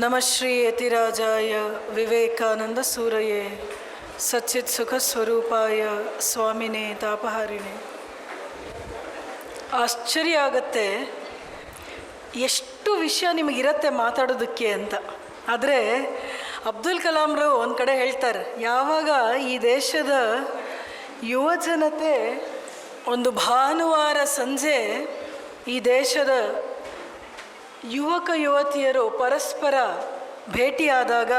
ನಮಃ ಶ್ರೀ ಯತಿರಾಜಾಯ ವಿವೇಕಾನಂದ ಸೂರಯೇ ಸಚ್ಚಿತ್ ಸುಖ ಸ್ವರೂಪಾಯ ಸ್ವಾಮಿನೇ ತಾಪಹಾರಿಣೆ. ಆಶ್ಚರ್ಯ ಆಗುತ್ತೆ ಎಷ್ಟು ವಿಷಯ ನಿಮಗಿರತ್ತೆ ಮಾತಾಡೋದಕ್ಕೆ ಅಂತ. ಆದರೆ ಅಬ್ದುಲ್ ಕಲಾಂರು ಒಂದು ಕಡೆ ಹೇಳ್ತಾರೆ, ಯಾವಾಗ ಈ ದೇಶದ ಯುವ ಜನತೆ ಒಂದು ಭಾನುವಾರ ಸಂಜೆ ಈ ದೇಶದ ಯುವಕ ಯುವತಿಯರು ಪರಸ್ಪರ ಭೇಟಿಯಾದಾಗ,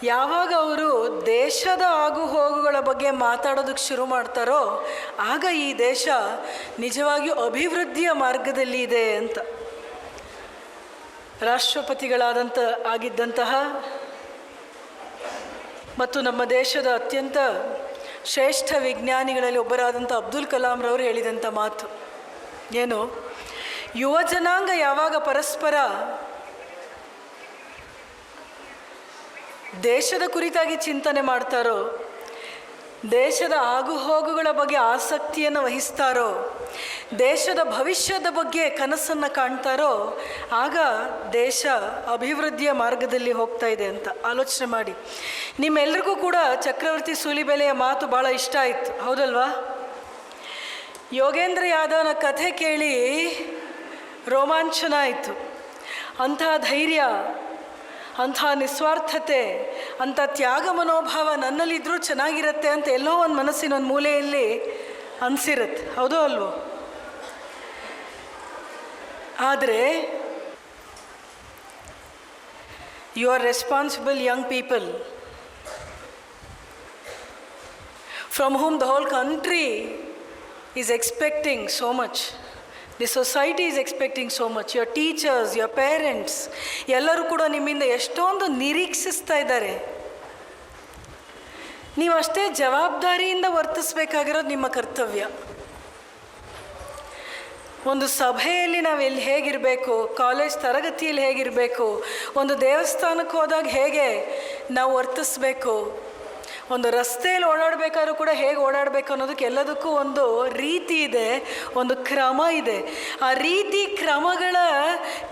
ಯಾವಾಗ ಅವರು ದೇಶದ ಆಗುಹೋಗುಗಳ ಬಗ್ಗೆ ಮಾತಾಡೋದಕ್ಕೆ ಶುರು ಮಾಡ್ತಾರೋ ಆಗ ಈ ದೇಶ ನಿಜವಾಗಿಯೂ ಅಭಿವೃದ್ಧಿಯ ಮಾರ್ಗದಲ್ಲಿ ಇದೆ ಅಂತ. ಆಗಿದ್ದಂತಹ ಮತ್ತು ನಮ್ಮ ದೇಶದ ಅತ್ಯಂತ ಶ್ರೇಷ್ಠ ವಿಜ್ಞಾನಿಗಳಲ್ಲಿ ಒಬ್ಬರಾದಂಥ ಅಬ್ದುಲ್ ಕಲಾಂರವರು ಹೇಳಿದಂಥ ಮಾತು ಏನು, ಯುವ ಜನಾಂಗ ಯಾವಾಗ ಪರಸ್ಪರ ದೇಶದ ಕುರಿತಾಗಿ ಚಿಂತನೆ ಮಾಡ್ತಾರೋ, ದೇಶದ ಆಗುಹೋಗುಗಳ ಬಗ್ಗೆ ಆಸಕ್ತಿಯನ್ನು ವಹಿಸ್ತಾರೋ, ದೇಶದ ಭವಿಷ್ಯದ ಬಗ್ಗೆ ಕನಸನ್ನು ಕಾಣ್ತಾರೋ ಆಗ ದೇಶ ಅಭಿವೃದ್ಧಿಯ ಮಾರ್ಗದಲ್ಲಿ ಹೋಗ್ತಾ ಇದೆ ಅಂತ. ಆಲೋಚನೆ ಮಾಡಿ. ನಿಮ್ಮೆಲ್ರಿಗೂ ಕೂಡ ಚಕ್ರವರ್ತಿ ಸೂಲಿಬೆಲೆಯ ಮಾತು ಭಾಳ ಇಷ್ಟ ಆಯಿತು, ಹೌದಲ್ವಾ? ಯೋಗೇಂದ್ರ ಯಾದವನ ಕಥೆ ಕೇಳಿ ರೋಮಾಂಚನ ಆಯಿತು. ಅಂತಹ ಧೈರ್ಯ, ಅಂಥ ನಿಸ್ವಾರ್ಥತೆ, ಅಂಥ ತ್ಯಾಗ ಮನೋಭಾವ ನನ್ನಲ್ಲಿದ್ದರೂ ಚೆನ್ನಾಗಿರುತ್ತೆ ಅಂತ ಎಲ್ಲೋ ಒಂದು ಮನಸ್ಸಿನ ಒಂದು ಮೂಲೆಯಲ್ಲಿ ಅನಿಸಿರುತ್ತೆ, ಹೌದೋ ಅಲ್ವೋ? ಆದರೆ you are responsible young people from whom the whole country is expecting so much. The society is expecting so much. Your teachers, your parents ಎಲ್ಲರೂ ಕೂಡ ನಿಮ್ಮಿಂದ ಎಷ್ಟೊಂದು ನಿರೀಕ್ಷಿಸ್ತಾ ಇದ್ದಾರೆ. ನೀವು ಅಷ್ಟೇ ಜವಾಬ್ದಾರಿಯಿಂದ ವರ್ತಿಸಬೇಕಾಗಿರೋದು ನಿಮ್ಮ ಕರ್ತವ್ಯ. ಒಂದು ಸಭೆಯಲ್ಲಿ ನಾವು ಹೇಗಿರಬೇಕು, ಕಾಲೇಜ್ ತರಗತಿಯಲ್ಲಿ ಹೇಗಿರಬೇಕು, ಒಂದು ದೇವಸ್ಥಾನಕ್ಕೆ ಹೋದಾಗ ಹೇಗೆ ನಾವು ವರ್ತಿಸ್ಬೇಕು, ಒಂದು ರಸ್ತೆಯಲ್ಲಿ ಓಡಾಡಬೇಕಾದ್ರೂ ಕೂಡ ಹೇಗೆ ಓಡಾಡಬೇಕು ಅನ್ನೋದಕ್ಕೆ ಎಲ್ಲದಕ್ಕೂ ಒಂದು ರೀತಿ ಇದೆ, ಒಂದು ಕ್ರಮ ಇದೆ. ಆ ರೀತಿ ಕ್ರಮಗಳ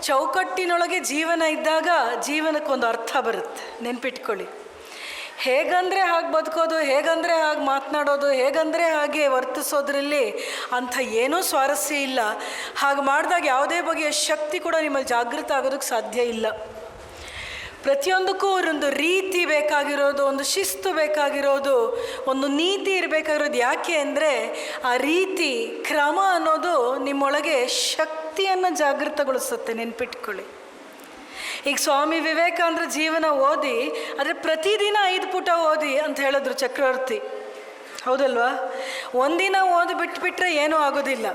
ಚೌಕಟ್ಟಿನೊಳಗೆ ಜೀವನ ಇದ್ದಾಗ ಜೀವನಕ್ಕೊಂದು ಅರ್ಥ ಬರುತ್ತೆ. ನೆನ್ಪಿಟ್ಕೊಳ್ಳಿ, ಹೇಗಂದರೆ ಹಾಗೆ ಬದುಕೋದು, ಹೇಗಂದರೆ ಹಾಗೆ ಮಾತನಾಡೋದು, ಹೇಗಂದರೆ ಹಾಗೆ ವರ್ತಿಸೋದ್ರಲ್ಲಿ ಅಂಥ ಏನೂ ಸ್ವಾರಸ್ಯ ಇಲ್ಲ. ಹಾಗೆ ಮಾಡಿದಾಗ ಯಾವುದೇ ಬಗೆಯ ಶಕ್ತಿ ಕೂಡ ನಿಮ್ಮಲ್ಲಿ ಜಾಗೃತ ಆಗೋದಕ್ಕೆ ಸಾಧ್ಯ ಇಲ್ಲ. ಪ್ರತಿಯೊಂದಕ್ಕೂ ಒಂದು ರೀತಿ ಬೇಕಾಗಿರೋದು, ಒಂದು ಶಿಸ್ತು ಬೇಕಾಗಿರೋದು, ಒಂದು ನೀತಿ ಇರಬೇಕಾಗಿರೋದು. ಯಾಕೆ ಅಂದರೆ ಆ ರೀತಿ ಕ್ರಮ ಅನ್ನೋದು ನಿಮ್ಮೊಳಗೆ ಶಕ್ತಿಯನ್ನು ಜಾಗೃತಗೊಳಿಸುತ್ತೆ. ನೆನ್ಪಿಟ್ಕೊಳ್ಳಿ. ಈಗ ಸ್ವಾಮಿ ವಿವೇಕಾನಂದರ ಜೀವನ ಓದಿ, ಆದರೆ ಪ್ರತಿದಿನ 5 ಪುಟ ಓದಿ ಅಂತ ಹೇಳಿದ್ರು ಚಕ್ರವರ್ತಿ, ಹೌದಲ್ವಾ? ಒಂದಿನ ಓದಿ ಬಿಟ್ಬಿಟ್ರೆ ಏನೂ ಆಗೋದಿಲ್ಲ.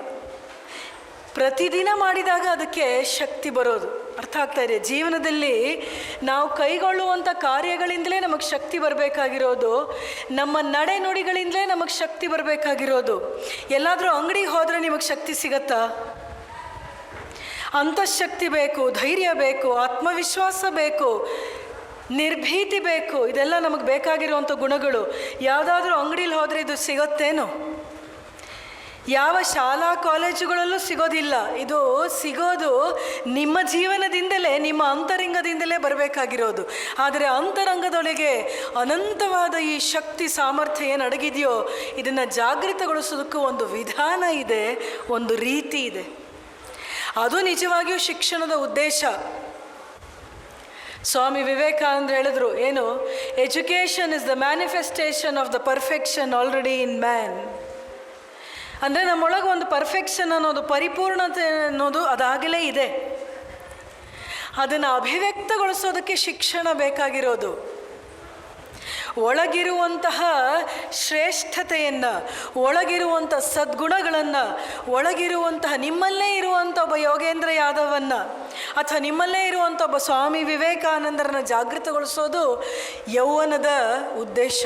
ಪ್ರತಿದಿನ ಮಾಡಿದಾಗ ಅದಕ್ಕೆ ಶಕ್ತಿ ಬರೋದು. ಅರ್ಥ ಆಗ್ತಾ ಇದೆ? ಜೀವನದಲ್ಲಿ ನಾವು ಕೈಗೊಳ್ಳುವಂಥ ಕಾರ್ಯಗಳಿಂದಲೇ ನಮಗೆ ಶಕ್ತಿ ಬರಬೇಕಾಗಿರೋದು, ನಮ್ಮ ನಡೆ ನುಡಿಗಳಿಂದಲೇ ನಮಗೆ ಶಕ್ತಿ ಬರಬೇಕಾಗಿರೋದು. ಎಲ್ಲಾದರೂ ಅಂಗಡಿಗೆ ಹೋದರೆ ನಿಮಗೆ ಶಕ್ತಿ ಸಿಗತ್ತಾ? ಅಂತಃಶಕ್ತಿ ಬೇಕು, ಧೈರ್ಯ ಬೇಕು, ಆತ್ಮವಿಶ್ವಾಸ ಬೇಕು, ನಿರ್ಭೀತಿ ಬೇಕು. ಇದೆಲ್ಲ ನಮಗೆ ಬೇಕಾಗಿರುವಂಥ ಗುಣಗಳು. ಯಾವುದಾದ್ರೂ ಅಂಗಡಿಲಿ ಹೋದರೆ ಇದು ಸಿಗುತ್ತೇನೋ? ಯಾವ ಶಾಲಾ ಕಾಲೇಜುಗಳಲ್ಲೂ ಸಿಗೋದಿಲ್ಲ. ಇದು ಸಿಗೋದು ನಿಮ್ಮ ಜೀವನದಿಂದಲೇ, ನಿಮ್ಮ ಅಂತರಂಗದಿಂದಲೇ ಬರಬೇಕಾಗಿರೋದು. ಆದರೆ ಅಂತರಂಗದೊಳಗೆ ಅನಂತವಾದ ಈ ಶಕ್ತಿ ಸಾಮರ್ಥ್ಯ ಏನು ಅಡಗಿದೆಯೋ ಇದನ್ನು ಜಾಗೃತಗೊಳಿಸೋದಕ್ಕೂ ಒಂದು ವಿಧಾನ ಇದೆ, ಒಂದು ರೀತಿ ಇದೆ. ಅದು ನಿಜವಾಗಿಯೂ ಶಿಕ್ಷಣದ ಉದ್ದೇಶ. ಸ್ವಾಮಿ ವಿವೇಕಾನಂದ ಹೇಳಿದ್ರು ಏನು, education is the manifestation of the perfection already in man. ಅಂದರೆ ನಮ್ಮೊಳಗೆ ಒಂದು ಪರ್ಫೆಕ್ಷನ್ ಅನ್ನೋದು, ಪರಿಪೂರ್ಣತೆ ಅನ್ನೋದು ಅದಾಗಲೇ ಇದೆ. ಅದನ್ನು ಅಭಿವ್ಯಕ್ತಗೊಳಿಸೋದಕ್ಕೆ ಶಿಕ್ಷಣ ಬೇಕಾಗಿರೋದು. ಒಳಗಿರುವಂತಹ ಶ್ರೇಷ್ಠತೆಯನ್ನು, ಒಳಗಿರುವಂಥ ಸದ್ಗುಣಗಳನ್ನು, ಒಳಗಿರುವಂತಹ ನಿಮ್ಮಲ್ಲೇ ಇರುವಂಥ ಒಬ್ಬ ಯೋಗೇಂದ್ರ ಯಾದವನ್ನು ಅಥವಾ ನಿಮ್ಮಲ್ಲೇ ಇರುವಂಥ ಒಬ್ಬ ಸ್ವಾಮಿ ವಿವೇಕಾನಂದರನ್ನು ಜಾಗೃತಗೊಳಿಸೋದು ಯೌವನದ ಉದ್ದೇಶ.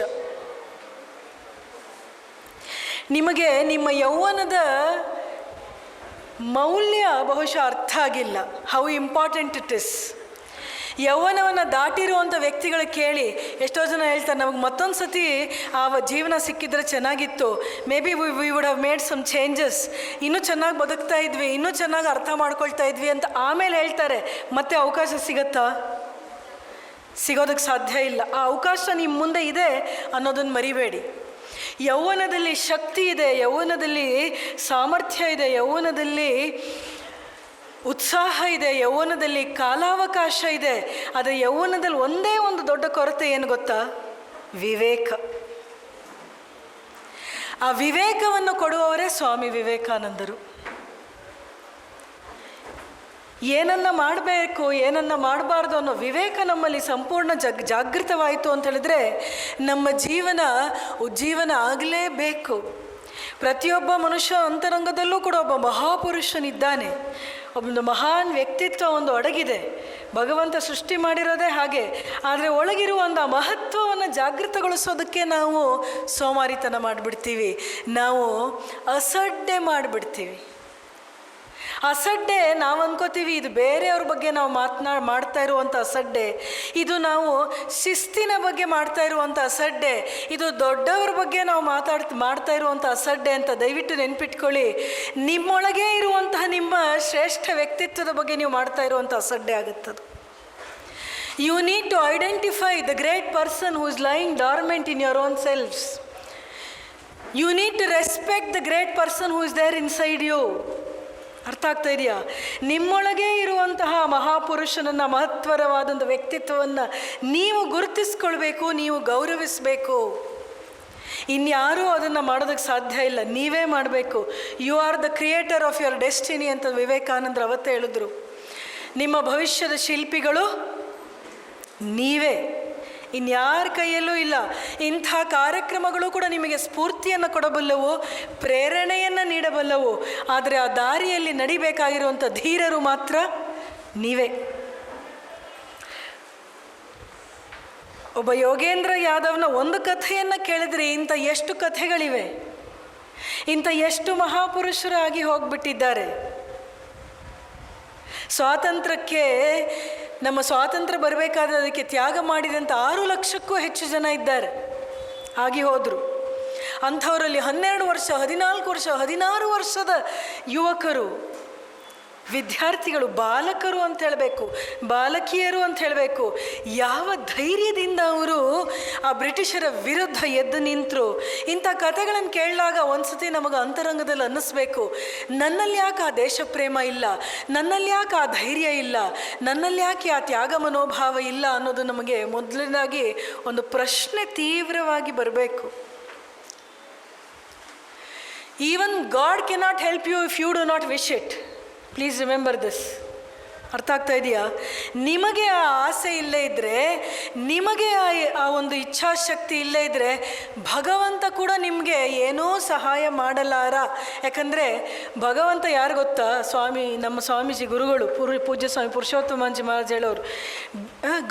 ನಿಮಗೆ ನಿಮ್ಮ ಯೌವನದ ಮೌಲ್ಯ ಬಹುಶಃ ಅರ್ಥ ಆಗಿಲ್ಲ, ಹೌ ಇಂಪಾರ್ಟೆಂಟ್ ಇಟ್ ಇಸ್. ಯೌವನವನ್ನು ದಾಟಿರುವಂಥ ವ್ಯಕ್ತಿಗಳು ಕೇಳಿ, ಎಷ್ಟೋ ಜನ ಹೇಳ್ತಾರೆ, ನಮಗೆ ಮತ್ತೊಂದು ಸತಿ ಆ ಜೀವನ ಸಿಕ್ಕಿದ್ರೆ ಚೆನ್ನಾಗಿತ್ತು, maybe we would have made some changes, ಇನ್ನೂ ಚೆನ್ನಾಗಿ ಬದುಕ್ತಾ ಇದ್ವಿ, ಇನ್ನೂ ಚೆನ್ನಾಗಿ ಅರ್ಥ ಮಾಡ್ಕೊಳ್ತಾ ಇದ್ವಿ ಅಂತ ಆಮೇಲೆ ಹೇಳ್ತಾರೆ. ಮತ್ತೆ ಅವಕಾಶ ಸಿಗತ್ತಾ? ಸಿಗೋದಕ್ಕೆ ಸಾಧ್ಯ ಇಲ್ಲ. ಆ ಅವಕಾಶ ನಿಮ್ಮ ಮುಂದೆ ಇದೆ ಅನ್ನೋದನ್ನು ಮರಿಬೇಡಿ. ಯೌವನದಲ್ಲಿ ಶಕ್ತಿ ಇದೆ, ಯೌವನದಲ್ಲಿ ಸಾಮರ್ಥ್ಯ ಇದೆ, ಯೌವನದಲ್ಲಿ ಉತ್ಸಾಹ ಇದೆ, ಯೌವನದಲ್ಲಿ ಕಾಲಾವಕಾಶ ಇದೆ. ಆದರೆ ಯೌವನದಲ್ಲಿ ಒಂದೇ ಒಂದು ದೊಡ್ಡ ಕೊರತೆ ಏನು ಗೊತ್ತಾ? ವಿವೇಕ. ಆ ವಿವೇಕವನ್ನು ಕೊಡುವವರೇ ಸ್ವಾಮಿ ವಿವೇಕಾನಂದರು. ಏನನ್ನ ಮಾಡಬೇಕು, ಏನನ್ನ ಮಾಡಬಾರ್ದು ಅನ್ನೋ ವಿವೇಕ ನಮ್ಮಲ್ಲಿ ಸಂಪೂರ್ಣ ಜಾಗೃತವಾಯಿತು ಅಂತ ಹೇಳಿದ್ರೆ ನಮ್ಮ ಉಜ್ಜೀವನ ಆಗಲೇಬೇಕು. ಪ್ರತಿಯೊಬ್ಬ ಮನುಷ್ಯ ಅಂತರಂಗದಲ್ಲೂ ಕೂಡ ಒಬ್ಬ ಮಹಾಪುರುಷನಿದ್ದಾನೆ, ಒಂದು ಮಹಾನ್ ವ್ಯಕ್ತಿತ್ವ ಒಂದು ಅಡಗಿದೆ. ಭಗವಂತ ಸೃಷ್ಟಿ ಮಾಡಿರೋದೇ ಹಾಗೆ. ಆದರೆ ಒಳಗಿರುವ ಒಂದು ಆ ಮಹತ್ವವನ್ನು ಜಾಗೃತಗೊಳಿಸೋದಕ್ಕೆ ನಾವು ಸೋಮಾರಿತನ ಮಾಡಿಬಿಡ್ತೀವಿ, ನಾವು ಅಸಡ್ಡೆ ಮಾಡಿಬಿಡ್ತೀವಿ. ಅಸಡ್ಡೆ ನಾವು ಅನ್ಕೋತೀವಿ ಇದು ಬೇರೆಯವ್ರ ಬಗ್ಗೆ ನಾವು ಮಾಡ್ತಾ ಇರುವಂಥ ಅಸಡ್ಡೆ, ಇದು ನಾವು ಶಿಸ್ತಿನ ಬಗ್ಗೆ ಮಾಡ್ತಾ ಇರುವಂಥ ಅಸಡ್ಡೆ, ಇದು ದೊಡ್ಡವ್ರ ಬಗ್ಗೆ ನಾವು ಮಾಡ್ತಾ ಇರುವಂಥ ಅಸಡ್ಡೆ ಅಂತ ದಯವಿಟ್ಟು ನೆನ್ಪಿಟ್ಕೊಳ್ಳಿ. ನಿಮ್ಮೊಳಗೆ ಇರುವಂತಹ ನಿಮ್ಮ ಶ್ರೇಷ್ಠ ವ್ಯಕ್ತಿತ್ವದ ಬಗ್ಗೆ ನೀವು ಮಾಡ್ತಾ ಇರುವಂಥ ಅಸಡ್ಡೆ ಆಗುತ್ತದು. You need to identify the great person who is lying dormant in your own selfs. You need to respect the great person who is there inside you. ಅರ್ಥ ಆಗ್ತಾ ಇದೆಯಾ? ನಿಮ್ಮೊಳಗೆ ಇರುವಂತಹ ಮಹಾಪುರುಷನನ್ನು, ಮಹತ್ವರವಾದಂಥ ವ್ಯಕ್ತಿತ್ವವನ್ನು ನೀವು ಗುರುತಿಸ್ಕೊಳ್ಬೇಕು, ನೀವು ಗೌರವಿಸಬೇಕು. ಇನ್ಯಾರೂ ಅದನ್ನು ಮಾಡೋದಕ್ಕೆ ಸಾಧ್ಯ ಇಲ್ಲ, ನೀವೇ ಮಾಡಬೇಕು. You are the creator of your destiny ಅಂತ ವಿವೇಕಾನಂದರು ಅವತ್ತೇ ಹೇಳಿದ್ರು. ನಿಮ್ಮ ಭವಿಷ್ಯದ ಶಿಲ್ಪಿಗಳು ನೀವೇ, ಇನ್ಯಾರ ಕೈಯಲ್ಲೂ ಇಲ್ಲ. ಇಂಥ ಕಾರ್ಯಕ್ರಮಗಳು ಕೂಡ ನಿಮಗೆ ಸ್ಫೂರ್ತಿಯನ್ನು ಕೊಡಬಲ್ಲವು, ಪ್ರೇರಣೆಯನ್ನು ನೀಡಬಲ್ಲವು. ಆದರೆ ಆ ದಾರಿಯಲ್ಲಿ ನಡಿಬೇಕಾಗಿರುವಂಥ ಧೀರರು ಮಾತ್ರ ನೀವೇ. ಒಬ್ಬ ಯೋಗೇಂದ್ರ ಯಾದವ್ನ ಒಂದು ಕಥೆಯನ್ನು ಕೇಳಿದ್ರೆ ಇಂಥ ಎಷ್ಟು ಕಥೆಗಳಿವೆ, ಇಂಥ ಎಷ್ಟು ಮಹಾಪುರುಷರಾಗಿ ಹೋಗ್ಬಿಟ್ಟಿದ್ದಾರೆ. ಸ್ವಾತಂತ್ರ್ಯಕ್ಕೆ, ನಮ್ಮ ಸ್ವಾತಂತ್ರ್ಯ ಬರಬೇಕಾದ್ರೆ ಅದಕ್ಕೆ ತ್ಯಾಗ ಮಾಡಿದಂಥ 6 ಲಕ್ಷಕ್ಕೂ ಹೆಚ್ಚು ಜನ ಇದ್ದಾರೆ, ಆಗಿ ಹೋದರು. ಅಂಥವರಲ್ಲಿ 12 ವರ್ಷ, 14 ವರ್ಷ, 16 ವರ್ಷದ ಯುವಕರು, ವಿದ್ಯಾರ್ಥಿಗಳು, ಬಾಲಕರು ಅಂತ ಹೇಳಬೇಕು, ಬಾಲಕಿಯರು ಅಂತ ಹೇಳಬೇಕು, ಯಾವ ಧೈರ್ಯದಿಂದ ಅವರು ಆ ಬ್ರಿಟಿಷರ ವಿರುದ್ಧ ಎದ್ದು ನಿಂತರು. ಇಂಥ ಕಥೆಗಳನ್ನು ಕೇಳಿದಾಗ ಒಂದ್ಸತಿ ನಮಗೆ ಅಂತರಂಗದಲ್ಲಿ ಅನ್ನಿಸ್ಬೇಕು, ನನ್ನಲ್ಲಿ ಯಾಕೆ ಆ ದೇಶ ಪ್ರೇಮ ಇಲ್ಲ, ನನ್ನಲ್ಲಿ ಯಾಕೆ ಆ ಧೈರ್ಯ ಇಲ್ಲ, ನನ್ನಲ್ಲಿ ಯಾಕೆ ಆ ತ್ಯಾಗ ಮನೋಭಾವ ಇಲ್ಲ ಅನ್ನೋದು ನಮಗೆ ಮೊದಲನೇದಾಗಿ ಒಂದು ಪ್ರಶ್ನೆ ತೀವ್ರವಾಗಿ ಬರಬೇಕು. Even God cannot help you if you do not wish it. Please remember this. ಅರ್ಥ ಆಗ್ತಾ ಇದೆಯಾ? ನಿಮಗೆ ಆ ಆಸೆ ಇಲ್ಲೇ ಇದ್ದರೆ, ನಿಮಗೆ ಆ ಒಂದು ಇಚ್ಛಾಶಕ್ತಿ ಇಲ್ಲೇ ಇದ್ದರೆ ಭಗವಂತ ಕೂಡ ನಿಮಗೆ ಏನೂ ಸಹಾಯ ಮಾಡಲಾರ. ಯಾಕಂದರೆ ಭಗವಂತ ಯಾರು ಗೊತ್ತಾ? ನಮ್ಮ ಸ್ವಾಮೀಜಿ ಗುರುಗಳು ಪೂಜ್ಯ ಸ್ವಾಮಿ ಪುರುಷೋತ್ತಮಾಂಜಿ ಮಹಾರಾಜ್ ಹೇಳೋರು,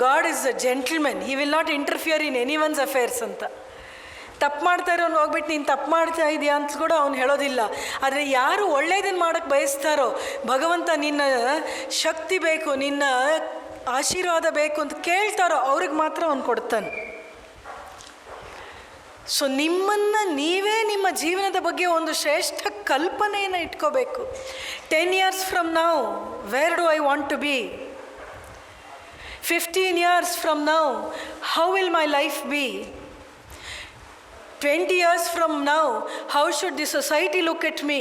god is a gentlemen, he will not interfere in any once affairs ಅಂತ. ತಪ್ಪು ಮಾಡ್ತಾ ಇರೋನು ಹೋಗ್ಬಿಟ್ಟು ನೀನು ತಪ್ಪು ಮಾಡ್ತಾ ಇದೆಯಾ ಅಂತ ಕೂಡ ಅವ್ನು ಹೇಳೋದಿಲ್ಲ. ಆದರೆ ಯಾರು ಒಳ್ಳೆಯದನ್ನು ಮಾಡೋಕ್ಕೆ ಬಯಸ್ತಾರೋ, ಭಗವಂತ ನಿನ್ನ ಶಕ್ತಿ ಬೇಕು, ನಿನ್ನ ಆಶೀರ್ವಾದ ಬೇಕು ಅಂತ ಕೇಳ್ತಾರೋ ಅವ್ರಿಗೆ ಮಾತ್ರ ಅವನು ಕೊಡ್ತಾನೆ. ಸೊ ನಿಮ್ಮನ್ನು ನೀವೇ ನಿಮ್ಮ ಜೀವನದ ಬಗ್ಗೆ ಒಂದು ಶ್ರೇಷ್ಠ ಕಲ್ಪನೆಯನ್ನು ಇಟ್ಕೋಬೇಕು. 10 years from now, where do I want to be? 15 years from now, how will my life be? 20 years from now, how should the society look at me?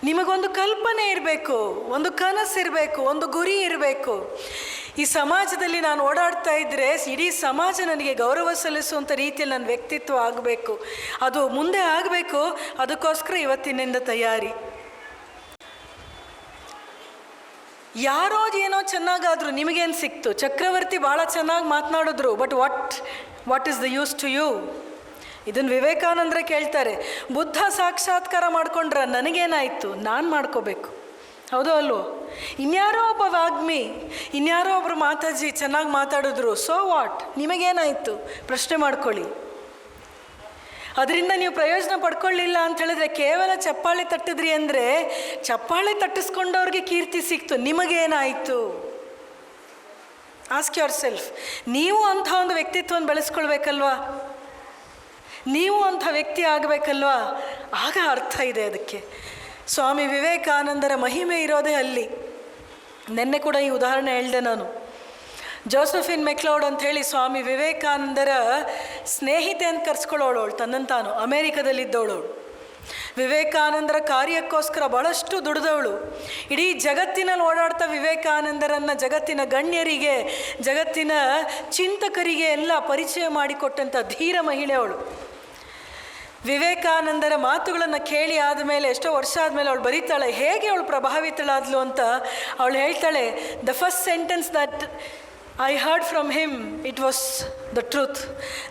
ನಿಮಗೊಂದು ಕಲ್ಪನೆ ಇರಬೇಕು, ಒಂದು ಕನಸಿರಬೇಕು, ಒಂದು ಗುರಿ ಇರಬೇಕು. ಈ ಸಮಾಜದಲ್ಲಿ ನಾನು ಓಡಾಡ್ತಾ ಇದ್ದರೆ ಇಡೀ ಸಮಾಜ ನನಗೆ ಗೌರವ ಸಲ್ಲಿಸುವಂಥ ರೀತಿಯಲ್ಲಿ ನನ್ನ ವ್ಯಕ್ತಿತ್ವ ಆಗಬೇಕು, ಅದು ಮುಂದೆ ಆಗಬೇಕು. ಅದಕ್ಕೋಸ್ಕರ ಇವತ್ತಿನಿಂದ ತಯಾರಿ. ಯಾರೋ ಏನೋ ಚೆನ್ನಾಗಾದ್ರು ನಿಮಗೇನು ಸಿಕ್ತು? ಚಕ್ರವರ್ತಿ ಭಾಳ ಚೆನ್ನಾಗಿ ಮಾತನಾಡಿದ್ರು, but what is the use to you? ಇದನ್ನು ವಿವೇಕಾನಂದರೇ ಕೇಳ್ತಾರೆ. ಬುದ್ಧ ಸಾಕ್ಷಾತ್ಕಾರ ಮಾಡ್ಕೊಂಡ್ರ, ನನಗೇನಾಯಿತು? ನಾನು ಮಾಡ್ಕೋಬೇಕು, ಹೌದೋ ಅಲ್ವೋ? ಇನ್ಯಾರೋ ಒಬ್ಬ ವಾಗ್ಮಿ, ಇನ್ಯಾರೋ ಒಬ್ಬರು ಮಾತಾಜಿ ಚೆನ್ನಾಗಿ ಮಾತಾಡಿದ್ರು, ಸೊ ವಾಟ್? ನಿಮಗೇನಾಯಿತು? ಪ್ರಶ್ನೆ ಮಾಡ್ಕೊಳ್ಳಿ. ಅದರಿಂದ ನೀವು ಪ್ರಯೋಜನ ಪಡ್ಕೊಳ್ಳಿಲ್ಲ ಅಂತ ಹೇಳಿದ್ರೆ, ಕೇವಲ ಚಪ್ಪಾಳೆ ತಟ್ಟಿದ್ರಿ ಅಂದರೆ ಚಪ್ಪಾಳೆ ತಟ್ಟಿಸ್ಕೊಂಡವ್ರಿಗೆ ಕೀರ್ತಿ ಸಿಕ್ತು, ನಿಮಗೇನಾಯಿತು? Ask your self. ನೀವು ಅಂಥ ಒಂದು ವ್ಯಕ್ತಿತ್ವವನ್ನು ಬೆಳೆಸ್ಕೊಳ್ಬೇಕಲ್ವಾ? ನೀವು ಅಂಥ ವ್ಯಕ್ತಿ ಆಗಬೇಕಲ್ವಾ? ಆಗ ಅರ್ಥ ಇದೆ ಅದಕ್ಕೆ. ಸ್ವಾಮಿ ವಿವೇಕಾನಂದರ ಮಹಿಮೆ ಇರೋದೇ ಅಲ್ಲಿ. ನಿನ್ನೆ ಕೂಡ ಈ ಉದಾಹರಣೆ ಹೇಳಿದೆ ನಾನು. ಜೋಸೆಫಿನ್ ಮೆಕ್ಲೌಡ್ ಅಂಥೇಳಿ ಸ್ವಾಮಿ ವಿವೇಕಾನಂದರ ಸ್ನೇಹಿತೆ ಅಂತ ಕರೆಸ್ಕೊಳ್ಳೋಳು, ತನ್ನನ್ನು ತಾನು ಅಮೇರಿಕದಲ್ಲಿದ್ದವಳು. ವಿವೇಕಾನಂದರ ಕಾರ್ಯಕ್ಕೋಸ್ಕರ ಭಾಳಷ್ಟು ದುಡಿದವಳು. ಇಡೀ ಜಗತ್ತಿನಲ್ಲಿ ಓಡಾಡ್ತಾ ವಿವೇಕಾನಂದರನ್ನು ಜಗತ್ತಿನ ಗಣ್ಯರಿಗೆ, ಜಗತ್ತಿನ ಚಿಂತಕರಿಗೆ ಎಲ್ಲ ಪರಿಚಯ ಮಾಡಿಕೊಟ್ಟಂಥ ಧೀರ ಮಹಿಳೆ ಅವಳು. ವಿವೇಕಾನಂದರ ಮಾತುಗಳನ್ನು ಕೇಳಿ ಆದಮೇಲೆ, ಎಷ್ಟೋ ವರ್ಷ ಆದಮೇಲೆ ಅವಳು ಬರೀತಾಳೆ ಹೇಗೆ ಅವಳು ಪ್ರಭಾವಿತಳಾದ್ಲು ಅಂತ. ಅವಳು ಹೇಳ್ತಾಳೆ, the first sentence that I heard from him, it was the truth.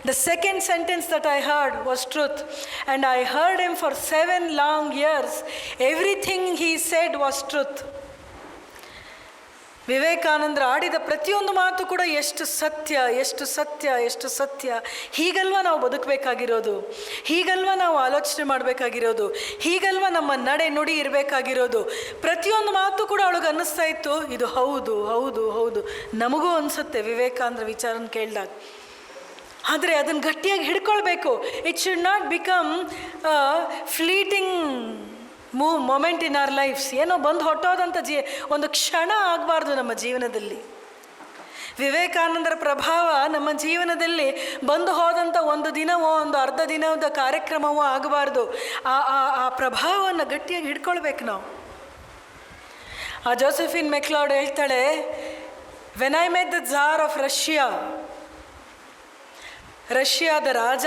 The second sentence that I heard was truth. And I heard him for 7 long years. Everything he said was truth. ವಿವೇಕಾನಂದರು ಆಡಿದ ಪ್ರತಿಯೊಂದು ಮಾತು ಕೂಡ ಎಷ್ಟು ಸತ್ಯ, ಎಷ್ಟು ಸತ್ಯ, ಎಷ್ಟು ಸತ್ಯ. ಹೀಗಲ್ವ ನಾವು ಬದುಕಬೇಕಾಗಿರೋದು, ಹೀಗಲ್ವ ನಾವು ಆಲೋಚನೆ ಮಾಡಬೇಕಾಗಿರೋದು, ಹೀಗಲ್ವ ನಮ್ಮ ನಡೆ ನುಡಿ ಇರಬೇಕಾಗಿರೋದು. ಪ್ರತಿಯೊಂದು ಮಾತು ಕೂಡ ಅವಳಿಗೆ ಅನ್ನಿಸ್ತಾ ಇತ್ತು, ಇದು ಹೌದು ಹೌದು ಹೌದು. ನಮಗೂ ಅನಿಸುತ್ತೆ ವಿವೇಕಾನಂದರ ವಿಚಾರನ ಕೇಳಿದಾಗ. ಆದರೆ ಅದನ್ನು ಗಟ್ಟಿಯಾಗಿ ಹಿಡ್ಕೊಳ್ಬೇಕು. It should not become fleeting moment in our lives. ಏನೋ ಬಂದು ಹೊಟ್ಟೋದಂಥ ಒಂದು ಕ್ಷಣ ಆಗಬಾರ್ದು ನಮ್ಮ ಜೀವನದಲ್ಲಿ. ವಿವೇಕಾನಂದರ ಪ್ರಭಾವ ನಮ್ಮ ಜೀವನದಲ್ಲಿ ಬಂದು ಹೋದಂಥ ಒಂದು ದಿನವೋ ಒಂದು ಅರ್ಧ ದಿನದ ಕಾರ್ಯಕ್ರಮವೋ ಆಗಬಾರ್ದು. ಆ ಪ್ರಭಾವವನ್ನು ಗಟ್ಟಿಯಾಗಿ ಹಿಡ್ಕೊಳ್ಬೇಕು ನಾವು. ಆ ಜೋಸೆಫಿನ್ ಮೆಕ್ಲೌಡ್ ಹೇಳ್ತಾಳೆ, when I met the ಝಾರ್ of ರಷ್ಯಾದ ರಾಜ,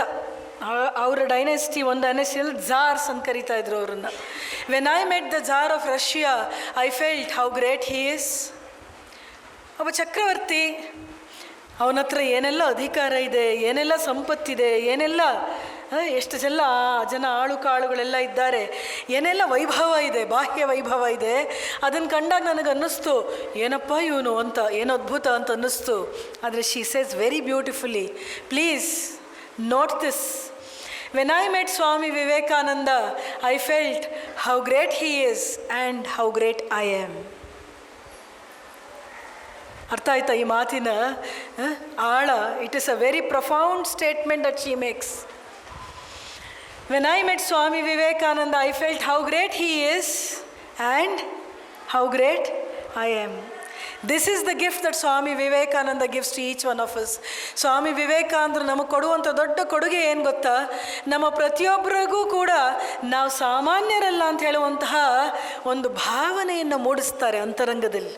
ಅವರ ಡೈನೆಸ್ಟಿ, ಒಂದು ಡೈನೆಸ್ಟಿಯಲ್ಲಿ ಝಾರ್ಸ್ ಅಂತ ಕರೀತಾ ಇದ್ರು ಅವರನ್ನು. When I met the ಝಾರ್ of Russia I felt how great he is. ಒಬ್ಬ ಚಕ್ರವರ್ತಿ, ಅವನ ಹತ್ರ ಏನೆಲ್ಲ ಅಧಿಕಾರ ಇದೆ, ಏನೆಲ್ಲ ಸಂಪತ್ತಿದೆ, ಏನೆಲ್ಲ ಎಷ್ಟು ಜನ ಆಳು ಕಾಳುಗಳೆಲ್ಲ ಇದ್ದಾರೆ, ಏನೆಲ್ಲ ವೈಭವ ಇದೆ, ಬಾಹ್ಯ ವೈಭವ ಇದೆ. ಅದನ್ನು ಕಂಡಾಗ ನನಗೆ ಅನ್ನಿಸ್ತು, ಏನಪ್ಪ ಇವನು ಅಂತ, ಏನು ಅದ್ಭುತ ಅಂತ ಅನ್ನಿಸ್ತು. ಆದರೆ she says very beautifully, please note this. When I met Swami Vivekananda, I felt how great he is and how great I am. ಅರ್ಥ ಆಯ್ತಾ ಈ ಮಾತಿನ ಆಳ? It is a very profound statement that she makes. When I met Swami Vivekananda, I felt how great he is and how great I am. This is the gift that Swami Vivekananda gives to each one of us. ಸ್ವಾಮಿ ವಿವೇಕಾನಂದರು ನಮಗೆ ಕೊಡುವಂಥ ದೊಡ್ಡ ಕೊಡುಗೆ ಏನು ಗೊತ್ತಾ? ನಮ್ಮ ಪ್ರತಿಯೊಬ್ಬರಿಗೂ ಕೂಡ ನಾವು ಸಾಮಾನ್ಯರಲ್ಲ ಅಂತ ಹೇಳುವಂತಹ ಒಂದು ಭಾವನೆಯನ್ನು ಮೂಡಿಸ್ತಾರೆ ಅಂತರಂಗದಲ್ಲಿ.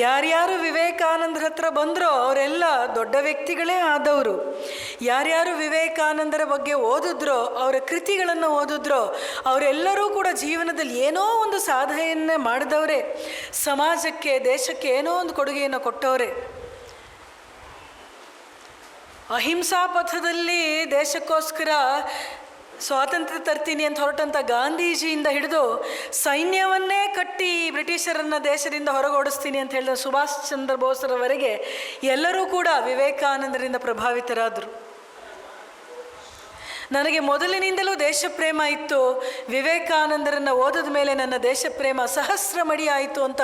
ಯಾರ್ಯಾರು ವಿವೇಕಾನಂದರ ಹತ್ರ ಬಂದರೋ ಅವರೆಲ್ಲ ದೊಡ್ಡ ವ್ಯಕ್ತಿಗಳೇ ಆದವರು. ಯಾರ್ಯಾರು ವಿವೇಕಾನಂದರ ಬಗ್ಗೆ ಓದಿದ್ರೋ, ಅವರ ಕೃತಿಗಳನ್ನು ಓದಿದ್ರೋ, ಅವರೆಲ್ಲರೂ ಕೂಡ ಜೀವನದಲ್ಲಿ ಏನೋ ಒಂದು ಸಾಧನೆಯನ್ನೇ ಮಾಡಿದವರೇ, ಸಮಾಜಕ್ಕೆ, ದೇಶಕ್ಕೆ ಏನೋ ಒಂದು ಕೊಡುಗೆಯನ್ನು ಕೊಟ್ಟವರೇ. ಅಹಿಂಸಾ ಪಥದಲ್ಲಿ ದೇಶಕ್ಕೋಸ್ಕರ ಸ್ವಾತಂತ್ರ್ಯ ತರ್ತೀನಿ ಅಂತ ಹೊರಟಂಥ ಗಾಂಧೀಜಿಯಿಂದ ಹಿಡಿದು ಸೈನ್ಯವನ್ನೇ ಕಟ್ಟಿ ಬ್ರಿಟಿಷರನ್ನು ದೇಶದಿಂದ ಹೊರಗೋಡಿಸ್ತೀನಿ ಅಂತ ಹೇಳಿದ ಸುಭಾಷ್ ಚಂದ್ರ ಬೋಸ್ರವರೆಗೆ ಎಲ್ಲರೂ ಕೂಡ ವಿವೇಕಾನಂದರಿಂದ ಪ್ರಭಾವಿತರಾದರು. ನನಗೆ ಮೊದಲಿನಿಂದಲೂ ದೇಶಪ್ರೇಮ ಇತ್ತು. ವಿವೇಕಾನಂದರನ್ನು ಓದಿದ ಮೇಲೆ ನನ್ನ ದೇಶಪ್ರೇಮ ಸಹಸ್ರ ಮಡಿ ಆಯಿತು ಅಂತ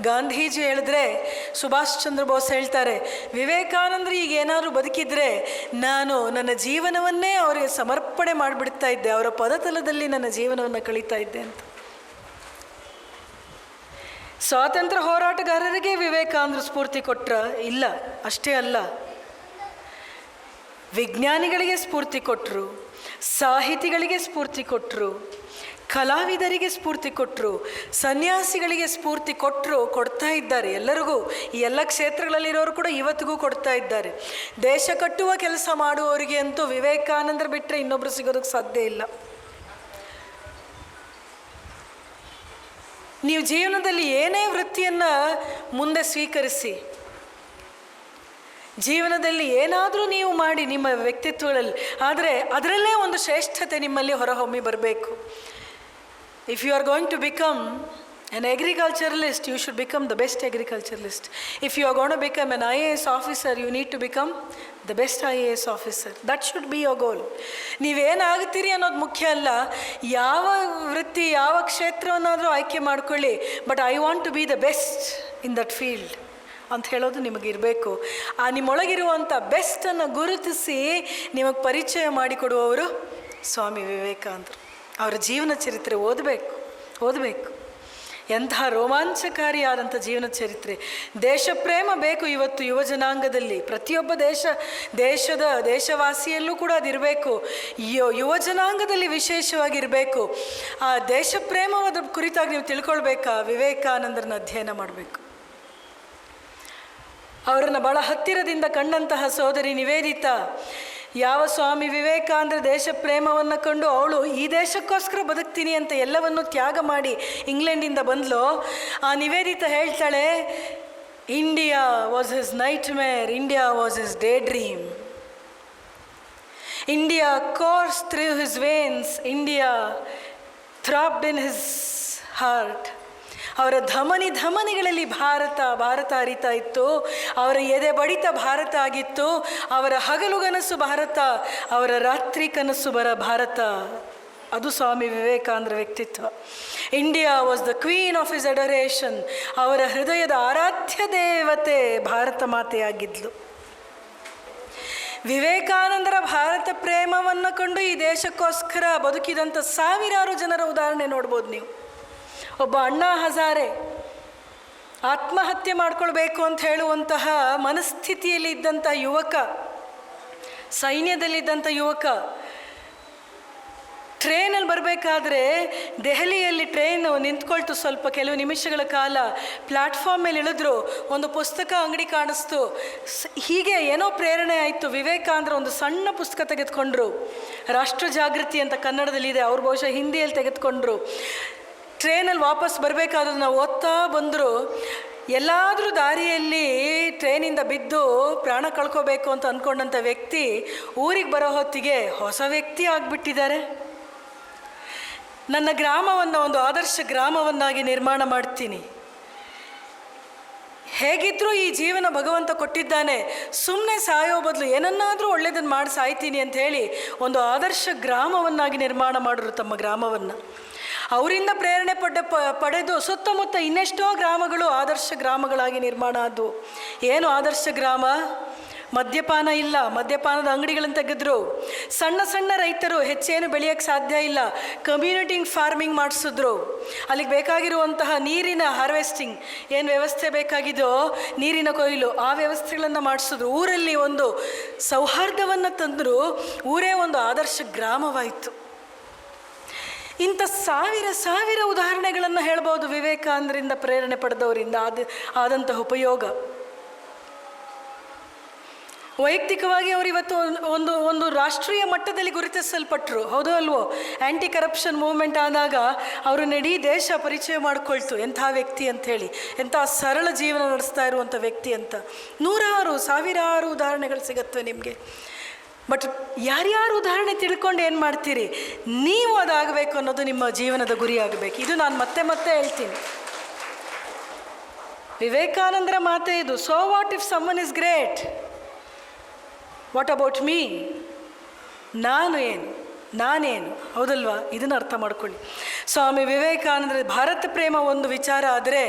ಗಾಂಧೀಜಿ ಹೇಳಿದ್ರೆ, ಸುಭಾಷ್ ಚಂದ್ರ ಬೋಸ್ ಹೇಳ್ತಾರೆ, ವಿವೇಕಾನಂದರು ಈಗ ಏನಾದರೂ ಬದುಕಿದ್ರೆ ನಾನು ನನ್ನ ಜೀವನವನ್ನೇ ಅವರಿಗೆ ಸಮರ್ಪಣೆ ಮಾಡಿಬಿಡ್ತಾ ಇದ್ದೆ, ಅವರ ಪದತಲದಲ್ಲಿ ನನ್ನ ಜೀವನವನ್ನು ಕಳೀತಾ ಇದ್ದೆ ಅಂತ. ಸ್ವಾತಂತ್ರ್ಯ ಹೋರಾಟಗಾರರಿಗೆ ವಿವೇಕಾನಂದರು ಸ್ಫೂರ್ತಿ ಕೊಟ್ರ? ಇಲ್ಲ. ಅಷ್ಟೇ ಅಲ್ಲ, ವಿಜ್ಞಾನಿಗಳಿಗೆ ಸ್ಫೂರ್ತಿ ಕೊಟ್ಟರು, ಸಾಹಿತಿಗಳಿಗೆ ಸ್ಫೂರ್ತಿ ಕೊಟ್ಟರು, ಕಲಾವಿದರಿಗೆ ಸ್ಫೂರ್ತಿ ಕೊಟ್ಟರು, ಸನ್ಯಾಸಿಗಳಿಗೆ ಸ್ಫೂರ್ತಿ ಕೊಟ್ಟರು, ಕೊಡ್ತಾ ಇದ್ದಾರೆ ಎಲ್ಲರಿಗೂ. ಈ ಎಲ್ಲ ಕ್ಷೇತ್ರಗಳಲ್ಲಿರೋರು ಕೂಡ ಇವತ್ತಿಗೂ ಕೊಡ್ತಾ ಇದ್ದಾರೆ. ದೇಶ ಕಟ್ಟುವ ಕೆಲಸ ಮಾಡುವವರಿಗೆ ಅಂತೂ ವಿವೇಕಾನಂದರು ಬಿಟ್ಟರೆ ಇನ್ನೊಬ್ಬರು ಸಿಗೋದಕ್ಕೆ ಸಾಧ್ಯ ಇಲ್ಲ. ನೀವು ಜೀವನದಲ್ಲಿ ಏನೇ ವೃತ್ತಿಯನ್ನು ಮುಂದೆ ಸ್ವೀಕರಿಸಿ, ಜೀವನದಲ್ಲಿ ಏನಾದರೂ ನೀವು ಮಾಡಿ ನಿಮ್ಮ ವ್ಯಕ್ತಿತ್ವಗಳಲ್ಲಿ, ಆದರೆ ಅದರಲ್ಲೇ ಒಂದು ಶ್ರೇಷ್ಠತೆ ನಿಮ್ಮಲ್ಲಿ ಹೊರಹೊಮ್ಮಿ ಬರಬೇಕು. If you are going to become an agriculturalist, you should become the best agriculturalist. If you are going to become an IAS officer, you need to become the best IAS officer. That should be your goal. ನೀವೇನಾಗ್ತೀರಿ ಅನ್ನೋದು ಮುಖ್ಯ ಅಲ್ಲ, ಯಾವ ವೃತ್ತಿ, ಯಾವ ಕ್ಷೇತ್ರವನ್ನಾದರೂ ಆಯ್ಕೆ ಮಾಡ್ಕೊಳ್ಳಿ, but I want to be the best in that field ಅಂತ ಹೇಳೋದು ನಿಮಗಿರಬೇಕು. ಆ ನಿಮ್ಮೊಳಗಿರುವಂಥ ಬೆಸ್ಟನ್ನು ಗುರುತಿಸಿ ನಿಮಗೆ ಪರಿಚಯ ಮಾಡಿಕೊಡುವವರು ಸ್ವಾಮಿ ವಿವೇಕಾನಂದರು. ಅವರ ಜೀವನ ಚರಿತ್ರೆ ಓದಬೇಕು. ಎಂತಹ ರೋಮಾಂಚಕಾರಿಯಾದಂಥ ಜೀವನ ಚರಿತ್ರೆ. ದೇಶ ಪ್ರೇಮ ಬೇಕು ಇವತ್ತು ಯುವ ಜನಾಂಗದಲ್ಲಿ, ಪ್ರತಿಯೊಬ್ಬ ದೇಶವಾಸಿಯಲ್ಲೂ ಕೂಡ ಅದಿರಬೇಕು. ಯುವ ಜನಾಂಗದಲ್ಲಿ ವಿಶೇಷವಾಗಿರಬೇಕು. ಆ ದೇಶ ಪ್ರೇಮವಾದ ಕುರಿತಾಗಿ ನೀವು ತಿಳ್ಕೊಳ್ಬೇಕಾ, ವಿವೇಕಾನಂದರನ್ನ ಅಧ್ಯಯನ ಮಾಡಬೇಕು. ಅವರನ್ನು ಬಹಳ ಹತ್ತಿರದಿಂದ ಕಂಡಂತಹ ಸೋದರಿ ನಿವೇದಿತಾ, ಯಾವ ಸ್ವಾಮಿ ವಿವೇಕಾನಂದ ದೇಶ ಪ್ರೇಮವನ್ನು ಕಂಡು ಅವಳು ಈ ದೇಶಕ್ಕೋಸ್ಕರ ಬದುಕ್ತೀನಿ ಅಂತ ಎಲ್ಲವನ್ನು ತ್ಯಾಗ ಮಾಡಿ ಇಂಗ್ಲೆಂಡಿಂದ ಬಂದ್ಲೋ, ಆ ನಿವೇದಿತಾ ಹೇಳ್ತಾಳೆ, India was his nightmare, India was his daydream, India course through his veins, India throbbed in his heart. ಅವರ ಧಮನಿಗಳಲ್ಲಿ ಭಾರತ ಹರಿತಾ ಇತ್ತು. ಅವರ ಎದೆ ಬಡಿತ ಭಾರತ ಆಗಿತ್ತು. ಅವರ ಹಗಲುಗನಸು ಭಾರತ, ಅವರ ರಾತ್ರಿ ಕನಸು ಭಾರತ. ಅದು ಸ್ವಾಮಿ ವಿವೇಕಾನಂದರ ವ್ಯಕ್ತಿತ್ವ. India was the queen of his adoration. ಅವರ ಹೃದಯದ ಆರಾಧ್ಯ ದೇವತೆ ಭಾರತ ಮಾತೆಯಾಗಿದ್ಲು. ವಿವೇಕಾನಂದರ ಭಾರತ ಪ್ರೇಮವನ್ನು ಕಂಡು ಈ ದೇಶಕ್ಕೋಸ್ಕರ ಬದುಕಿದಂಥ ಸಾವಿರಾರು ಜನರ ಉದಾಹರಣೆ ನೋಡ್ಬೋದು ನೀವು. ಒಬ್ಬ ಅಣ್ಣಾ ಹಜಾರೆ ಆತ್ಮಹತ್ಯೆ ಮಾಡಿಕೊಳ್ಬೇಕು ಅಂತ ಹೇಳುವಂತಹ ಮನಸ್ಥಿತಿಯಲ್ಲಿ ಇದ್ದಂಥ ಯುವಕ, ಸೈನ್ಯದಲ್ಲಿದ್ದಂಥ ಯುವಕ, ಟ್ರೈನಲ್ಲಿ ಬರಬೇಕಾದ್ರೆ ದೆಹಲಿಯಲ್ಲಿ ಟ್ರೈನ್ ನಿಂತ್ಕೊಳ್ತು. ಸ್ವಲ್ಪ ಕೆಲವು ನಿಮಿಷಗಳ ಕಾಲ ಪ್ಲ್ಯಾಟ್ಫಾರ್ಮ್ ಮೇಲೆ ಇಳಿದ್ರು. ಒಂದು ಪುಸ್ತಕ ಅಂಗಡಿ ಕಾಣಿಸ್ತು. ಹೀಗೆ ಏನೋ ಪ್ರೇರಣೆ ಆಯಿತು. ವಿವೇಕಾನಂದರು ಒಂದು ಸಣ್ಣ ಪುಸ್ತಕ ತೆಗೆದುಕೊಂಡ್ರು. ರಾಷ್ಟ್ರ ಜಾಗೃತಿ ಅಂತ ಕನ್ನಡದಲ್ಲಿದೆ, ಅವ್ರು ಬಹುಶಃ ಹಿಂದಿಯಲ್ಲಿ ತೆಗೆದುಕೊಂಡ್ರು. ಟ್ರೈನಲ್ಲಿ ವಾಪಸ್ ಬರಬೇಕಾದ್ರೆ ನಾವು ಓದ್ತಾ ಬಂದರು. ಎಲ್ಲಾದರೂ ದಾರಿಯಲ್ಲಿ ಟ್ರೈನಿಂದ ಬಿದ್ದು ಪ್ರಾಣ ಕಳ್ಕೋಬೇಕು ಅಂತ ಅಂದ್ಕೊಂಡಂಥ ವ್ಯಕ್ತಿ ಊರಿಗೆ ಬರೋ ಹೊತ್ತಿಗೆ ಹೊಸ ವ್ಯಕ್ತಿ ಆಗಿಬಿಟ್ಟಿದ್ದಾರೆ. ನನ್ನ ಗ್ರಾಮವನ್ನು ಒಂದು ಆದರ್ಶ ಗ್ರಾಮವನ್ನಾಗಿ ನಿರ್ಮಾಣ ಮಾಡ್ತೀನಿ, ಹೇಗಿದ್ದರೂ ಈ ಜೀವನ ಭಗವಂತ ಕೊಟ್ಟಿದ್ದಾನೆ, ಸುಮ್ಮನೆ ಸಾಯೋ ಬದಲು ಏನನ್ನಾದರೂ ಒಳ್ಳೆಯದನ್ನು ಮಾಡಿ ಸಾಯ್ತೀನಿ ಅಂತ ಹೇಳಿ ಒಂದು ಆದರ್ಶ ಗ್ರಾಮವನ್ನಾಗಿ ನಿರ್ಮಾಣ ಮಾಡಿದ್ರು ತಮ್ಮ ಗ್ರಾಮವನ್ನು. ಅವರಿಂದ ಪ್ರೇರಣೆ ಪಡೆದು ಸುತ್ತಮುತ್ತ ಇನ್ನೆಷ್ಟೋ ಗ್ರಾಮಗಳು ಆದರ್ಶ ಗ್ರಾಮಗಳಾಗಿ ನಿರ್ಮಾಣ ಆದವು. ಏನು ಆದರ್ಶ ಗ್ರಾಮ? ಮದ್ಯಪಾನ ಇಲ್ಲ, ಮದ್ಯಪಾನದ ಅಂಗಡಿಗಳನ್ನು ತೆಗೆದ್ರು. ಸಣ್ಣ ರೈತರು ಹೆಚ್ಚೇನು ಬೆಳೆಯೋಕ್ಕೆ ಸಾಧ್ಯ ಇಲ್ಲ, ಕಮ್ಯುನಿಟಿ ಫಾರ್ಮಿಂಗ್ ಮಾಡಿಸಿದ್ರು. ಅಲ್ಲಿಗೆ ಬೇಕಾಗಿರುವಂತಹ ನೀರಿನ ಹಾರ್ವೆಸ್ಟಿಂಗ್ ಏನು ವ್ಯವಸ್ಥೆ ಬೇಕಾಗಿದೋ, ನೀರಿನ ಕೊಯ್ಲು, ಆ ವ್ಯವಸ್ಥೆಗಳನ್ನು ಮಾಡಿಸಿದ್ರು. ಊರಲ್ಲಿ ಒಂದು ಸೌಹಾರ್ದವನ್ನು ತಂದರು. ಊರೇ ಒಂದು ಆದರ್ಶ ಗ್ರಾಮವಾಯಿತು. ಇಂಥ ಸಾವಿರ ಉದಾಹರಣೆಗಳನ್ನು ಹೇಳ್ಬೋದು ವಿವೇಕಾನಂದರಿಂದ ಪ್ರೇರಣೆ ಪಡೆದವರಿಂದ ಆದಂತಹ ಉಪಯೋಗ. ವೈಯಕ್ತಿಕವಾಗಿ ಅವರು ಇವತ್ತು ಒಂದು ರಾಷ್ಟ್ರೀಯ ಮಟ್ಟದಲ್ಲಿ ಗುರುತಿಸಲ್ಪಟ್ಟರು, ಹೌದೋ ಅಲ್ವೋ? ಆ್ಯಂಟಿ ಕರಪ್ಷನ್ ಮೂವ್ಮೆಂಟ್ ಆದಾಗ ಅವ್ರನ್ನ ಇಡೀ ದೇಶ ಪರಿಚಯ ಮಾಡಿಕೊಳ್ತು, ಎಂಥ ವ್ಯಕ್ತಿ ಅಂಥೇಳಿ, ಎಂಥ ಸರಳ ಜೀವನ ನಡೆಸ್ತಾ ಇರುವಂಥ ವ್ಯಕ್ತಿ ಅಂತ. ಸಾವಿರಾರು ಉದಾಹರಣೆಗಳು ಸಿಗತ್ವೆ ನಿಮಗೆ. ಬಟ್ ಯಾರ್ಯಾರು ಉದಾಹರಣೆ ತಿಳ್ಕೊಂಡು ಏನು ಮಾಡ್ತೀರಿ? ನೀವು ಅದಾಗಬೇಕು ಅನ್ನೋದು ನಿಮ್ಮ ಜೀವನದ ಗುರಿ ಆಗಬೇಕು. ಇದು ನಾನು ಮತ್ತೆ ಹೇಳ್ತೀನಿ. ವಿವೇಕಾನಂದರ ಮಾತೇ ಇದು. So what if summon is great, what about me? ನಾನೇನು, ಹೌದಲ್ವಾ? ಇದನ್ನು ಅರ್ಥ ಮಾಡ್ಕೊಳ್ಳಿ. ಸ್ವಾಮಿ ವಿವೇಕಾನಂದರ ಭಾರತ ಪ್ರೇಮ ಒಂದು ವಿಚಾರ ಆದರೆ,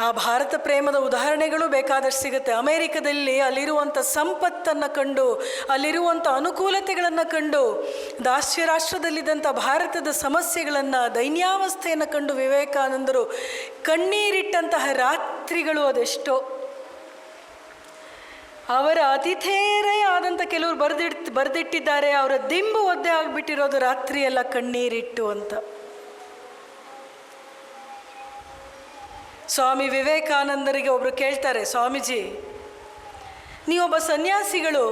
ಆ ಭಾರತ ಪ್ರೇಮದ ಉದಾಹರಣೆಗಳು ಬೇಕಾದಷ್ಟು ಸಿಗುತ್ತೆ. ಅಮೇರಿಕದಲ್ಲಿ ಅಲ್ಲಿರುವಂಥ ಸಂಪತ್ತನ್ನು ಕಂಡು, ಅಲ್ಲಿರುವಂಥ ಅನುಕೂಲತೆಗಳನ್ನು ಕಂಡು, ದಾಸ್ಯ ರಾಷ್ಟ್ರದಲ್ಲಿದ್ದಂಥ ಭಾರತದ ಸಮಸ್ಯೆಗಳನ್ನು, ದೈನ್ಯಾವಸ್ಥೆಯನ್ನು ಕಂಡು ವಿವೇಕಾನಂದರು ಕಣ್ಣೀರಿಟ್ಟಂತಹ ರಾತ್ರಿಗಳು ಅದೆಷ್ಟೋ. ಅವರ ಅತಿಥೇರೇ ಆದಂಥ ಕೆಲವರು ಬರೆದಿಟ್ಟಿದ್ದಾರೆ, ಅವರ ದಿಂಬು ಒದ್ದೆ ಆಗಿಬಿಟ್ಟಿರೋದು ರಾತ್ರಿಯೆಲ್ಲ ಕಣ್ಣೀರಿಟ್ಟು ಅಂತ. ಸ್ವಾಮಿ ವಿವೇಕಾನಂದರಿಗೆ ಒಬ್ಬರು ಕೇಳ್ತಾರೆ, ಸ್ವಾಮೀಜಿ ನೀವೊಬ್ಬ ಸನ್ಯಾಸಿಗಳು,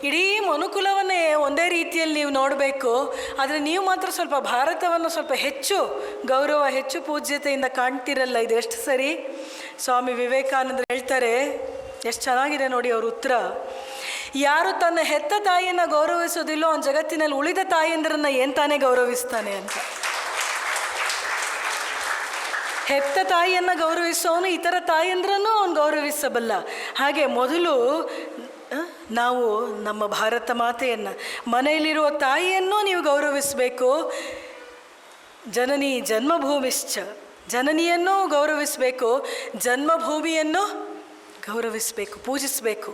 ಇಡೀ ಮನುಕುಲವನ್ನೇ ಒಂದೇ ರೀತಿಯಲ್ಲಿ ನೀವು ನೋಡಬೇಕು, ಆದರೆ ನೀವು ಮಾತ್ರ ಸ್ವಲ್ಪ ಭಾರತವನ್ನು ಸ್ವಲ್ಪ ಹೆಚ್ಚು ಗೌರವ, ಹೆಚ್ಚು ಪೂಜ್ಯತೆಯಿಂದ ಕಾಣ್ತಿರಲ್ಲ, ಇದು ಎಷ್ಟು ಸರಿ? ಸ್ವಾಮಿ ವಿವೇಕಾನಂದರು ಹೇಳ್ತಾರೆ, ಎಷ್ಟು ಚೆನ್ನಾಗಿದೆ ನೋಡಿ ಅವ್ರ ಉತ್ತರ. ಯಾರು ತನ್ನ ಹೆತ್ತ ತಾಯಿಯನ್ನು ಗೌರವಿಸೋದಿಲ್ಲೋ ಅವನ ಜಗತ್ತಿನಲ್ಲಿ ಉಳಿದ ತಾಯಿಯಂದ್ರನ್ನು ಏನು ತಾನೇ ಗೌರವಿಸ್ತಾನೆ ಅಂತ. ಹೆತ್ತ ತಾಯಿಯನ್ನು ಗೌರವಿಸೋನು ಇತರ ತಾಯಿಯಂದ್ರನ್ನೂ ಅವನು ಗೌರವಿಸಬಲ್ಲ. ಹಾಗೆ ಮೊದಲು ನಾವು ನಮ್ಮ ಭಾರತ ಮಾತೆಯನ್ನು, ಮನೆಯಲ್ಲಿರುವ ತಾಯಿಯನ್ನೂ ನೀವು ಗೌರವಿಸಬೇಕು. ಜನನಿ ಜನ್ಮಭೂಮಿಶ್ಚ, ಜನನಿಯನ್ನೂ ಗೌರವಿಸಬೇಕು, ಜನ್ಮಭೂಮಿಯನ್ನು ಗೌರವಿಸಬೇಕು, ಪೂಜಿಸಬೇಕು.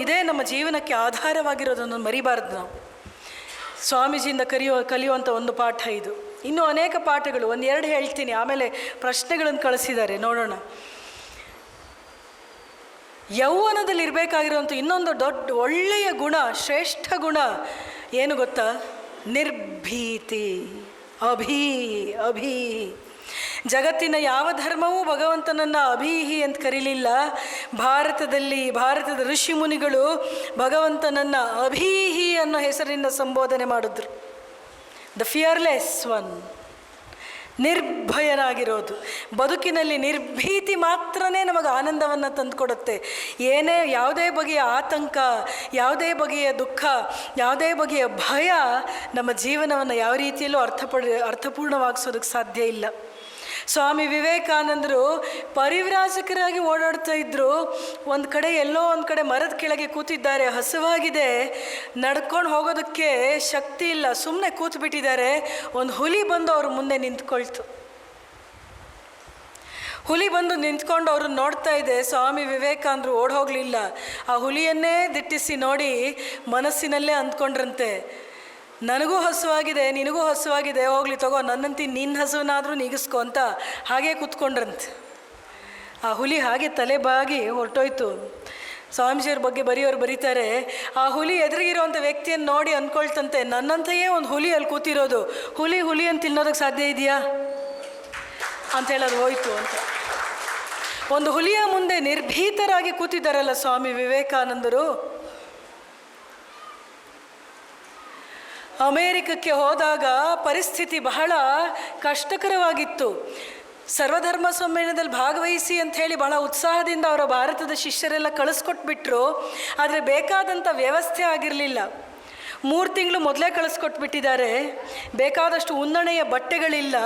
ಇದೇ ನಮ್ಮ ಜೀವನಕ್ಕೆ ಆಧಾರವಾಗಿರೋದನ್ನು ಮರಿಬಾರ್ದು ನಾವು. ಸ್ವಾಮೀಜಿಯಿಂದ ಕಲಿಯುವಂಥ ಒಂದು ಪಾಠ ಇದು. ಇನ್ನೂ ಅನೇಕ ಪಾಠಗಳು, ಒಂದೆರಡು ಹೇಳ್ತೀನಿ, ಆಮೇಲೆ ಪ್ರಶ್ನೆಗಳನ್ನು ಕಳಿಸಿದ್ದಾರೆ, ನೋಡೋಣ. ಯೌವನದಲ್ಲಿ ಇರಬೇಕಾಗಿರುವಂಥ ಇನ್ನೊಂದು ದೊಡ್ಡ ಒಳ್ಳೆಯ ಗುಣ, ಶ್ರೇಷ್ಠ ಗುಣ ಏನು ಗೊತ್ತಾ? ನಿರ್ಭೀತಿ. ಅಭಿ ಜಗತ್ತಿನ ಯಾವ ಧರ್ಮವೂ ಭಗವಂತನನ್ನು ಅಭೀಹಿ ಅಂತ ಕರೀಲಿಲ್ಲ. ಭಾರತದ ಋಷಿ ಮುನಿಗಳು ಭಗವಂತನನ್ನು ಅಭೀಹಿ ಅನ್ನೋ ಹೆಸರಿನಿಂದ ಸಂಬೋಧನೆ ಮಾಡಿದ್ರು. ದ ಫಿಯರ್ಲೆಸ್ ಒನ್, ನಿರ್ಭಯನಾಗಿರೋದು. ಬದುಕಿನಲ್ಲಿ ನಿರ್ಭೀತಿ ಮಾತ್ರನೇ ನಮಗೆ ಆನಂದವನ್ನು ತಂದುಕೊಡುತ್ತೆ. ಯಾವುದೇ ಬಗೆಯ ಆತಂಕ, ಯಾವುದೇ ಬಗೆಯ ದುಃಖ, ಯಾವುದೇ ಬಗೆಯ ಭಯ ನಮ್ಮ ಜೀವನವನ್ನು ಯಾವ ರೀತಿಯಲ್ಲೂ ಅರ್ಥಪೂರ್ಣವಾಗಿಸೋದಕ್ಕೆ ಸಾಧ್ಯ ಇಲ್ಲ. ಸ್ವಾಮಿ ವಿವೇಕಾನಂದರು ಪರಿವ್ರಾಜಕರಾಗಿ ಓಡಾಡ್ತಾ ಇದ್ದರು. ಎಲ್ಲೋ ಒಂದು ಕಡೆ ಮರದ ಕೆಳಗೆ ಕೂತಿದ್ದಾರೆ, ಹಸುವಾಗಿದೆ, ನಡ್ಕೊಂಡು ಹೋಗೋದಕ್ಕೆ ಶಕ್ತಿ ಇಲ್ಲ, ಸುಮ್ಮನೆ ಕೂತ್ಬಿಟ್ಟಿದ್ದಾರೆ. ಒಂದು ಹುಲಿ ಬಂದು ಅವ್ರ ಮುಂದೆ ನಿಂತ್ಕೊಳ್ತು. ಹುಲಿ ಬಂದು ನಿಂತ್ಕೊಂಡು ಅವ್ರನ್ನ ನೋಡ್ತಾ ಇದೆ. ಸ್ವಾಮಿ ವಿವೇಕಾನಂದರು ಓಡ್ ಹೋಗಲಿಲ್ಲ. ಆ ಹುಲಿಯನ್ನೇ ದಿಟ್ಟಿಸಿ ನೋಡಿ ಮನಸ್ಸಿನಲ್ಲೇ ಅಂದ್ಕೊಂಡ್ರಂತೆ, ನನಗೂ ಹಸುವಾಗಿದೆ, ನಿನಗೂ ಹಸುವಾಗಿದೆ, ಹೋಗ್ಲಿ ತಗೋ, ನನ್ನಂತಿ ನಿನ್ನ ಹಸುವನ್ನಾದರೂ ನೀಗಿಸ್ಕೊ ಅಂತ ಹಾಗೇ ಕೂತ್ಕೊಂಡ್ರಂತೆ. ಆ ಹುಲಿ ಹಾಗೆ ತಲೆ ಬಾಗಿ ಹೊರಟೋಯ್ತು. ಸ್ವಾಮೀಜಿಯವ್ರ ಬಗ್ಗೆ ಬರೆಯೋರು ಬರೀತಾರೆ, ಆ ಹುಲಿ ಎದುರಿಗಿರೋವಂಥ ವ್ಯಕ್ತಿಯನ್ನು ನೋಡಿ ಅಂದ್ಕೊಳ್ತಂತೆ, ನನ್ನಂತೆಯೇ ಒಂದು ಹುಲಿ ಅಲ್ಲಿ ಕೂತಿರೋದು, ಹುಲಿ ಅಂತ ತಿನ್ನೋದಕ್ಕೆ ಸಾಧ್ಯ ಇದೆಯಾ ಅಂತ ಹೇಳೋದು ಹೋಯ್ತು ಅಂತ. ಒಂದು ಹುಲಿಯ ಮುಂದೆ ನಿರ್ಭೀತರಾಗಿ ಕೂತಿದ್ದಾರಲ್ಲ ಸ್ವಾಮಿ ವಿವೇಕಾನಂದರು. ಅಮೇರಿಕಕ್ಕೆ ಹೋದಾಗ ಪರಿಸ್ಥಿತಿ ಬಹಳ ಕಷ್ಟಕರವಾಗಿತ್ತು. ಸರ್ವಧರ್ಮ ಸಮ್ಮೇಳನದಲ್ಲಿ ಭಾಗವಹಿಸಿ ಅಂಥೇಳಿ ಬಹಳ ಉತ್ಸಾಹದಿಂದ ಅವರ ಭಾರತದ ಶಿಷ್ಯರೆಲ್ಲ ಕಳಿಸ್ಕೊಟ್ಬಿಟ್ರು. ಆದರೆ ಬೇಕಾದಂಥ ವ್ಯವಸ್ಥೆ ಆಗಿರಲಿಲ್ಲ. 3 ತಿಂಗಳು ಮೊದಲೇ ಕಳಿಸ್ಕೊಟ್ಬಿಟ್ಟಿದ್ದಾರೆ. ಬೇಕಾದಷ್ಟು ಉನ್ನಣೆಯ ಬಟ್ಟೆಗಳಿಲ್ಲ.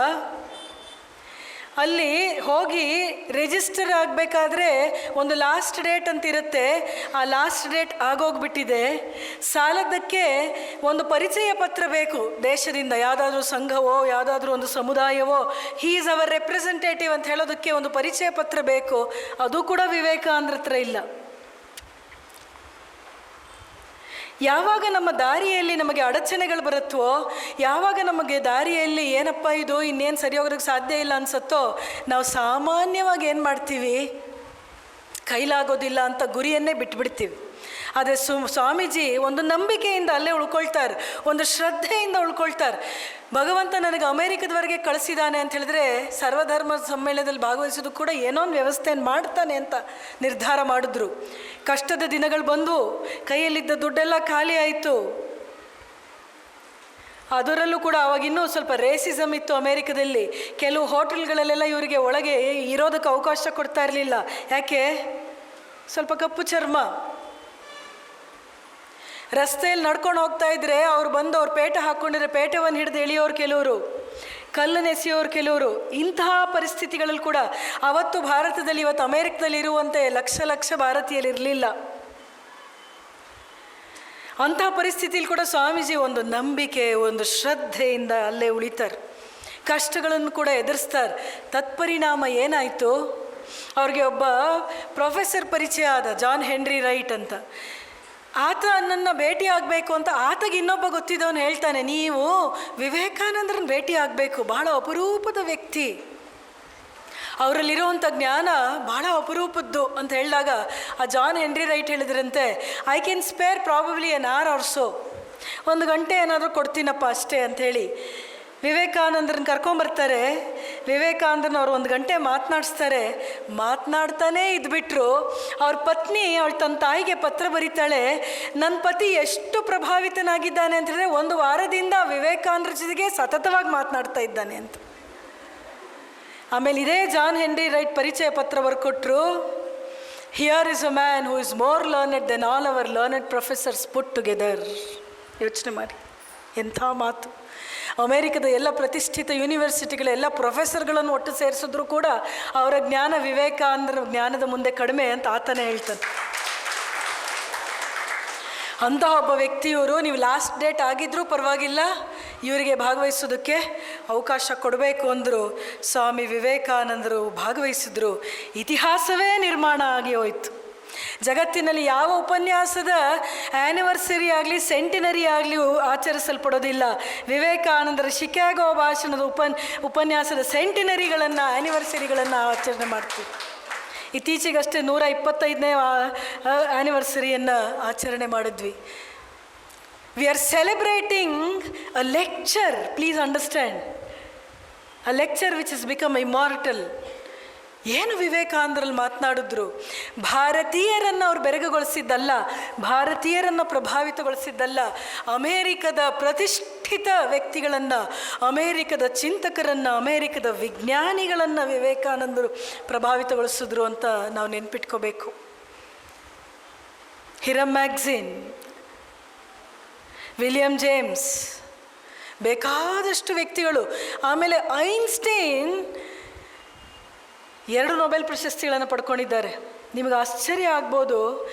ಅಲ್ಲಿ ಹೋಗಿ ರಿಜಿಸ್ಟರ್ ಆಗಬೇಕಾದ್ರೆ ಒಂದು ಲಾಸ್ಟ್ ಡೇಟ್ ಅಂತ ಇರುತ್ತೆ. ಆ ಲಾಸ್ಟ್ ಡೇಟ್ ಆಗೋಗ್ಬಿಟ್ಟಿದೆ. ಸಾಲದಕ್ಕೆ ಒಂದು ಪರಿಚಯ ಪತ್ರ ಬೇಕು ದೇಶದಿಂದ, ಯಾವುದಾದ್ರೂ ಸಂಘವೋ ಯಾವುದಾದ್ರೂ ಒಂದು ಸಮುದಾಯವೋ, ಹೀ ಈಸ್ ಅವರ್ ರೆಪ್ರೆಸೆಂಟೇಟಿವ್ ಅಂತ ಹೇಳೋದಕ್ಕೆ ಒಂದು ಪರಿಚಯ ಪತ್ರ ಬೇಕು. ಅದು ಕೂಡ ವಿವೇಕಾನಂದರ ಹತ್ರ ಇಲ್ಲ. ಯಾವಾಗ ನಮ್ಮ ದಾರಿಯಲ್ಲಿ ನಮಗೆ ಅಡಚಣೆಗಳು ಬರುತ್ತೋ, ಯಾವಾಗ ನಮಗೆ ದಾರಿಯಲ್ಲಿ ಏನಪ್ಪ ಇದು ಇನ್ನೇನು ಸರಿ ಹೋಗೋದಕ್ಕೆ ಸಾಧ್ಯ ಇಲ್ಲ ಅನಿಸುತ್ತೋ, ನಾವು ಸಾಮಾನ್ಯವಾಗಿ ಏನು ಮಾಡ್ತೀವಿ, ಕೈಲಾಗೋದಿಲ್ಲ ಅಂತ ಗುರಿಯನ್ನೇ ಬಿಟ್ಬಿಡ್ತೀವಿ. ಆದರೆ ಸ್ವಾಮೀಜಿ ಒಂದು ನಂಬಿಕೆಯಿಂದ ಅಲ್ಲೇ ಉಳ್ಕೊಳ್ತಾರೆ, ಒಂದು ಶ್ರದ್ಧೆಯಿಂದ ಉಳ್ಕೊಳ್ತಾರೆ. ಭಗವಂತ ನನಗೆ ಅಮೇರಿಕದವರೆಗೆ ಕಳಿಸಿದ್ದಾನೆ ಅಂತ ಹೇಳಿದ್ರೆ ಸರ್ವಧರ್ಮ ಸಮ್ಮೇಳನದಲ್ಲಿ ಭಾಗವಹಿಸೋದು ಕೂಡ ಏನೋ ಒಂದು ವ್ಯವಸ್ಥೆಯನ್ನು ಮಾಡ್ತಾನೆ ಅಂತ ನಿರ್ಧಾರ ಮಾಡಿದ್ರು. ಕಷ್ಟದ ದಿನಗಳು ಬಂದು ಕೈಯಲ್ಲಿದ್ದ ದುಡ್ಡೆಲ್ಲ ಖಾಲಿ ಆಯಿತು. ಅದರಲ್ಲೂ ಕೂಡ ಅವಾಗ ಇನ್ನೂ ಸ್ವಲ್ಪ ರೇಸಿಸಮ್ ಇತ್ತು ಅಮೇರಿಕದಲ್ಲಿ. ಕೆಲವು ಹೋಟೆಲ್ಗಳಲ್ಲೆಲ್ಲ ಇವರಿಗೆ ಒಳಗೆ ಇರೋದಕ್ಕೆ ಅವಕಾಶ ಕೊಡ್ತಾ ಇರಲಿಲ್ಲ. ಯಾಕೆ? ಸ್ವಲ್ಪ ಕಪ್ಪು ಚರ್ಮ. ರಸ್ತೆಯಲ್ಲಿ ನಡ್ಕೊಂಡು ಹೋಗ್ತಾ ಇದ್ರೆ ಅವ್ರು ಬಂದು ಅವ್ರು ಪೇಟೆ ಹಾಕ್ಕೊಂಡಿದ್ರೆ ಪೇಟೆವನ್ನು ಹಿಡಿದು ಎಳೆಯೋರು ಕೆಲವರು, ಕಲ್ಲನ್ನೆಸೆಯೋರು ಕೆಲವರು. ಇಂತಹ ಪರಿಸ್ಥಿತಿಗಳಲ್ಲಿ ಕೂಡ ಅವತ್ತು ಭಾರತದಲ್ಲಿ, ಇವತ್ತು ಅಮೇರಿಕದಲ್ಲಿ ಇರುವಂತೆ ಲಕ್ಷ ಭಾರತೀಯರು ಇರಲಿಲ್ಲ. ಅಂತಹ ಪರಿಸ್ಥಿತಿಯಲ್ಲಿ ಕೂಡ ಸ್ವಾಮೀಜಿ ಒಂದು ನಂಬಿಕೆ, ಒಂದು ಶ್ರದ್ಧೆಯಿಂದ ಅಲ್ಲೇ ಉಳಿತಾರೆ. ಕಷ್ಟಗಳನ್ನು ಕೂಡ ಎದುರಿಸ್ತಾರೆ. ತತ್ಪರಿಣಾಮ ಏನಾಯಿತು, ಅವ್ರಿಗೆ ಒಬ್ಬ ಪ್ರೊಫೆಸರ್ ಪರಿಚಯ ಆದ, ಜಾನ್ ಹೆನ್ರಿ ರೈಟ್ ಅಂತ. ಆತ ನನ್ನನ್ನು ಭೇಟಿ ಆಗಬೇಕು ಅಂತ ಆತಗೆ ಇನ್ನೊಬ್ಬ ಗೊತ್ತಿದ್ದವನು ಹೇಳ್ತಾನೆ, ನೀವು ವಿವೇಕಾನಂದರನ್ನು ಭೇಟಿ ಆಗಬೇಕು, ಬಹಳ ಅಪರೂಪದ ವ್ಯಕ್ತಿ, ಅವರಲ್ಲಿರುವಂಥ ಜ್ಞಾನ ಬಹಳ ಅಪರೂಪದ್ದು ಅಂತ ಹೇಳಿದಾಗ ಆ ಜಾನ್ ಹೆನ್ರಿ ರೈಟ್ ಹೇಳಿದ್ರಂತೆ, I can spare probably an hour or so, 1 ಗಂಟೆ ಏನಾದರೂ ಕೊಡ್ತೀನಪ್ಪ ಅಷ್ಟೇ ಅಂಥೇಳಿ ವಿವೇಕಾನಂದರನ್ನ ಕರ್ಕೊಂಬರ್ತಾರೆ. ವಿವೇಕಾನಂದರನ್ನ ಅವ್ರು 1 ಗಂಟೆ ಮಾತನಾಡಿಸ್ತಾರೆ. ಮಾತನಾಡ್ತಾನೇ ಇದ್ಬಿಟ್ರು. ಅವ್ರ ಪತ್ನಿ ತನ್ನ ತಾಯಿಗೆ ಪತ್ರ ಬರೀತಾಳೆ, ನನ್ನ ಪತಿ ಎಷ್ಟು ಪ್ರಭಾವಿತನಾಗಿದ್ದಾನೆ ಅಂತ ಹೇಳಿದ್ರೆ 1 ವಾರದಿಂದ ವಿವೇಕಾನಂದರ ಜೊತೆಗೆ ಸತತವಾಗಿ ಮಾತನಾಡ್ತಾ ಇದ್ದಾನೆ ಅಂತ. ಆಮೇಲೆ ಇದೇ ಜಾನ್ ಹೆನ್ರಿ ರೈಟ್ ಪರಿಚಯ ಪತ್ರ ಬರ್ಕೊಟ್ರು. Here is a man who is more learned than all our learned professors put together. ಯೋಚನೆ ಮಾಡಿ, ಎಂಥ ಮಾತು. ಅಮೇರಿಕದ ಎಲ್ಲ ಪ್ರತಿಷ್ಠಿತ ಯೂನಿವರ್ಸಿಟಿಗಳ ಎಲ್ಲ ಪ್ರೊಫೆಸರ್ಗಳನ್ನು ಒಟ್ಟು ಸೇರಿಸಿದ್ರು ಕೂಡ ಅವರ ಜ್ಞಾನ ವಿವೇಕಾನಂದರ ಜ್ಞಾನದ ಮುಂದೆ ಕಡಿಮೆ ಅಂತ ಆತನೇ ಹೇಳ್ತಾನೆ. ಅಂತಹ ಒಬ್ಬ ವ್ಯಕ್ತಿಯವರು, ನೀವು ಲಾಸ್ಟ್ ಡೇಟ್ ಆಗಿದ್ರೂ ಪರವಾಗಿಲ್ಲ, ಇವರಿಗೆ ಭಾಗವಹಿಸೋದಕ್ಕೆ ಅವಕಾಶ ಕೊಡಬೇಕು ಅಂದರು. ಸ್ವಾಮಿ ವಿವೇಕಾನಂದರು ಭಾಗವಹಿಸಿದ್ರು. ಇತಿಹಾಸವೇ ನಿರ್ಮಾಣ ಆಗಿ ಹೋಯಿತು. ಜಗತ್ತಿನಲ್ಲಿ ಯಾವ ಉಪನ್ಯಾಸದ ಆ್ಯನಿವರ್ಸರಿ ಆಗಲಿ ಸೆಂಟಿನರಿ ಆಗಲಿ ಆಚರಿಸಲ್ಪಡೋದಿಲ್ಲ. ವಿವೇಕಾನಂದರ ಶಿಕಾಗೋ ಭಾಷಣದ ಉಪನ್ಯಾಸದ ಸೆಂಟಿನರಿಗಳನ್ನು ಆ್ಯನಿವರ್ಸರಿಗಳನ್ನು ಆಚರಣೆ ಮಾಡ್ತೀವಿ. ಇತ್ತೀಚೆಗಷ್ಟೇ 125ನೇ ಆ್ಯನಿವರ್ಸರಿಯನ್ನು ಆಚರಣೆ ಮಾಡಿದ್ವಿ. We are celebrating a lecture, please understand, a lecture which is become immortal. ಏನು ವಿವೇಕಾನಂದರಲ್ಲಿ ಮಾತನಾಡಿದ್ರು? ಭಾರತೀಯರನ್ನು ಅವ್ರು ಬೆರಗುಗೊಳಿಸಿದ್ದಲ್ಲ, ಭಾರತೀಯರನ್ನು ಪ್ರಭಾವಿತಗೊಳಿಸಿದ್ದಲ್ಲ, ಅಮೇರಿಕದ ಪ್ರತಿಷ್ಠಿತ ವ್ಯಕ್ತಿಗಳನ್ನು, ಅಮೇರಿಕದ ಚಿಂತಕರನ್ನು, ಅಮೇರಿಕದ ವಿಜ್ಞಾನಿಗಳನ್ನು ವಿವೇಕಾನಂದರು ಪ್ರಭಾವಿತಗೊಳಿಸಿದ್ರು ಅಂತ ನಾವು ನೆನ್ಪಿಟ್ಕೋಬೇಕು. ಹಿರಮ್ ಮ್ಯಾಗ್ಝಿನ್, ವಿಲಿಯಂ ಜೇಮ್ಸ್, ಬೇಕಾದಷ್ಟು ವ್ಯಕ್ತಿಗಳು. ಆಮೇಲೆ ಐನ್ಸ್ಟೈನ್ 2 ನೊಬೆಲ್ ಪ್ರಶಸ್ತಿಗಳನ್ನು ಪಡ್ಕೊಂಡಿದ್ದಾರೆ. ನಿಮಗೆ ಆಶ್ಚರ್ಯ ಆಗ್ಬೋದು,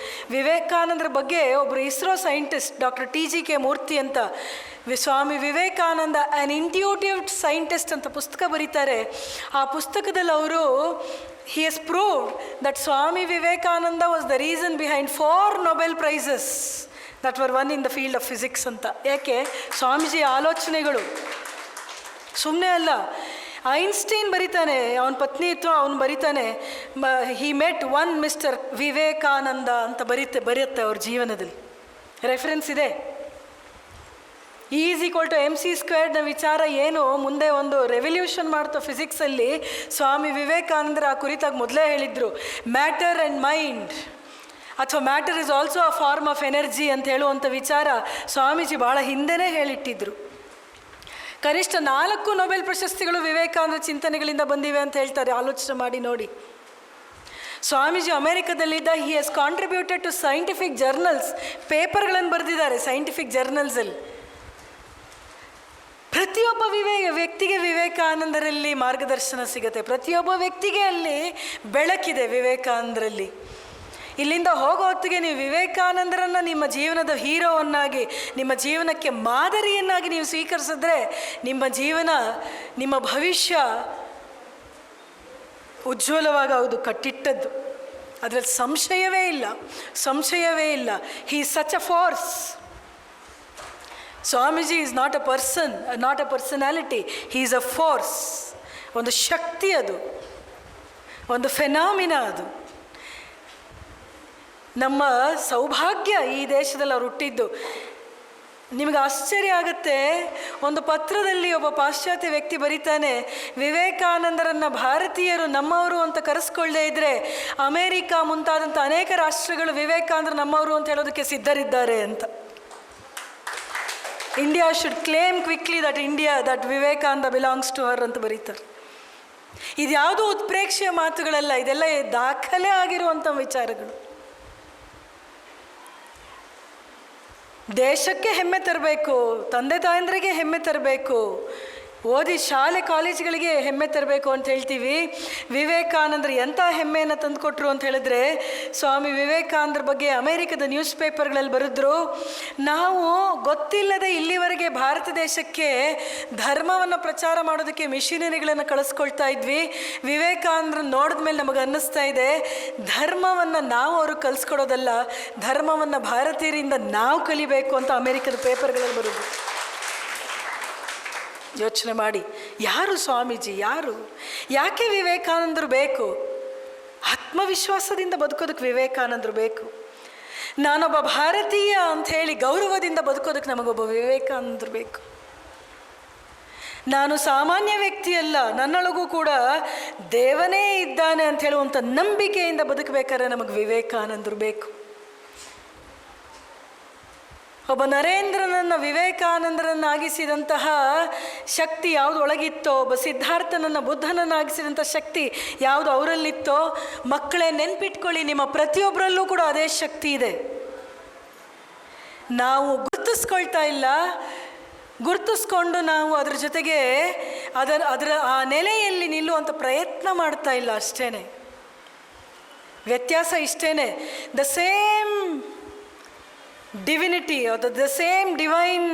ವಿವೇಕಾನಂದರ ಬಗ್ಗೆ ಒಬ್ಬರು ಇಸ್ರೋ ಸೈಂಟಿಸ್ಟ್ ಡಾಕ್ಟರ್ TGK ಮೂರ್ತಿ ಅಂತ, Swami Vivekananda an intuitive scientist ಅಂತ ಪುಸ್ತಕ ಬರೀತಾರೆ. ಆ ಪುಸ್ತಕದಲ್ಲಿ ಅವರು he has proved that Swami Vivekananda was the reason behind 4 Nobel Prizes that were won in the field of physics ಅಂತ. ಯಾಕೆ? ಸ್ವಾಮೀಜಿ ಆಲೋಚನೆಗಳು ಸುಮ್ಮನೆ ಅಲ್ಲ. ಐನ್ಸ್ಟೈನ್ ಬರೀತಾನೆ, ಅವನ ಪತ್ನಿ ಇತ್ತು, ಅವನು ಬರೀತಾನೆ, ಹಿ ಮೆಟ್ ಒನ್ ಮಿಸ್ಟರ್ ವಿವೇಕಾನಂದ ಅಂತ ಬರೆಯುತ್ತೆ ಅವ್ರ ಜೀವನದಲ್ಲಿ. ರೆಫರೆನ್ಸ್ ಇದೆ. E=mc² ವಿಚಾರ ಏನು ಮುಂದೆ ಒಂದು ರೆವಲ್ಯೂಷನ್ ಮಾಡ್ತೋ ಫಿಸಿಕ್ಸಲ್ಲಿ, ಸ್ವಾಮಿ ವಿವೇಕಾನಂದರ ಆ ಕುರಿತಾಗಿ ಮೊದಲೇ ಹೇಳಿದರು. ಮ್ಯಾಟರ್ ಆ್ಯಂಡ್ ಮೈಂಡ್ ಅಥವಾ matter is also a form of energy ಅಂತ ಹೇಳುವಂಥ ವಿಚಾರ ಸ್ವಾಮೀಜಿ ಭಾಳ ಹಿಂದೆನೇ ಹೇಳಿಟ್ಟಿದ್ರು. ಕನಿಷ್ಠ 4 ನೊಬೆಲ್ ಪ್ರಶಸ್ತಿಗಳು ವಿವೇಕಾನಂದ ಚಿಂತನೆಗಳಿಂದ ಬಂದಿವೆ ಅಂತ ಹೇಳ್ತಾರೆ. ಆಲೋಚನೆ ಮಾಡಿ ನೋಡಿ. ಸ್ವಾಮೀಜಿ ಅಮೆರಿಕದಲ್ಲಿದ್ದ he has contributed to scientific journals, ಪೇಪರ್ಗಳನ್ನು ಬರೆದಿದ್ದಾರೆ ಸೈಂಟಿಫಿಕ್ ಜರ್ನಲ್ಸಲ್ಲಿ. ಪ್ರತಿಯೊಬ್ಬ ವ್ಯಕ್ತಿಗೆ ವಿವೇಕಾನಂದರಲ್ಲಿ ಮಾರ್ಗದರ್ಶನ ಸಿಗುತ್ತೆ. ಪ್ರತಿಯೊಬ್ಬ ವ್ಯಕ್ತಿಗೆ ಅಲ್ಲಿ ಬೆಳಕಿದೆ ವಿವೇಕಾನಂದರಲ್ಲಿ. ಇಲ್ಲಿಂದ ಹೋಗೋ ಹೊತ್ತಿಗೆ ನೀವು ವಿವೇಕಾನಂದರನ್ನು ನಿಮ್ಮ ಜೀವನದ ಹೀರೋವನ್ನಾಗಿ, ನಿಮ್ಮ ಜೀವನಕ್ಕೆ ಮಾದರಿಯನ್ನಾಗಿ ನೀವು ಸ್ವೀಕರಿಸಿದ್ರೆ ನಿಮ್ಮ ಜೀವನ, ನಿಮ್ಮ ಭವಿಷ್ಯ ಉಜ್ವಲವಾಗುವುದು ಕಟ್ಟಿಟ್ಟದ್ದು. ಅದರಲ್ಲಿ ಸಂಶಯವೇ ಇಲ್ಲ. He is such a force. Swamiji is not a person, not a personality, he is a force. ಒಂದು ಶಕ್ತಿ, ಅದು ಒಂದು ಫೆನಾಮಿನಾ. ಅದು ನಮ್ಮ ಸೌಭಾಗ್ಯ ಈ ದೇಶದಲ್ಲಿ ಅವ್ರು ಹುಟ್ಟಿದ್ದು. ನಿಮಗೆ ಆಶ್ಚರ್ಯ ಆಗುತ್ತೆ, ಒಂದು ಪತ್ರದಲ್ಲಿ ಒಬ್ಬ ಪಾಶ್ಚಾತ್ಯ ವ್ಯಕ್ತಿ ಬರೀತಾನೆ, ವಿವೇಕಾನಂದರನ್ನು ಭಾರತೀಯರು ನಮ್ಮವರು ಅಂತ ಕರೆಸ್ಕೊಳ್ಳದೇ ಇದ್ದರೆ ಅಮೇರಿಕಾ ಮುಂತಾದಂಥ ಅನೇಕ ರಾಷ್ಟ್ರಗಳು ವಿವೇಕಾನಂದರು ನಮ್ಮವರು ಅಂತ ಹೇಳೋದಕ್ಕೆ ಸಿದ್ಧರಿದ್ದಾರೆ ಅಂತ. India should claim quickly that Vivekananda belongs to her ಅಂತ ಬರೀತಾರೆ. ಇದ್ಯಾವುದೂ ಉತ್ಪ್ರೇಕ್ಷೆಯ ಮಾತುಗಳಲ್ಲ, ಇದೆಲ್ಲ ದಾಖಲೆ ಆಗಿರುವಂಥ ವಿಚಾರಗಳು. ದೇಶಕ್ಕೆ ಹೆಮ್ಮೆ ತರಬೇಕು, ತಂದೆ ತಾಯಂದ್ರಿಗೆ ಹೆಮ್ಮೆ ತರಬೇಕು, ಓದಿ ಶಾಲೆ ಕಾಲೇಜುಗಳಿಗೆ ಹೆಮ್ಮೆ ತರಬೇಕು ಅಂತ ಹೇಳ್ತೀವಿ. ವಿವೇಕಾನಂದರು ಎಂಥ ಹೆಮ್ಮೆಯನ್ನು ತಂದುಕೊಟ್ರು ಅಂತ ಹೇಳಿದ್ರೆ, ಸ್ವಾಮಿ ವಿವೇಕಾನಂದರ ಬಗ್ಗೆ ಅಮೇರಿಕದ ನ್ಯೂಸ್ ಪೇಪರ್ಗಳಲ್ಲಿ ಬರೆದ್ರು, ನಾವು ಗೊತ್ತಿಲ್ಲದೆ ಇಲ್ಲಿವರೆಗೆ ಭಾರತ ದೇಶಕ್ಕೆ ಧರ್ಮವನ್ನು ಪ್ರಚಾರ ಮಾಡೋದಕ್ಕೆ ಮಿಷನರಿಗಳನ್ನು ಕಳಿಸ್ಕೊಳ್ತಾ ಇದ್ವಿ. ವಿವೇಕಾನಂದರನ್ನು ನೋಡಿದ ಮೇಲೆ ನಮಗೆ ಅನ್ನಿಸ್ತಾ ಇದೆ, ಧರ್ಮವನ್ನು ನಾವು ಅವ್ರಿಗೆ ಕಲಿಸ್ಕೊಡೋದಲ್ಲ, ಧರ್ಮವನ್ನು ಭಾರತೀಯರಿಂದ ನಾವು ಕಲಿಬೇಕು ಅಂತ ಅಮೇರಿಕದ ಪೇಪರ್ಗಳಲ್ಲಿ ಬರೋದು. ಯೋಚನೆ ಮಾಡಿ, ಯಾರು ಸ್ವಾಮೀಜಿ? ಯಾಕೆ ವಿವೇಕಾನಂದರು ಬೇಕು? ಆತ್ಮವಿಶ್ವಾಸದಿಂದ ಬದುಕೋದಕ್ಕೆ ವಿವೇಕಾನಂದರು ಬೇಕು. ನಾನೊಬ್ಬ ಭಾರತೀಯ ಅಂಥೇಳಿ ಗೌರವದಿಂದ ಬದುಕೋದಕ್ಕೆ ನಮಗೊಬ್ಬ ವಿವೇಕಾನಂದರು ಬೇಕು. ನಾನು ಸಾಮಾನ್ಯ ವ್ಯಕ್ತಿಯಲ್ಲ, ನನ್ನೊಳಗೂ ಕೂಡ ದೇವನೇ ಇದ್ದಾನೆ ಅಂತ ಹೇಳುವಂಥ ನಂಬಿಕೆಯಿಂದ ಬದುಕಬೇಕಾದ್ರೆ ನಮಗೆ ವಿವೇಕಾನಂದರು ಬೇಕು. ಒಬ್ಬ ನರೇಂದ್ರನನ್ನು ವಿವೇಕಾನಂದರನ್ನಾಗಿಸಿದಂತಹ ಶಕ್ತಿ ಯಾವುದು ಒಳಗಿತ್ತೋ, ಒಬ್ಬ ಸಿದ್ಧಾರ್ಥನನ್ನು ಬುದ್ಧನನ್ನಾಗಿಸಿದಂಥ ಶಕ್ತಿ ಯಾವುದು ಅವರಲ್ಲಿತ್ತೋ, ಮಕ್ಕಳೇ ನೆನ್ಪಿಟ್ಕೊಳ್ಳಿ, ನಿಮ್ಮ ಪ್ರತಿಯೊಬ್ಬರಲ್ಲೂ ಕೂಡ ಅದೇ ಶಕ್ತಿ ಇದೆ. ನಾವು ಗುರುತಿಸ್ಕೊಳ್ತಾ ಇಲ್ಲ, ಗುರುತಿಸ್ಕೊಂಡು ನಾವು ಅದರ ಜೊತೆಗೆ ಅದರ ಆ ನೆಲೆಯಲ್ಲಿ ನಿಲ್ಲುವಂಥ ಪ್ರಯತ್ನ ಮಾಡ್ತಾ ಇಲ್ಲ, ಅಷ್ಟೇ. ವ್ಯತ್ಯಾಸ ಇಷ್ಟೇ. The same divinity or the same divine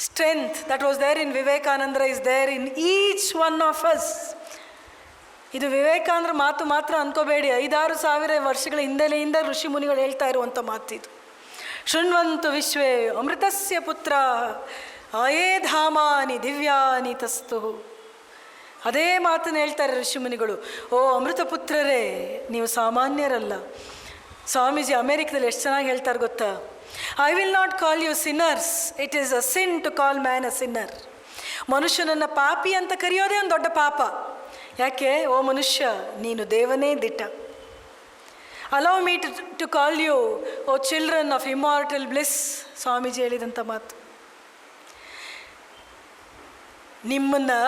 strength that was there in Vivekananda is there in each one of us. ಇದು ವಿವೇಕಾನಂದರ ಮಾತು ಮಾತ್ರ ಅಂದ್ಕೋಬೇಡಿ, 5,000-6,000 ವರ್ಷಗಳ ಹಿಂದೆಲೆಯಿಂದ ಋಷಿ ಮುನಿಗಳು ಹೇಳ್ತಾ ಇರುವಂಥ ಮಾತಿದು. ಶೃಣ್ವಂತು ವಿಶ್ವೇ ಅಮೃತಸ್ಯ ಪುತ್ರ ಆಯೇ ಧಾಮಾನಿ ದಿವ್ಯಾನಿ ತಸ್ತು. ಅದೇ ಮಾತನ್ನು ಹೇಳ್ತಾರೆ ಋಷಿಮುನಿಗಳು. ಓ ಅಮೃತ ಪುತ್ರರೇ, ನೀವು ಸಾಮಾನ್ಯರಲ್ಲ. ಸ್ವಾಮೀಜಿ ಅಮೇರಿಕದಲ್ಲಿ ಎಷ್ಟು ಚೆನ್ನಾಗಿ ಹೇಳ್ತಾರೆ ಗೊತ್ತಾ? I will not call you sinners, it is a sin to call man a sinner. ಮನುಷ್ಯನನ್ನು ಪಾಪಿ ಅಂತ ಕರೆಯೋದೇ ಒಂದು ದೊಡ್ಡ ಪಾಪ. ಯಾಕೆ? ಓ ಮನುಷ್ಯ, ನೀನು ದೇವನೇ ದಿಟ್ಟ. Allow me to call you O children of immortal bliss. Swamiji ಹೇಳಿದಂಥ ಮಾತು. ನಿಮ್ಮನ್ನು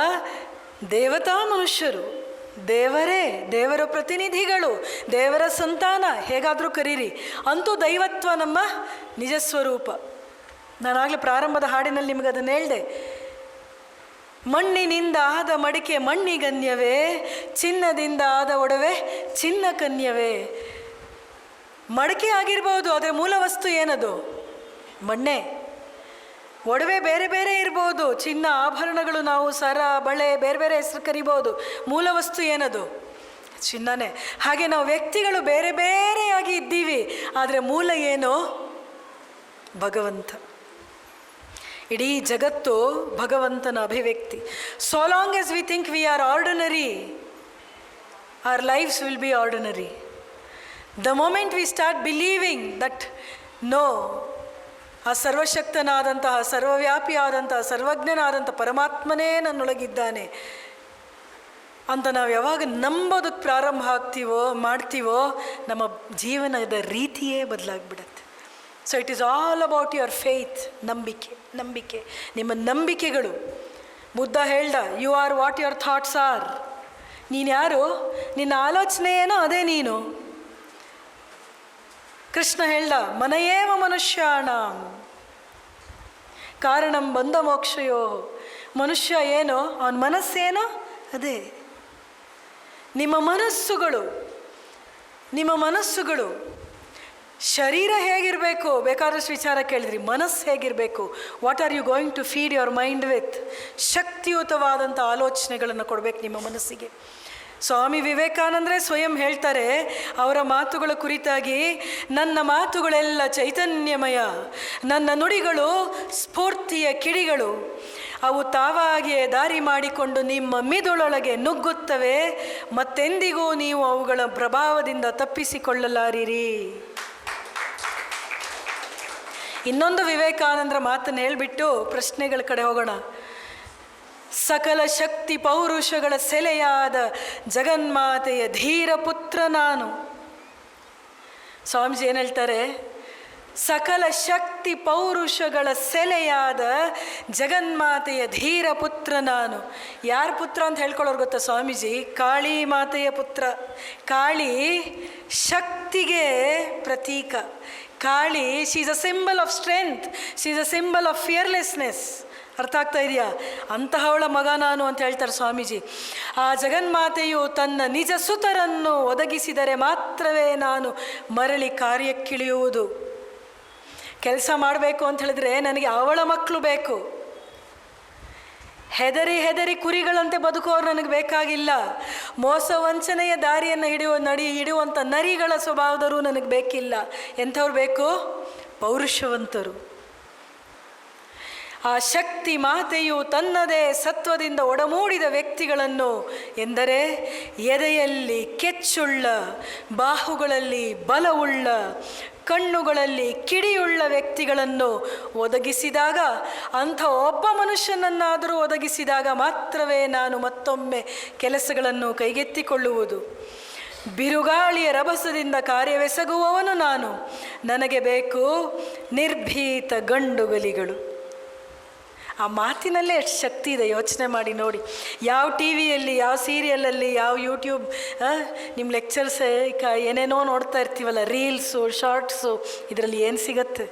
ದೇವತಾ ಮನುಷ್ಯರು, ದೇವರೇ, ದೇವರ ಪ್ರತಿನಿಧಿಗಳು, ದೇವರ ಸಂತಾನ ಹೇಗಾದರೂ ಕರೀರಿ, ಅಂತೂ ದೈವತ್ವ ನಮ್ಮ ನಿಜ ಸ್ವರೂಪ. ನಾನಾಗಲೇ ಪ್ರಾರಂಭದ ಹಾಡಿನಲ್ಲಿ ನಿಮಗೆ ಅದನ್ನು ಹೇಳಿದೆ. ಮಣ್ಣಿನಿಂದ ಆದ ಮಡಿಕೆ ಮಣ್ಣಿಗನ್ಯವೇ, ಚಿನ್ನದಿಂದ ಆದ ಒಡವೆ ಚಿನ್ನ ಕನ್ಯವೇ. ಮಡಿಕೆ ಆಗಿರ್ಬೋದು, ಆದರೆ ಮೂಲ ವಸ್ತು ಏನದು? ಮಣ್ಣೆ. ಒಡವೆ ಬೇರೆ ಬೇರೆ ಇರ್ಬೋದು, ಚಿನ್ನ ಆಭರಣಗಳು, ನಾವು ಸರ ಬಳೆ ಬೇರೆ ಬೇರೆ ಹೆಸರು ಕರಿಬೋದು, ಮೂಲ ವಸ್ತು ಏನದು? ಚಿನ್ನನೇ. ಹಾಗೆ ನಾವು ವ್ಯಕ್ತಿಗಳು ಬೇರೆ ಬೇರೆಯಾಗಿ ಇದ್ದೀವಿ, ಆದರೆ ಮೂಲ ಏನು? ಭಗವಂತ. ಇಡೀ ಜಗತ್ತು ಭಗವಂತನ ಅಭಿವ್ಯಕ್ತಿ. So long as we think we are ordinary, our lives will be ordinary. The moment we start believing that no, ಆ ಸರ್ವಶಕ್ತನಾದಂತಹ, ಸರ್ವವ್ಯಾಪಿಯಾದಂತಹ, ಸರ್ವಜ್ಞನಾದಂಥ ಪರಮಾತ್ಮನೇ ನನ್ನೊಳಗಿದ್ದಾನೆ ಅಂತ ನಾವು ಯಾವಾಗ ನಂಬೋದಕ್ಕೆ ಪ್ರಾರಂಭ ಮಾಡ್ತೀವೋ ನಮ್ಮ ಜೀವನದ ರೀತಿಯೇ ಬದಲಾಗ್ಬಿಡತ್ತೆ. So it is all about your faith. ನಂಬಿಕೆ. ನಿಮ್ಮ ನಂಬಿಕೆಗಳು. ಬುದ್ಧ ಹೇಳ್ದ, you are what your thoughts are. ನೀನು ಯಾರು? ನಿನ್ನ ಆಲೋಚನೆ ಏನೋ ಅದೇ ನೀನು. ಕೃಷ್ಣ ಹೇಳ್ದ, ಮನಯೇವ ಮನುಷ್ಯಾಣಂ ಕಾರಣಂ ಬಂಧ ಮೋಕ್ಷಯೋ. ಮನುಷ್ಯ ಏನೋ, ಅವನ ಮನಸ್ಸೇನೋ ಅದೇ. ನಿಮ್ಮ ಮನಸ್ಸುಗಳು ಶರೀರ ಹೇಗಿರಬೇಕು ಬೇಕಾದಷ್ಟು ವಿಚಾರ ಕೇಳಿದ್ರಿ. ಮನಸ್ಸು ಹೇಗಿರಬೇಕು? What are you going to feed your mind with? ಶಕ್ತಿಯುತವಾದಂಥ ಆಲೋಚನೆಗಳನ್ನು ಕೊಡಬೇಕು ನಿಮ್ಮ ಮನಸ್ಸಿಗೆ. ಸ್ವಾಮಿ ವಿವೇಕಾನಂದರೇ ಸ್ವಯಂ ಹೇಳ್ತಾರೆ ಅವರ ಮಾತುಗಳ ಕುರಿತಾಗಿ, ನನ್ನ ಮಾತುಗಳೆಲ್ಲ ಚೈತನ್ಯಮಯ, ನನ್ನ ನುಡಿಗಳು ಸ್ಫೂರ್ತಿಯ ಕಿಡಿಗಳು, ಅವು ತಾವಾಗಿಯೇ ದಾರಿ ಮಾಡಿಕೊಂಡು ನಿಮ್ಮ ಮಿದುಳೊಳಗೆ ನುಗ್ಗುತ್ತವೆ, ಮತ್ತೆಂದಿಗೂ ನೀವು ಅವುಗಳ ಪ್ರಭಾವದಿಂದ ತಪ್ಪಿಸಿಕೊಳ್ಳಲಾರಿರಿ. ಇನ್ನೊಂದು ವಿವೇಕಾನಂದರ ಮಾತನ್ನು ಹೇಳಿಬಿಟ್ಟು ಪ್ರಶ್ನೆಗಳ ಕಡೆ ಹೋಗೋಣ. ಸಕಲ ಶಕ್ತಿ ಪೌರುಷಗಳ ಸೆಲೆಯಾದ ಜಗನ್ಮಾತೆಯ ಧೀರ ಪುತ್ರ ನಾನು. ಸ್ವಾಮೀಜಿ ಏನು ಹೇಳ್ತಾರೆ? ಸಕಲ ಶಕ್ತಿ ಪೌರುಷಗಳ ಸೆಲೆಯಾದ ಜಗನ್ಮಾತೆಯ ಧೀರ ಪುತ್ರ ನಾನು. ಯಾರ ಪುತ್ರ ಅಂತ ಹೇಳ್ಕೊಳ್ಳೋರು ಗೊತ್ತಾ ಸ್ವಾಮೀಜಿ? ಕಾಳಿ ಮಾತೆಯ ಪುತ್ರ. ಕಾಳಿ ಶಕ್ತಿಗೆ ಪ್ರತೀಕ. Kali, she is a symbol of strength, she is a symbol of fearlessness. ಅರ್ಥ ಆಗ್ತಾ ಇದೆಯಾ? ಅಂತಹವಳ ಮಗ ನಾನು ಅಂತ ಹೇಳ್ತಾರೆ ಸ್ವಾಮೀಜಿ. ಆ ಜಗನ್ಮಾತೆಯು ತನ್ನ ನಿಜ ಸುತರನ್ನು ಒದಗಿಸಿದರೆ ಮಾತ್ರವೇ ನಾನು ಮರಳಿ ಕಾರ್ಯಕ್ಕಿಳಿಯುವುದು. ಕೆಲಸ ಮಾಡಬೇಕು ಅಂತ ಹೇಳಿದ್ರೆ ನನಗೆ ಅವಳ ಮಕ್ಕಳು ಬೇಕು. ಹೆದರಿ ಕುರಿಗಳಂತೆ ಬದುಕೋರು ನನಗೆ ಬೇಕಾಗಿಲ್ಲ. ಮೋಸ ವಂಚನೆಯ ದಾರಿಯನ್ನು ಹಿಡಿಯುವಂಥ ನರಿಗಳ ಸ್ವಭಾವದವರು ನನಗೆ ಬೇಕಿಲ್ಲ. ಎಂಥವ್ರು ಬೇಕು? ಪೌರುಷವಂತರು. ಆ ಶಕ್ತಿ ಮಾತೆಯು ತನ್ನದೇ ಸತ್ವದಿಂದ ಒಡಮೂಡಿದ ವ್ಯಕ್ತಿಗಳನ್ನು, ಎಂದರೆ ಎದೆಯಲ್ಲಿ ಕೆಚ್ಚುಳ್ಳ, ಬಾಹುಗಳಲ್ಲಿ ಬಲವುಳ್ಳ, ಕಣ್ಣುಗಳಲ್ಲಿ ಕಿಡಿಯುಳ್ಳ ವ್ಯಕ್ತಿಗಳನ್ನು ಒದಗಿಸಿದಾಗ, ಅಂಥ ಒಬ್ಬ ಮನುಷ್ಯನನ್ನಾದರೂ ಒದಗಿಸಿದಾಗ ಮಾತ್ರವೇ ನಾನು ಮತ್ತೊಮ್ಮೆ ಕೆಲಸಗಳನ್ನು ಕೈಗೆತ್ತಿಕೊಳ್ಳುವುದು. ಬಿರುಗಾಳಿಯ ರಭಸದಿಂದ ಕಾರ್ಯವೆಸಗುವವನು ನಾನು. ನನಗೆ ಬೇಕು ನಿರ್ಭೀತ ಗಂಡುಗಲಿಗಳು. ಆ ಮಾತಿನಲ್ಲೇ ಎಷ್ಟು ಶಕ್ತಿ ಇದೆ ಯೋಚನೆ ಮಾಡಿ ನೋಡಿ. ಯಾವ ಟಿ ವಿಯಲ್ಲಿ, ಯಾವ ಸೀರಿಯಲಲ್ಲಿ, ಯಾವ ಯೂಟ್ಯೂಬ್ ನಿಮ್ಮ ಲೆಕ್ಚರ್ಸ್ ಏನೇನೋ ನೋಡ್ತಾ ಇರ್ತೀವಲ್ಲ, ರೀಲ್ಸು, ಶಾರ್ಟ್ಸು, ಇದರಲ್ಲಿ ಏನು ಸಿಗತ್ತೆ?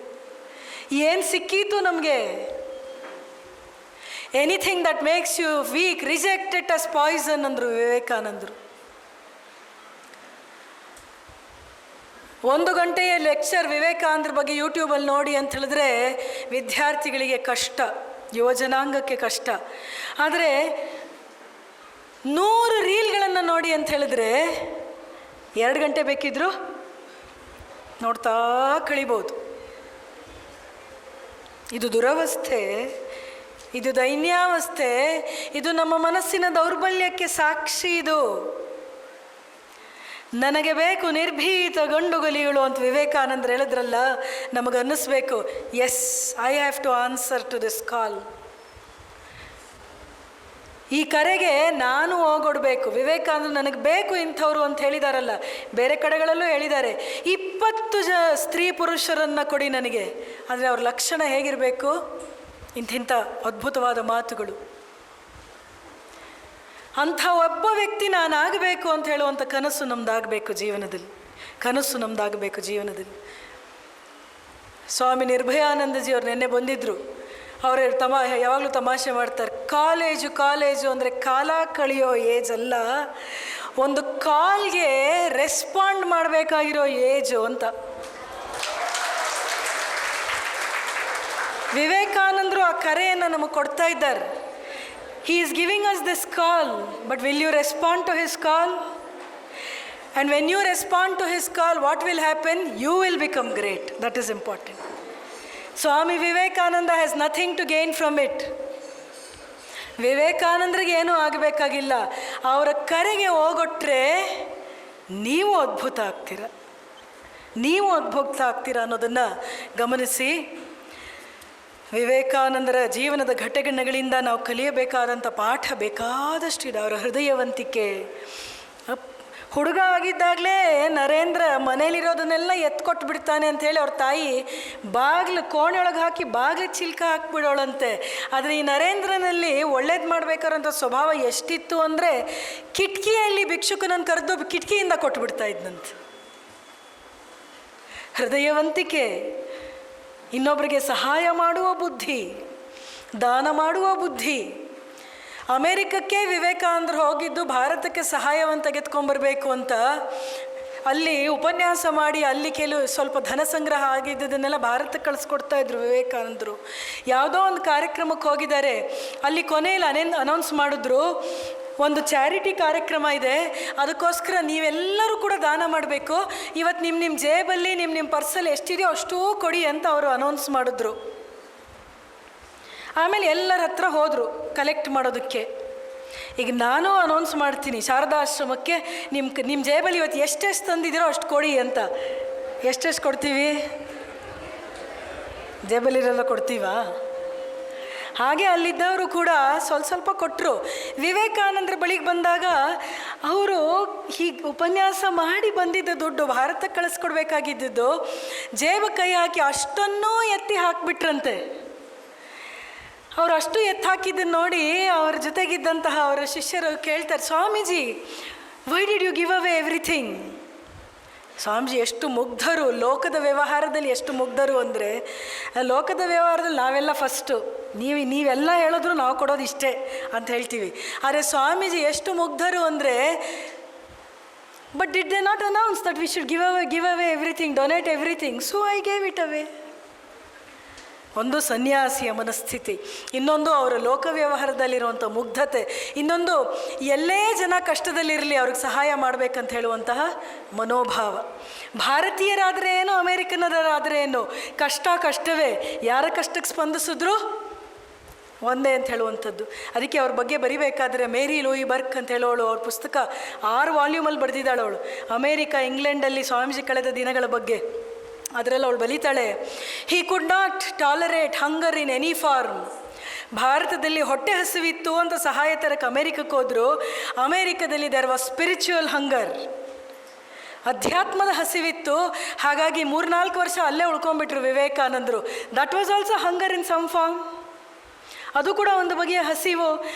ಏನು ಸಿಕ್ಕೀತು ನಮಗೆ? Anything that makes you weak, reject it as poison ಅಂದರು ವಿವೇಕಾನಂದರು. 1 ಗಂಟೆಯ ಲೆಕ್ಚರ್ ವಿವೇಕಾನಂದರ ಬಗ್ಗೆ ಯೂಟ್ಯೂಬಲ್ಲಿ ನೋಡಿ ಅಂತ ಹೇಳಿದ್ರೆ ವಿದ್ಯಾರ್ಥಿಗಳಿಗೆ ಕಷ್ಟ, ಯುವಜನಾಂಗಕ್ಕೆ ಕಷ್ಟ. ಆದರೆ 100 ರೀಲ್ಗಳನ್ನು ದೇವರನ್ನು ನೋಡಿ ಅಂತ ಹೇಳಿದ್ರೆ 2 ಗಂಟೆ ಬೇಕಿದ್ರು ನೋಡ್ತಾ ಕಳಿಬೋದು. ಇದು ದುರವಸ್ಥೆ, ಇದು ದೈನ್ಯಾವಸ್ಥೆ, ಇದು ನಮ್ಮ ಮನಸ್ಸಿನ ದೌರ್ಬಲ್ಯಕ್ಕೆ ಸಾಕ್ಷಿ. ಇದು ನನಗೆ ಬೇಕು ನಿರ್ಭೀತ ಗಂಡುಗಲಿಗಳು ಅಂತ ವಿವೇಕಾನಂದರು ಹೇಳಿದ್ರಲ್ಲ, ನಮಗನ್ನಿಸ್ಬೇಕು, yes, I have to answer to this call. ಈ ಕರೆಗೆ ನಾನು ಹೋಗೊಡ್ಬೇಕು. ವಿವೇಕಾನಂದರು ನನಗೆ ಬೇಕು ಇಂಥವ್ರು ಅಂತ ಹೇಳಿದಾರಲ್ಲ, ಬೇರೆ ಕಡೆಗಳಲ್ಲೂ ಹೇಳಿದ್ದಾರೆ, 20 ಸ್ತ್ರೀ ಪುರುಷರನ್ನು ಕೊಡಿ ನನಗೆ. ಆದರೆ ಅವ್ರ ಲಕ್ಷಣ ಹೇಗಿರಬೇಕು? ಇಂಥ ಅದ್ಭುತವಾದ ಮಾತುಗಳು. ಅಂಥ ಒಬ್ಬ ವ್ಯಕ್ತಿ ನಾನಾಗಬೇಕು ಅಂತ ಹೇಳುವಂಥ ಕನಸು ನಮ್ಮದಾಗಬೇಕು ಜೀವನದಲ್ಲಿ, ಕನಸು ನಮ್ಮದಾಗಬೇಕು ಜೀವನದಲ್ಲಿ. ಸ್ವಾಮಿ ನಿರ್ಭಯಾನಂದಜಿಯವ್ರು ನಿನ್ನೆ ಬಂದಿದ್ದರು. ಅವರು ಯಾವಾಗಲೂ ತಮಾಷೆ ಮಾಡ್ತಾರೆ, ಕಾಲೇಜು ಅಂದರೆ ಕಾಲ ಕಳೆಯೋ ಏಜ್ ಅಲ್ಲ, ಒಂದು ಕಾಲ್ಗೆ ರೆಸ್ಪಾಂಡ್ ಮಾಡಬೇಕಾಗಿರೋ ಏಜು ಅಂತ. ವಿವೇಕಾನಂದರು ಆ ಕರೆಯನ್ನು ನಮಗೆ ಕೊಡ್ತಾ ಇದ್ದಾರೆ. He is giving us this call, but will you respond to his call? And when you respond to his call, what will happen? You will become great. That is important. Swami Vivekananda has nothing to gain from it. ವಿವೇಕಾನಂದರಿಗೆ ಏನೂ ಆಗಬೇಕಾಗಿಲ್ಲ. ಅವರ ಕರೆಗೆ ಹೋಗೊಟ್ರೆ ನೀವು ಅದ್ಭುತ ಆಗ್ತೀರ ಅನ್ನೋದನ್ನು ಗಮನಿಸಿ. ವಿವೇಕಾನಂದರ ಜೀವನದ ಘಟನೆಗಳಿಂದ ನಾವು ಕಲಿಯಬೇಕಾದಂಥ ಪಾಠ ಬೇಕಾದಷ್ಟಿದೆ. ಅವರ ಹೃದಯವಂತಿಕೆ. ಹುಡುಗ ಆಗಿದ್ದಾಗಲೇ ನರೇಂದ್ರ ಮನೇಲಿರೋದನ್ನೆಲ್ಲ ಎತ್ಕೊಟ್ಟು ಬಿಡ್ತಾನೆ ಅಂಥೇಳಿ ಅವ್ರ ತಾಯಿ ಕೋಣೆಯೊಳಗೆ ಹಾಕಿ ಬಾಗಿಲು ಚಿಲ್ಕ ಹಾಕ್ಬಿಡೋಳಂತೆ. ಆದರೆ ಈ ನರೇಂದ್ರನಲ್ಲಿ ಒಳ್ಳೇದು ಮಾಡಬೇಕಾದಂಥ ಸ್ವಭಾವ ಎಷ್ಟಿತ್ತು ಅಂದರೆ, ಕಿಟಕಿಯಲ್ಲಿ ಭಿಕ್ಷುಕನನ್ನು ಕರೆದು ಕಿಟಕಿಯಿಂದ ಕೊಟ್ಟುಬಿಡ್ತಾ ಇದ್ದಂತೆ. ಹೃದಯವಂತಿಕೆ, ಇನ್ನೊಬ್ಬರಿಗೆ ಸಹಾಯ ಮಾಡುವ ಬುದ್ಧಿ, ದಾನ ಮಾಡುವ ಬುದ್ಧಿ. ಅಮೇರಿಕಕ್ಕೆ ವಿವೇಕಾನಂದರು ಹೋಗಿದ್ದು ಭಾರತಕ್ಕೆ ಸಹಾಯವನ್ನು ತೆಗೆದುಕೊಂಬರ್ಬೇಕು ಅಂತ. ಅಲ್ಲಿ ಉಪನ್ಯಾಸ ಮಾಡಿ ಅಲ್ಲಿ ಸ್ವಲ್ಪ ಧನ ಸಂಗ್ರಹ ಆಗಿದ್ದದನ್ನೆಲ್ಲ ಭಾರತಕ್ಕೆ ಕಳಿಸ್ಕೊಡ್ತಾ ಇದ್ರು ವಿವೇಕಾನಂದರು. ಯಾವುದೋ ಒಂದು ಕಾರ್ಯಕ್ರಮಕ್ಕೆ ಹೋಗಿದ್ದಾರೆ. ಅಲ್ಲಿ ಕೊನೆಯಲ್ಲಿ ಅನೌನ್ಸ್ ಮಾಡಿದ್ರು, ಒಂದು ಚಾರಿಟಿ ಕಾರ್ಯಕ್ರಮ ಇದೆ, ಅದಕ್ಕೋಸ್ಕರ ನೀವೆಲ್ಲರೂ ಕೂಡ ದಾನ ಮಾಡಬೇಕು. ಇವತ್ತು ನಿಮ್ಮ ಜೇಬಲ್ಲಿ ನಿಮ್ಮ ಪರ್ಸಲ್ಲಿ ಎಷ್ಟಿದೆಯೋ ಅಷ್ಟೂ ಕೊಡಿ ಅಂತ ಅವರು ಅನೌನ್ಸ್ ಮಾಡಿದ್ರು. ಆಮೇಲೆ ಎಲ್ಲರ ಹತ್ರ ಹೋದರು ಕಲೆಕ್ಟ್ ಮಾಡೋದಕ್ಕೆ. ಈಗ ನಾನು ಅನೌನ್ಸ್ ಮಾಡ್ತೀನಿ ಶಾರದಾಶ್ರಮಕ್ಕೆ, ನಿಮ್ಮ ಜೇಬಲ್ಲಿ ಇವತ್ತು ಎಷ್ಟೆಷ್ಟು ತಂದಿದ್ದೀರೋ ಅಷ್ಟು ಕೊಡಿ ಅಂತ. ಎಷ್ಟೆಷ್ಟು ಕೊಡ್ತೀವಿ? ಜೇಬಲ್ಲಿರೆಲ್ಲ ಕೊಡ್ತೀವಾ? ಹಾಗೆ ಅಲ್ಲಿದ್ದವರು ಕೂಡ ಸ್ವಲ್ಪ ಕೊಟ್ಟರು. ವಿವೇಕಾನಂದರ ಬಳಿಗೆ ಬಂದಾಗ ಅವರು ಹೀಗೆ ಉಪನ್ಯಾಸ ಮಾಡಿ ಬಂದಿದ್ದ ದುಡ್ಡು ಭಾರತಕ್ಕೆ ಕಳಿಸ್ಕೊಡ್ಬೇಕಾಗಿದ್ದು ಜೇಬ ಕೈ ಹಾಕಿ ಅಷ್ಟನ್ನೂ ಎತ್ತಿ ಹಾಕಿಬಿಟ್ರಂತೆ. ಅವರು ಅಷ್ಟು ಎತ್ತಿ ಹಾಕಿದ್ದನ್ನು ನೋಡಿ ಅವ್ರ ಜೊತೆಗಿದ್ದಂತಹ ಅವರ ಶಿಷ್ಯರು ಕೇಳ್ತಾರೆ, Swamiji, why did you give away everything? Swamiji ಎಷ್ಟು ಮುಗ್ಧರು, ಲೋಕದ ವ್ಯವಹಾರದಲ್ಲಿ ಎಷ್ಟು ಮುಗ್ಧರು ಅಂದರೆ, ಲೋಕದ ವ್ಯವಹಾರದಲ್ಲಿ ನಾವೆಲ್ಲ ಫಸ್ಟು, ನೀವೆಲ್ಲ ಹೇಳಿದ್ರು ನಾವು ಕೊಡೋದು ಇಷ್ಟೇ ಅಂತ ಹೇಳ್ತೀವಿ. ಆದರೆ ಸ್ವಾಮೀಜಿ ಎಷ್ಟು ಮುಗ್ಧರು ಅಂದರೆ, but did they not announce that we should give away everything, donate everything, so I gave it ಅವೇ. ಒಂದು ಸನ್ಯಾಸಿಯ ಮನಸ್ಥಿತಿ, ಇನ್ನೊಂದು ಅವರ ಲೋಕ ವ್ಯವಹಾರದಲ್ಲಿರುವಂಥ ಮುಗ್ಧತೆ, ಇನ್ನೊಂದು ಎಲ್ಲೇ ಜನ ಕಷ್ಟದಲ್ಲಿರಲಿ ಅವ್ರಿಗೆ ಸಹಾಯ ಮಾಡಬೇಕಂತ ಹೇಳುವಂತಹ ಮನೋಭಾವ. ಭಾರತೀಯರಾದರೆ ಏನು, ಅಮೇರಿಕನರಾದರೆ ಏನು, ಕಷ್ಟವೇ, ಯಾರ ಕಷ್ಟಕ್ಕೆ ಸ್ಪಂದಿಸಿದ್ರು ಒಂದೇ ಅಂತ ಹೇಳುವಂಥದ್ದು. ಅದಕ್ಕೆ ಅವ್ರ ಬಗ್ಗೆ ಬರಿಬೇಕಾದ್ರೆ ಮೇರಿ ಲೂಯಿ ಬರ್ಕ್ ಅಂತ ಹೇಳೋಳು, ಅವ್ರ ಪುಸ್ತಕ 6 ವಾಲ್ಯೂಮಲ್ಲಿ ಬರೆದಿದ್ದಾಳೆ ಅವಳು. ಅಮೇರಿಕಾ, ಇಂಗ್ಲೆಂಡಲ್ಲಿ ಸ್ವಾಮೀಜಿ ಕಳೆದ ದಿನಗಳ ಬಗ್ಗೆ ಅದರಲ್ಲಿ ಅವಳು ಬಲಿತಾಳೆ, he could not tolerate hunger in any form. ಭಾರತದಲ್ಲಿ ಹೊಟ್ಟೆ ಹಸಿವಿತ್ತು ಅಂತ ಸಹಾಯ ತರಕ್ಕೆ ಅಮೇರಿಕಕ್ಕೆ ಹೋದರು. ಅಮೇರಿಕದಲ್ಲಿ ದೇರ್ ವಾಸ್ ಸ್ಪಿರಿಚುವಲ್ ಹಂಗರ್, ಅಧ್ಯಾತ್ಮದ ಹಸಿವಿತ್ತು. ಹಾಗಾಗಿ 3-4 ವರ್ಷ ಅಲ್ಲೇ ಉಳ್ಕೊಂಡ್ಬಿಟ್ರು ವಿವೇಕಾನಂದರು. That was also hunger in some form. ಅದು ಕೂಡ ಒಂದು ಬಗೆಯ ಹಸಿವು.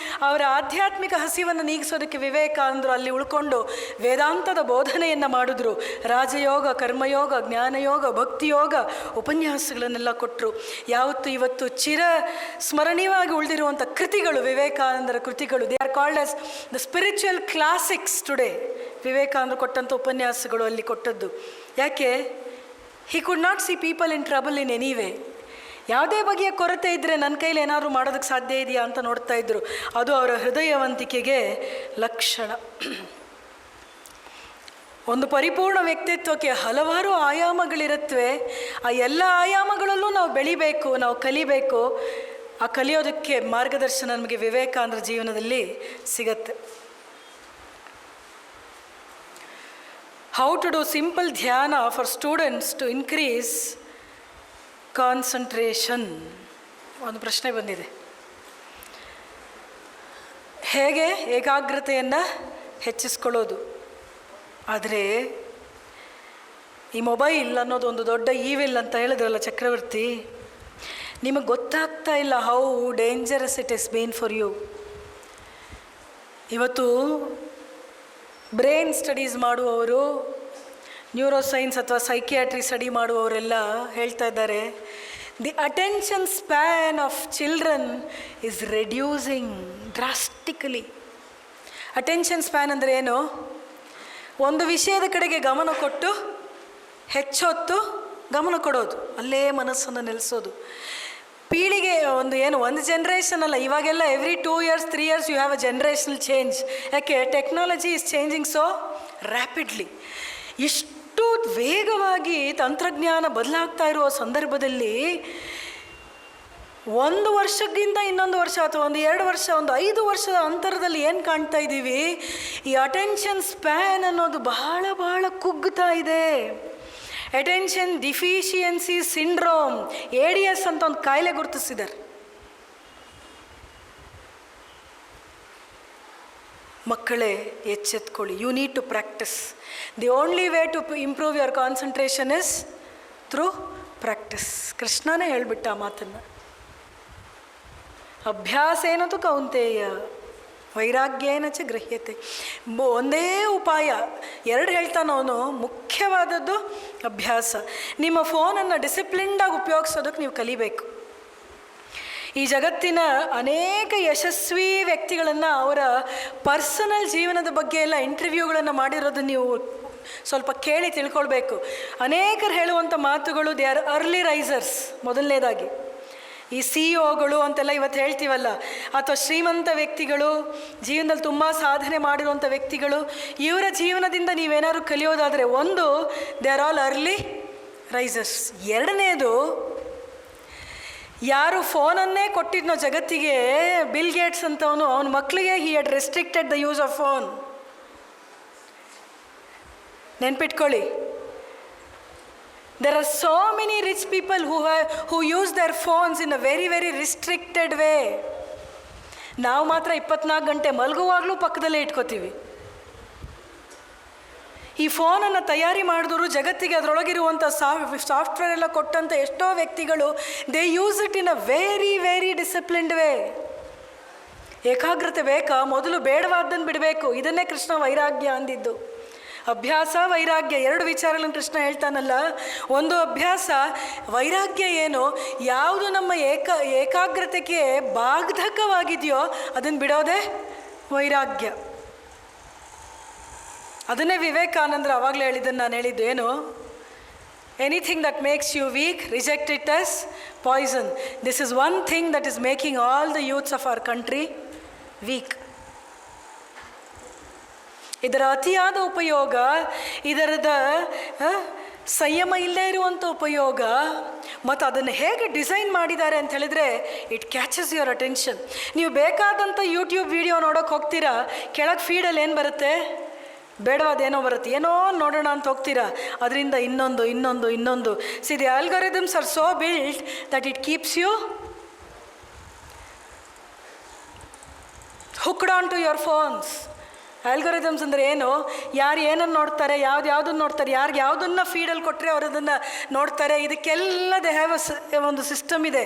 ಅವರ ಆಧ್ಯಾತ್ಮಿಕ ಹಸಿವನ್ನು ನೀಗಿಸೋದಕ್ಕೆ ವಿವೇಕಾನಂದರು ಅಲ್ಲಿ ಉಳ್ಕೊಂಡು ವೇದಾಂತದ ಬೋಧನೆಯನ್ನು ಮಾಡಿದ್ರು. ರಾಜಯೋಗ, ಕರ್ಮಯೋಗ, ಜ್ಞಾನಯೋಗ, ಭಕ್ತಿಯೋಗ ಉಪನ್ಯಾಸಗಳನ್ನೆಲ್ಲ ಕೊಟ್ಟರು. ಇವತ್ತು ಚಿರ ಸ್ಮರಣೀಯವಾಗಿ ಉಳಿದಿರುವಂಥ ಕೃತಿಗಳು ವಿವೇಕಾನಂದರ ಕೃತಿಗಳು. They are called as the spiritual classics today. ವಿವೇಕಾನಂದರು ಕೊಟ್ಟಂಥ ಉಪನ್ಯಾಸಗಳು ಅಲ್ಲಿ ಕೊಟ್ಟದ್ದು. ಯಾಕೆ? He could not see people in trouble in any way. ಯಾವುದೇ ಬಗೆಯ ಕೊರತೆ ಇದ್ದರೆ ನನ್ನ ಕೈಲಿ ಏನಾದರೂ ಮಾಡೋದಕ್ಕೆ ಸಾಧ್ಯ ಇದೆಯಾ ಅಂತ ನೋಡ್ತಾ ಇದ್ದರು. ಅದು ಅವರ ಹೃದಯವಂತಿಕೆಗೆ ಲಕ್ಷಣ. ಒಂದು ಪರಿಪೂರ್ಣ ವ್ಯಕ್ತಿತ್ವಕ್ಕೆ ಹಲವಾರು ಆಯಾಮಗಳಿರುತ್ತವೆ. ಆ ಎಲ್ಲ ಆಯಾಮಗಳಲ್ಲೂ ನಾವು ಬೆಳಿಬೇಕು, ನಾವು ಕಲಿಬೇಕು. ಆ ಕಲಿಯೋದಕ್ಕೆ ಮಾರ್ಗದರ್ಶನ ನಮಗೆ ವಿವೇಕಾನಂದರ ಜೀವನದಲ್ಲಿ ಸಿಗತ್ತೆ. How to do simple dhyana for students to increase concentration. ಒಂದು ಪ್ರಶ್ನೆ ಬಂದಿದೆ, ಹೇಗೆ ಏಕಾಗ್ರತೆಯನ್ನು ಹೆಚ್ಚಿಸ್ಕೊಳ್ಳೋದು? ಆದರೆ ಈ ಮೊಬೈಲ್ ಅನ್ನೋದು ಒಂದು ದೊಡ್ಡ ಈವಿಲ್ ಅಂತ ಹೇಳಿದ್ರಲ್ಲ ಚಕ್ರವರ್ತಿ, ನಿಮಗೆ ಗೊತ್ತಾಗ್ತಾ ಇಲ್ಲ how dangerous it is been for you. ಇವತ್ತು ಬ್ರೈನ್ ಸ್ಟಡೀಸ್ ಮಾಡುವವರು, ನ್ಯೂರೋಸೈನ್ಸ್ ಅಥವಾ ಸೈಕಿಯಾಟ್ರಿ ಸ್ಟಡಿ ಮಾಡುವವರೆಲ್ಲ ಹೇಳ್ತಾ ಇದ್ದಾರೆ, the attention span of children is reducing drastically. Attention span ಅಂದರೆ ಏನು? ಒಂದು ವಿಷಯದ ಕಡೆಗೆ ಗಮನ ಕೊಟ್ಟು ಹೆಚ್ಚೊತ್ತು ಗಮನ ಕೊಡೋದು, ಅಲ್ಲೇ ಮನಸ್ಸನ್ನು ನಿಲ್ಲಿಸೋದು. ಪೀಳಿಗೆ ಒಂದು ಜನ್ರೇಷನ್ ಅಲ್ಲ, ಇವಾಗೆಲ್ಲ every 2 years 3 years you have a generational change. ಯಾಕೆ? Technology is changing so rapidly. ಇಷ್ಟು ವೇಗವಾಗಿ ತಂತ್ರಜ್ಞಾನ ಬದಲಾಗ್ತಾ ಇರುವ ಸಂದರ್ಭದಲ್ಲಿ 1 ವರ್ಷಕ್ಕಿಂತ ಇನ್ನೊಂದು ವರ್ಷ ಅಥವಾ 1-2 ವರ್ಷ, 5 ವರ್ಷದ ಅಂತರದಲ್ಲಿ ಏನು ಕಾಣ್ತಾ ಇದ್ದೀವಿ? ಈ ಅಟೆನ್ಷನ್ ಸ್ಪ್ಯಾನ್ ಅನ್ನೋದು ಬಹಳ ಬಹಳ ಕುಗ್ಗುತ್ತಾ ಇದೆ. ಅಟೆನ್ಷನ್ ಡಿಫಿಷಿಯನ್ಸಿ ಸಿಂಡ್ರೋಮ್, ADS ಅಂತ ಒಂದು ಕಾಯಿಲೆ ಗುರುತಿಸಿದ್ದಾರೆ. ಮಕ್ಕಳೇ ಎಚ್ಚೆತ್ಕೊಳ್ಳಿ, you need to practise. The only way to improve your concentration is through practice. ಕೃಷ್ಣನೇ ಹೇಳಿಬಿಟ್ಟ ಆ ಮಾತನ್ನು. ಅಭ್ಯಾಸೇನ ತು ಕೌಂತೆಯ ವೈರಾಗ್ಯೇನ ಚ ಗೃಹ್ಯತೆ. ಒಂದೇ ಉಪಾಯ, 2 ಹೇಳ್ತಾನೆ ಅವನು. ಮುಖ್ಯವಾದದ್ದು ಅಭ್ಯಾಸ. ನಿಮ್ಮ ಫೋನನ್ನು ಡಿಸಿಪ್ಲಿನ್ಡಾಗಿ ಉಪಯೋಗಿಸೋದಕ್ಕೆ ನೀವು ಕಲಿಬೇಕು. ಈ ಜಗತ್ತಿನ ಅನೇಕ ಯಶಸ್ವಿ ವ್ಯಕ್ತಿಗಳನ್ನು ಅವರ ಪರ್ಸನಲ್ ಜೀವನದ ಬಗ್ಗೆ ಎಲ್ಲ ಇಂಟರ್ವ್ಯೂಗಳನ್ನು ಮಾಡಿರೋದು ನೀವು ಸ್ವಲ್ಪ ಕೇಳಿ ತಿಳ್ಕೊಳ್ಬೇಕು. ಅನೇಕರು ಹೇಳುವಂಥ ಮಾತುಗಳು, ದೇ ಆರ್ ಅರ್ಲಿ ರೈಸರ್ಸ್. ಮೊದಲನೇದಾಗಿ ಈ CEO ಅಂತೆಲ್ಲ ಇವತ್ತು ಹೇಳ್ತೀವಲ್ಲ, ಅಥವಾ ಶ್ರೀಮಂತ ವ್ಯಕ್ತಿಗಳು, ಜೀವನದಲ್ಲಿ ತುಂಬ ಸಾಧನೆ ಮಾಡಿರುವಂಥ ವ್ಯಕ್ತಿಗಳು, ಇವರ ಜೀವನದಿಂದ ನೀವೇನಾದ್ರು ಕಲಿಯೋದಾದರೆ, ಒಂದು, they are all early risers. ಎರಡನೇದು, ಯಾರು ಫೋನನ್ನೇ ಕೊಟ್ಟಿದ್ನೋ ಜಗತ್ತಿಗೆ, ಬಿಲ್ ಗೇಟ್ಸ್ ಅಂತವನು, ಅವನ ಮಕ್ಕಳಿಗೆ he had restricted the use of phone. ನೆನ್ಪಿಟ್ಕೊಳ್ಳಿ, there are so many rich people who use their phones in a very very restricted way. ನಾವು ಮಾತ್ರ 24 ಗಂಟೆ ಮಲಗುವಾಗಲೂ ಪಕ್ಕದಲ್ಲೇ ಇಟ್ಕೋತೀವಿ. ಈ ಫೋನನ್ನು ತಯಾರಿ ಮಾಡಿದವರು ಜಗತ್ತಿಗೆ ಅದರೊಳಗಿರುವಂಥ ಸಾಫ್ಟ್ವೇರ್ ಎಲ್ಲ ಕೊಟ್ಟಂಥ ಎಷ್ಟೋ ವ್ಯಕ್ತಿಗಳು, they use it in a very very disciplined way. ಏಕಾಗ್ರತೆ ಬೇಕಾ? ಮೊದಲು ಬೇಡವಾದ್ದನ್ನು ಬಿಡಬೇಕು. ಇದನ್ನೇ ಕೃಷ್ಣ ವೈರಾಗ್ಯ ಅಂದಿದ್ದು. ಅಭ್ಯಾಸ, ವೈರಾಗ್ಯ, 2 ವಿಚಾರಗಳನ್ನು ಕೃಷ್ಣ ಹೇಳ್ತಾನಲ್ಲ. ಒಂದು ಅಭ್ಯಾಸ, ವೈರಾಗ್ಯ ಏನು? ಯಾವುದು ನಮ್ಮ ಏಕಾಗ್ರತೆಗೆ ಬಾಧಕವಾಗಿದೆಯೋ ಅದನ್ನು ಬಿಡೋದೇ ವೈರಾಗ್ಯ. ಅದನ್ನೇ ವಿವೇಕಾನಂದರು ಆವಾಗಲೇ ಹೇಳಿದ್ದನ್ನು ನಾನು ಹೇಳಿದ್ದು ಏನು? Anything that makes you weak, reject it as poison. This is one thing that is making all the youths of our country weak. ಇದರ ಅತಿಯಾದ ಉಪಯೋಗ, ಇದರದ ಸಂಯಮ ಇಲ್ಲೇ ಇರುವಂಥ ಉಪಯೋಗ, ಮತ್ತು ಅದನ್ನು ಹೇಗೆ ಡಿಸೈನ್ ಮಾಡಿದ್ದಾರೆ ಅಂತ ಹೇಳಿದ್ರೆ, ಇಟ್ ಕ್ಯಾಚಸ್ ಯುವರ್ ಅಟೆನ್ಷನ್. ನೀವು ಬೇಕಾದಂಥ ಯೂಟ್ಯೂಬ್ ವಿಡಿಯೋ ನೋಡೋಕೆ ಹೋಗ್ತೀರಾ, ಕೆಳಗೆ ಫೀಡಲ್ಲಿ ಏನು ಬರುತ್ತೆ? ಬೇಡವಾದೇನೋ ಬರುತ್ತೆ, ಏನೋ ನೋಡೋಣ ಅಂತ ಹೋಗ್ತೀರಾ, ಅದರಿಂದ ಇನ್ನೊಂದು. See the algorithms are so built that it keeps you hooked on to your phones. Algorithms ಅಂದರೆ ಏನು? ಯಾರು ಏನನ್ನು ನೋಡ್ತಾರೆ, ಯಾವುದನ್ನು ನೋಡ್ತಾರೆ, ಯಾರಿಗೆ ಯಾವುದನ್ನು ಫೀಡಲ್ಲಿ ಕೊಟ್ಟರೆ ಅವರು ಅದನ್ನು ನೋಡ್ತಾರೆ. ಇದಕ್ಕೆಲ್ಲ ದೇ ಹ್ಯಾವ್ ಒಂದು ಸಿಸ್ಟಮ್ ಇದೆ.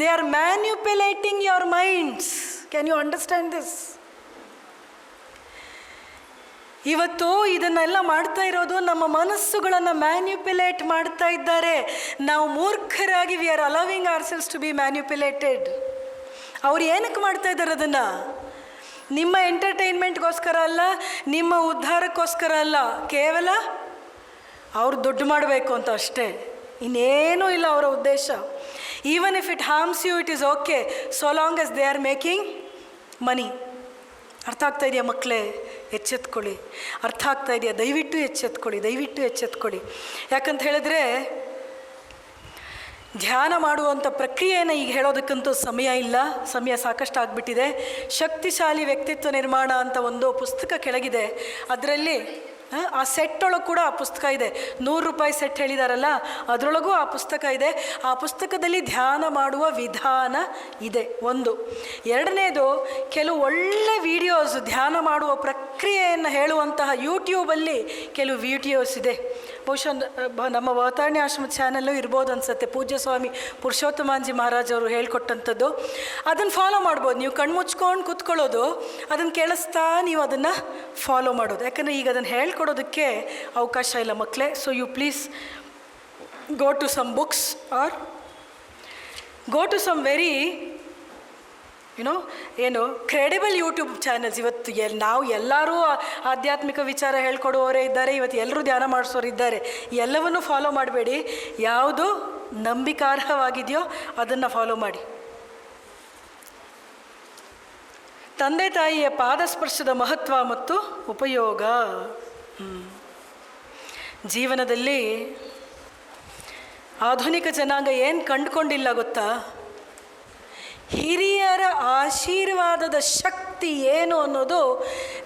They are manipulating your minds. Can you understand this? ಇವತ್ತು ಇದನ್ನೆಲ್ಲ ಮಾಡ್ತಾ ಇರೋದು ನಮ್ಮ ಮನಸ್ಸುಗಳನ್ನು ಮ್ಯಾನ್ಯುಪ್ಯುಲೇಟ್ ಮಾಡ್ತಾ ಇದ್ದಾರೆ. ನಾವು ಮೂರ್ಖರಾಗಿ we are allowing ourselves to be manipulated. ಅವ್ರು ಏನಕ್ಕೆ ಮಾಡ್ತಾ ಇದ್ದಾರೆ ಅದನ್ನು? ನಿಮ್ಮ ಎಂಟರ್ಟೈನ್ಮೆಂಟ್ಗೋಸ್ಕರ ಅಲ್ಲ, ನಿಮ್ಮ ಉದ್ಧಾರಕ್ಕೋಸ್ಕರ ಅಲ್ಲ, ಕೇವಲ ಅವ್ರು ದುಡ್ಡು ಮಾಡಬೇಕು ಅಂತ ಅಷ್ಟೇ, ಇನ್ನೇನೂ ಇಲ್ಲ ಅವರ ಉದ್ದೇಶ. Even if it harms you, it is okay, so long as they are making money. ಅರ್ಥ ಆಗ್ತಾ ಇದೆಯಾ ಮಕ್ಕಳೇ? ಎಚ್ಚೆತ್ಕೊಳ್ಳಿ. ಅರ್ಥ ಆಗ್ತಾ ಇದೆಯಾ? ದಯವಿಟ್ಟು ಎಚ್ಚೆತ್ಕೊಳ್ಳಿ, ದಯವಿಟ್ಟು ಎಚ್ಚೆತ್ಕೊಳ್ಳಿ. ಯಾಕಂತ ಹೇಳಿದ್ರೆ ಧ್ಯಾನ ಮಾಡುವಂಥ ಪ್ರಕ್ರಿಯೆಯನ್ನು ಈಗ ಹೇಳೋದಕ್ಕಂತೂ ಸಮಯ ಇಲ್ಲ, ಸಮಯ ಸಾಕಷ್ಟು ಆಗಿಬಿಟ್ಟಿದೆ. ಶಕ್ತಿಶಾಲಿ ವ್ಯಕ್ತಿತ್ವ ನಿರ್ಮಾಣ ಅಂತ ಒಂದು ಪುಸ್ತಕ ಕೆಳಗಿದೆ, ಅದರಲ್ಲಿ ಆ ಸೆಟ್ ಒಳಗೆ ಕೂಡ ಆ ಪುಸ್ತಕ ಇದೆ. 100 ರೂಪಾಯಿ ಸೆಟ್ ಹೇಳಿದಾರಲ್ಲ, ಅದರೊಳಗೂ ಆ ಪುಸ್ತಕ ಇದೆ. ಆ ಪುಸ್ತಕದಲ್ಲಿ ಧ್ಯಾನ ಮಾಡುವ ವಿಧಾನ ಇದೆ ಒಂದು. ಎರಡನೇದು, ಕೆಲವು ಒಳ್ಳೆ ವಿಡಿಯೋಸ್ ಧ್ಯಾನ ಮಾಡುವ ಪ್ರಕ್ರಿಯೆಯನ್ನು ಹೇಳುವಂತಹ ಯೂಟ್ಯೂಬಲ್ಲಿ ಕೆಲವು ವಿಡಿಯೋಸ್ ಇದೆ. ಬಹುಶಃ ನಮ್ಮ ಅವತಾರಣ್ಯ ಆಶ್ರಮದ ಚಾನಲ್ಲು ಇರ್ಬೋದು ಅನಿಸುತ್ತೆ. ಪೂಜ್ಯ ಸ್ವಾಮಿ ಪುರುಷೋತ್ತಮಾಂಜಿ ಮಹಾರಾಜ್ ಅವರು ಹೇಳ್ಕೊಟ್ಟಂಥದ್ದು. ಅದನ್ನು ಫಾಲೋ ಮಾಡ್ಬೋದು. ನೀವು ಕಣ್ಮುಚ್ಕೊಂಡು ಕೂತ್ಕೊಳ್ಳೋದು, ಅದನ್ನು ಕೇಳಿಸ್ತಾ ನೀವು ಅದನ್ನು ಫಾಲೋ ಮಾಡೋದು. ಯಾಕಂದರೆ ಈಗ ಅದನ್ನು ಹೇಳ್ಕೊಡೋದಕ್ಕೆ ಅವಕಾಶ ಇಲ್ಲ ಮಕ್ಕಳೇ. So you please go to some books or go to some very ಏನು ಕ್ರೆಡಿಬಲ್ ಯೂಟ್ಯೂಬ್ ಚಾನಲ್ಸ್. ಇವತ್ತು ನಾವು ಎಲ್ಲರೂ ಆಧ್ಯಾತ್ಮಿಕ ವಿಚಾರ ಹೇಳ್ಕೊಡುವವರೇ ಇದ್ದಾರೆ, ಇವತ್ತು ಎಲ್ಲರೂ ಧ್ಯಾನ ಮಾಡಿಸೋರು ಇದ್ದಾರೆ. ಎಲ್ಲವನ್ನೂ ಫಾಲೋ ಮಾಡಬೇಡಿ. ಯಾವುದು ನಂಬಿಕಾರ್ಹವಾಗಿದೆಯೋ ಅದನ್ನು ಫಾಲೋ ಮಾಡಿ. ತಂದೆ ತಾಯಿಯ ಪಾದಸ್ಪರ್ಶದ ಮಹತ್ವ ಮತ್ತು ಉಪಯೋಗ. ಜೀವನದಲ್ಲಿ ಆಧುನಿಕ ಜನಾಂಗ ಏನು ಕಂಡುಕೊಂಡಿಲ್ಲ ಗೊತ್ತಾ? ಹಿರಿಯರ ಆಶೀರ್ವಾದದ ಶಕ್ತಿ ಏನು ಅನ್ನೋದು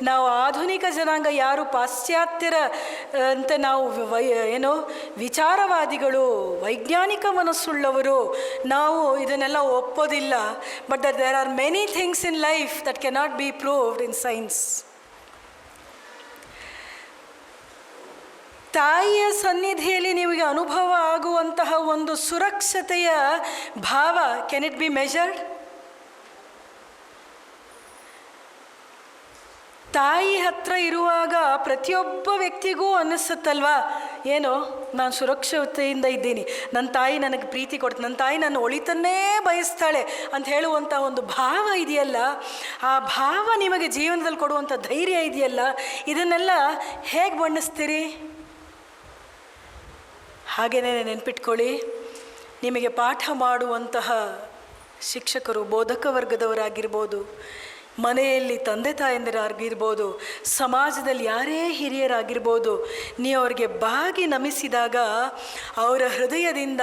ನಾವು ಆಧುನಿಕ ಜನಾಂಗ, ಯಾರು ಪಾಶ್ಚಾತ್ಯರ ಅಂತ ನಾವು ವಿಚಾರವಾದಿಗಳು, ವೈಜ್ಞಾನಿಕ ಮನಸ್ಸುಳ್ಳವರು, ನಾವು ಇದನ್ನೆಲ್ಲ ಒಪ್ಪೋದಿಲ್ಲ. But there are many things in life that cannot be proved in science. ತಾಯಿಯ ಸನ್ನಿಧಿಯಲ್ಲಿ ನಿಮಗೆ ಅನುಭವ ಆಗುವಂತಹ ಒಂದು ಸುರಕ್ಷತೆಯ ಭಾವ, ಕ್ಯಾನ್ ಇಟ್ ಬಿ ಮೆಜರ್ಡ್? ತಾಯಿ ಹತ್ರ ಇರುವಾಗ ಪ್ರತಿಯೊಬ್ಬ ವ್ಯಕ್ತಿಗೂ ಅನ್ನಿಸುತ್ತಲ್ವಾ, ಏನೋ ನಾನು ಸುರಕ್ಷತೆಯಿಂದ ಇದ್ದೀನಿ, ನನ್ನ ತಾಯಿ ನನಗೆ ಪ್ರೀತಿ ಕೊಡ್ತಾಳೆ, ನನ್ನ ತಾಯಿ ನನ್ನ ಒಳಿತನ್ನೇ ಬಯಸ್ತಾಳೆ ಅಂತ ಹೇಳುವಂಥ ಒಂದು ಭಾವ ಇದೆಯಲ್ಲ, ಆ ಭಾವ ನಿಮಗೆ ಜೀವನದಲ್ಲಿ ಕೊಡುವಂಥ ಧೈರ್ಯ ಇದೆಯಲ್ಲ, ಇದನ್ನೆಲ್ಲ ಹೇಗೆ ಬಣ್ಣಿಸ್ತೀರಿ? ಹಾಗೆಯೇ ನೆನ್ಪಿಟ್ಕೊಳ್ಳಿ, ನಿಮಗೆ ಪಾಠ ಮಾಡುವಂತಹ ಶಿಕ್ಷಕರು, ಬೋಧಕ ವರ್ಗದವರಾಗಿರ್ಬೋದು, ಮನೆಯಲ್ಲಿ ತಂದೆ ತಾಯಂದಿರಾಗಿರ್ಬೋದು, ಸಮಾಜದಲ್ಲಿ ಯಾರೇ ಹಿರಿಯರಾಗಿರ್ಬೋದು, ನೀವು ಅವರಿಗೆ ಬಾಗಿ ನಮಿಸಿದಾಗ ಅವರ ಹೃದಯದಿಂದ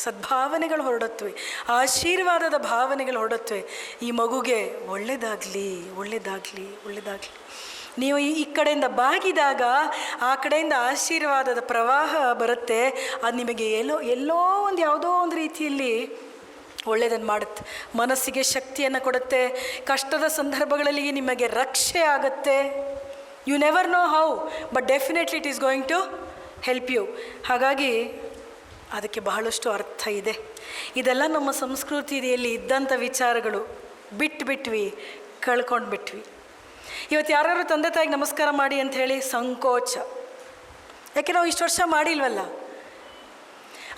ಸದ್ಭಾವನೆಗಳು ಹೊರಡುತ್ತವೆ, ಆಶೀರ್ವಾದದ ಭಾವನೆಗಳು ಹೊರಡುತ್ತವೆ. ಈ ಮಗುಗೆ ಒಳ್ಳೆಯದಾಗಲಿ, ಒಳ್ಳೆಯದಾಗಲಿ, ಒಳ್ಳೆಯದಾಗಲಿ. ನೀವು ಈ ಕಡೆಯಿಂದ ಬಾಗಿದಾಗ ಆ ಕಡೆಯಿಂದ ಆಶೀರ್ವಾದದ ಪ್ರವಾಹ ಬರುತ್ತೆ. ಅದು ನಿಮಗೆ ಎಲ್ಲೋ ಒಂದು ಯಾವುದೋ ಒಂದು ರೀತಿಯಲ್ಲಿ ಒಳ್ಳೆಯದನ್ನು ಮಾಡುತ್ತೆ, ಮನಸ್ಸಿಗೆ ಶಕ್ತಿಯನ್ನು ಕೊಡುತ್ತೆ, ಕಷ್ಟದ ಸಂದರ್ಭಗಳಲ್ಲಿ ನಿಮಗೆ ರಕ್ಷೆ ಆಗುತ್ತೆ. You never know how, but definitely it is going to help you. ಹಾಗಾಗಿ ಅದಕ್ಕೆ ಬಹಳಷ್ಟು ಅರ್ಥ ಇದೆ. ಇದೆಲ್ಲ ನಮ್ಮ ಸಂಸ್ಕೃತಿಯಲ್ಲಿ ಇದ್ದಂಥ ವಿಚಾರಗಳು. ಬಿಟ್ವಿ, ಕಳ್ಕೊಂಡ್ಬಿಟ್ವಿ. ಇವತ್ತು ಯಾರು ತಂದೆ ತಾಯಿಗೆ ನಮಸ್ಕಾರ ಮಾಡಿ ಅಂತ ಹೇಳಿ ಸಂಕೋಚ. ಯಾಕೆ ನಾವು ಇಷ್ಟು ವರ್ಷ ಮಾಡಿಲ್ವಲ್ಲ.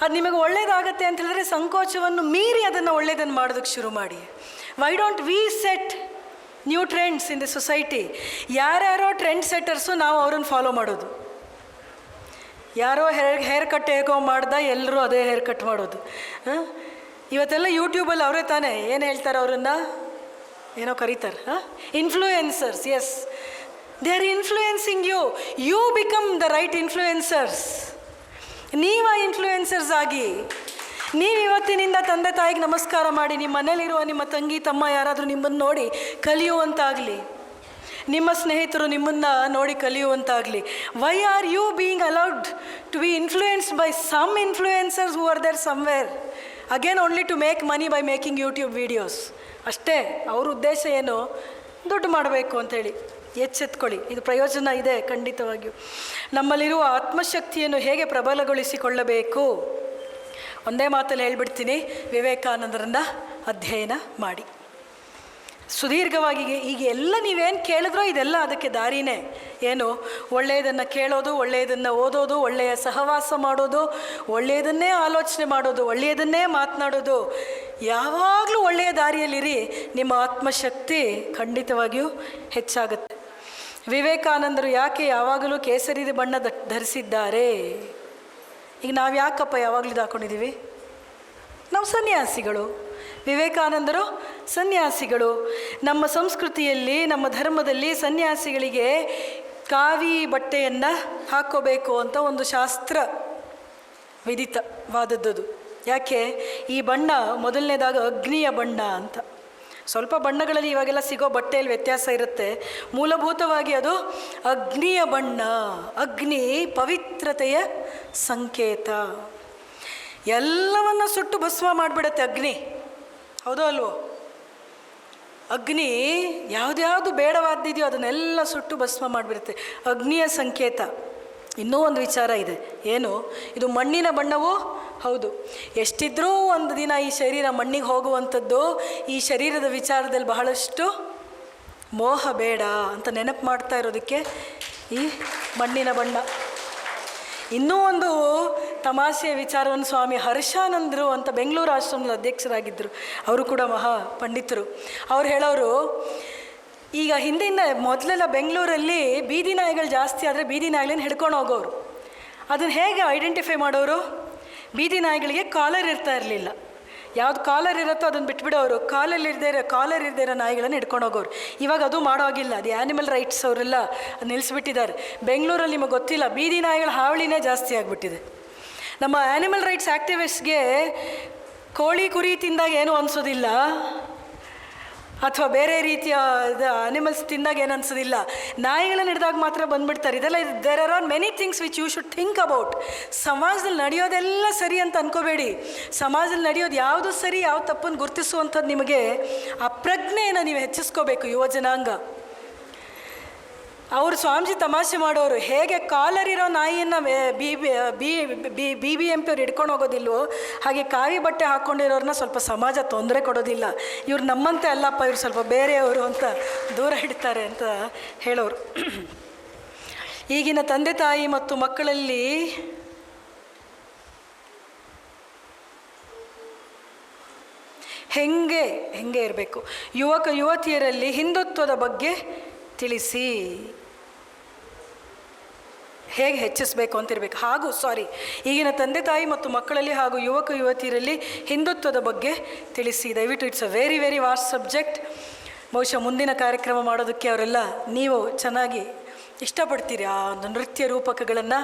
ಅದು ನಿಮಗೆ ಒಳ್ಳೇದಾಗತ್ತೆ ಅಂತ ಹೇಳಿದ್ರೆ ಸಂಕೋಚವನ್ನು ಮೀರಿ ಅದನ್ನು ಒಳ್ಳೇದನ್ನು ಮಾಡೋದಕ್ಕೆ ಶುರು ಮಾಡಿ. Why don't we set new trends in the society? ಯಾರ್ಯಾರೋ ಟ್ರೆಂಡ್ ಸೆಟ್ಟರ್ಸು ನಾವು ಅವ್ರನ್ನ ಫಾಲೋ ಮಾಡೋದು. ಯಾರೋ ಹೇರ್ ಕಟ್ ಹೇಗೋ ಮಾಡ್ದ ಎಲ್ಲರೂ ಅದೇ ಹೇರ್ ಕಟ್ ಮಾಡೋದು. ಇವತ್ತೆಲ್ಲ ಯೂಟ್ಯೂಬಲ್ಲಿ ಅವರೇ ತಾನೇ ಏನು ಹೇಳ್ತಾರೆ, ಅವರನ್ನು ಏನೋ ಕರೀತಾರೆ, influencers. Yes, they are influencing you. You become the right influencers. ನೀವು ಆ ಇನ್ಫ್ಲೂಯೆನ್ಸರ್ಸ್ ಆಗಿ, ನೀವು ಇವತ್ತಿನಿಂದ ತಂದೆ ತಾಯಿಗೆ ನಮಸ್ಕಾರ ಮಾಡಿ, ನಿಮ್ಮ ಮನೇಲಿರುವ ನಿಮ್ಮ ತಂಗಿ ತಮ್ಮ ಯಾರಾದರೂ ನಿಮ್ಮನ್ನು ನೋಡಿ ಕಲಿಯುವಂತಾಗಲಿ, ನಿಮ್ಮ ಸ್ನೇಹಿತರು ನಿಮ್ಮನ್ನು ನೋಡಿ ಕಲಿಯುವಂತಾಗಲಿ. Why are you being allowed to be influenced by some influencers who are there somewhere, again only to make money by making YouTube videos ಅಷ್ಟೇ. ಅವ್ರ ಉದ್ದೇಶ ಏನು? ದುಡ್ಡು ಮಾಡಬೇಕು ಅಂಥೇಳಿ. ಎಚ್ಚೆತ್ಕೊಳ್ಳಿ, ಇದು ಪ್ರಯೋಜನ ಇದೆ ಖಂಡಿತವಾಗಿಯೂ. ನಮ್ಮಲ್ಲಿರುವ ಆತ್ಮಶಕ್ತಿಯನ್ನು ಹೇಗೆ ಪ್ರಬಲಗೊಳಿಸಿಕೊಳ್ಳಬೇಕು? ಒಂದೇ ಮಾತಲ್ಲಿ ಹೇಳ್ಬಿಡ್ತೀನಿ, ವಿವೇಕಾನಂದರನ್ನು ಅಧ್ಯಯನ ಮಾಡಿ. ಸುದೀರ್ಘವಾಗಿ ಈಗ ಎಲ್ಲ ನೀವೇನು ಕೇಳಿದ್ರೋ ಇದೆಲ್ಲ ಅದಕ್ಕೆ ದಾರಿನೇ. ಏನು? ಒಳ್ಳೆಯದನ್ನು ಕೇಳೋದು, ಒಳ್ಳೆಯದನ್ನು ಓದೋದು, ಒಳ್ಳೆಯ ಸಹವಾಸ ಮಾಡೋದು, ಒಳ್ಳೆಯದನ್ನೇ ಆಲೋಚನೆ ಮಾಡೋದು, ಒಳ್ಳೆಯದನ್ನೇ ಮಾತನಾಡೋದು. ಯಾವಾಗಲೂ ಒಳ್ಳೆಯ ದಾರಿಯಲ್ಲಿರಿ, ನಿಮ್ಮ ಆತ್ಮಶಕ್ತಿ ಖಂಡಿತವಾಗಿಯೂ ಹೆಚ್ಚಾಗುತ್ತೆ. ವಿವೇಕಾನಂದರು ಯಾಕೆ ಯಾವಾಗಲೂ ಕೇಸರಿ ಬಣ್ಣ ಧರಿಸಿದ್ದಾರೆ? ಈಗ ನಾವು ಯಾಕಪ್ಪ ಯಾವಾಗಲೂ ಹಾಕ್ಕೊಂಡಿದ್ದೀವಿ? ನಾವು ಸನ್ಯಾಸಿಗಳು. ವಿವೇಕಾನಂದರು ಸನ್ಯಾಸಿಗಳು. ನಮ್ಮ ಸಂಸ್ಕೃತಿಯಲ್ಲಿ, ನಮ್ಮ ಧರ್ಮದಲ್ಲಿ ಸನ್ಯಾಸಿಗಳಿಗೆ ಕಾವಿ ಬಟ್ಟೆಯನ್ನು ಹಾಕ್ಕೋಬೇಕು ಅಂತ ಒಂದು ಶಾಸ್ತ್ರ ವಿದಿತವಾದದ್ದು. ಯಾಕೆ? ಈ ಬಣ್ಣ ಮೊದಲನೇದಾಗ ಅಗ್ನಿಯ ಬಣ್ಣ ಅಂತ. ಸ್ವಲ್ಪ ಬಣ್ಣಗಳಲ್ಲಿ ಇವಾಗೆಲ್ಲ ಸಿಗೋ ಬಟ್ಟೆಯಲ್ಲಿ ವ್ಯತ್ಯಾಸ ಇರುತ್ತೆ. ಮೂಲಭೂತವಾಗಿ ಅದು ಅಗ್ನಿಯ ಬಣ್ಣ. ಅಗ್ನಿ ಪವಿತ್ರತೆಯ ಸಂಕೇತ. ಎಲ್ಲವನ್ನ ಸುಟ್ಟು ಭಸ್ಮ ಮಾಡಿಬಿಡತ್ತೆ ಅಗ್ನಿ, ಹೌದೋ ಅಲ್ವೋ? ಅಗ್ನಿ ಯಾವುದ್ಯಾವುದು ಬೇಡವಾದ್ದಿದೆಯೋ ಅದನ್ನೆಲ್ಲ ಸುಟ್ಟು ಭಸ್ಮ ಮಾಡಿಬಿಡುತ್ತೆ. ಅಗ್ನಿಯ ಸಂಕೇತ. ಇನ್ನೂ ಒಂದು ವಿಚಾರ ಇದೆ. ಏನು? ಇದು ಮಣ್ಣಿನ ಬಣ್ಣವೂ ಹೌದು. ಎಷ್ಟಿದ್ರೂ ಒಂದು ದಿನ ಈ ಶರೀರ ಮಣ್ಣಿಗೆ ಹೋಗುವಂಥದ್ದು. ಈ ಶರೀರದ ವಿಚಾರದಲ್ಲಿ ಬಹಳಷ್ಟು ಮೋಹ ಬೇಡ ಅಂತ ನೆನಪು ಮಾಡ್ತಾ ಇರೋದಕ್ಕೆ ಈ ಮಣ್ಣಿನ ಬಣ್ಣ. ಇನ್ನೂ ಒಂದು ತಮಾಷೆಯ ವಿಚಾರವನ್ನು ಸ್ವಾಮಿ ಹರ್ಷಾನಂದರು ಅಂತ ಬೆಂಗಳೂರು ಆಶ್ರಮದ ಅಧ್ಯಕ್ಷರಾಗಿದ್ದರು. ಅವರು ಕೂಡ ಮಹಾ ಪಂಡಿತರು. ಅವ್ರು ಹೇಳೋರು, ಈಗ ಹಿಂದಿನ ಮೊದಲೆಲ್ಲ ಬೆಂಗಳೂರಲ್ಲಿ ಬೀದಿ ನಾಯಿಗಳು ಜಾಸ್ತಿ ಆದರೆ ಬೀದಿ ನಾಯಿಗಳನ್ನ ಹಿಡ್ಕೊಂಡು ಹೋಗೋರು. ಅದನ್ನು ಹೇಗೆ ಐಡೆಂಟಿಫೈ ಮಾಡೋರು? ಬೀದಿ ನಾಯಿಗಳಿಗೆ ಕಾಲರ್ ಇರ್ತಾ ಇರಲಿಲ್ಲ. ಯಾವ್ದು ಕಾಲರ್ ಇರುತ್ತೋ ಅದನ್ನು ಬಿಟ್ಬಿಡೋರು. ಕಾಲರ್ ಇರದೇ ಇರೋ ನಾಯಿಗಳನ್ನು ಹಿಡ್ಕೊಂಡು ಹೋಗೋರು. ಇವಾಗ ಅದು ಮಾಡೋಗಿಲ್ಲ. ಅದು ಆ್ಯನಿಮಲ್ ರೈಟ್ಸ್ ಅವರೆಲ್ಲ ನಿಲ್ಲಿಸ್ಬಿಟ್ಟಿದ್ದಾರೆ. ಬೆಂಗಳೂರಲ್ಲಿ ನಿಮಗೆ ಗೊತ್ತಿಲ್ಲ, ಬೀದಿ ನಾಯಿಗಳ ಹಾವಳಿನೇ ಜಾಸ್ತಿ ಆಗಿಬಿಟ್ಟಿದೆ. ನಮ್ಮ ಆ್ಯನಿಮಲ್ ರೈಟ್ಸ್ ಆ್ಯಕ್ಟಿವಿಸ್ಟ್ಗೆ ಕೋಳಿ ಕುರಿ ತಿಂದಾಗ ಏನೂ ಅನಿಸೋದಿಲ್ಲ, ಅಥವಾ ಬೇರೆ ರೀತಿಯ ಅನಿಮಲ್ಸ್ ತಿಂದಾಗ ಏನು ಅನ್ಸೋದಿಲ್ಲ. ನಾಯಿಗಳನ್ನು ಹಿಡಿದಾಗ ಮಾತ್ರ ಬಂದುಬಿಡ್ತಾರೆ. ಇದೆಲ್ಲ there are many things which you should think about. ಸಮಾಜದಲ್ಲಿ ನಡೆಯೋದೆಲ್ಲ ಸರಿ ಅಂತ ಅನ್ಕೋಬೇಡಿ. ಸಮಾಜದಲ್ಲಿ ನಡೆಯೋದು ಯಾವುದು ಸರಿ, ಯಾವುದು ತಪ್ಪನ್ನು ಗುರುತಿಸುವಂಥದ್ದು ನಿಮಗೆ ಆ ಪ್ರಜ್ಞೆಯನ್ನು ನೀವು ಹೆಚ್ಚಿಸ್ಕೋಬೇಕು, ಯುವ ಜನಾಂಗ. ಅವರು ಸ್ವಾಮೀಜಿ ತಮಾಷೆ ಮಾಡೋರು, ಹೇಗೆ ಕಾಲರಿರೋ ನಾಯಿಯನ್ನು BBMP ಅವ್ರು ಹಿಡ್ಕೊಂಡು ಹೋಗೋದಿಲ್ವೋ ಹಾಗೆ ಕಾವಿ ಬಟ್ಟೆ ಹಾಕ್ಕೊಂಡಿರೋರನ್ನ ಸ್ವಲ್ಪ ಸಮಾಜ ತೊಂದರೆ ಕೊಡೋದಿಲ್ಲ. ಇವ್ರು ನಮ್ಮಂತೆ ಅಲ್ಲಪ್ಪ, ಇವ್ರು ಸ್ವಲ್ಪ ಬೇರೆಯವರು ಅಂತ ದೂರ ಇಡ್ತಾರೆ ಅಂತ ಹೇಳೋರು. ಈಗಿನ ತಂದೆ ತಾಯಿ ಮತ್ತು ಮಕ್ಕಳಲ್ಲಿ ಹೆಂಗೆ ಇರಬೇಕು? ಯುವತಿಯರಲ್ಲಿ ಹಿಂದುತ್ವದ ಬಗ್ಗೆ ತಿಳಿಸಿ, ಹೇಗೆ ಹೆಚ್ಚಿಸಬೇಕು ಅಂತಿರಬೇಕು. ಈಗಿನ ತಂದೆ ತಾಯಿ ಮತ್ತು ಮಕ್ಕಳಲ್ಲಿ ಹಾಗೂ ಯುವತಿಯರಲ್ಲಿ ಹಿಂದುತ್ವದ ಬಗ್ಗೆ ತಿಳಿಸಿ. ದಯವಿಟ್ಟು it's a very very vast subject. ಬಹುಶಃ ಮುಂದಿನ ಕಾರ್ಯಕ್ರಮ ಮಾಡೋದಕ್ಕೆ ಅವರೆಲ್ಲ ನೀವು ಚೆನ್ನಾಗಿ ಇಷ್ಟಪಡ್ತೀರಿ ಆ ಒಂದು ನೃತ್ಯ ರೂಪಕಗಳನ್ನು.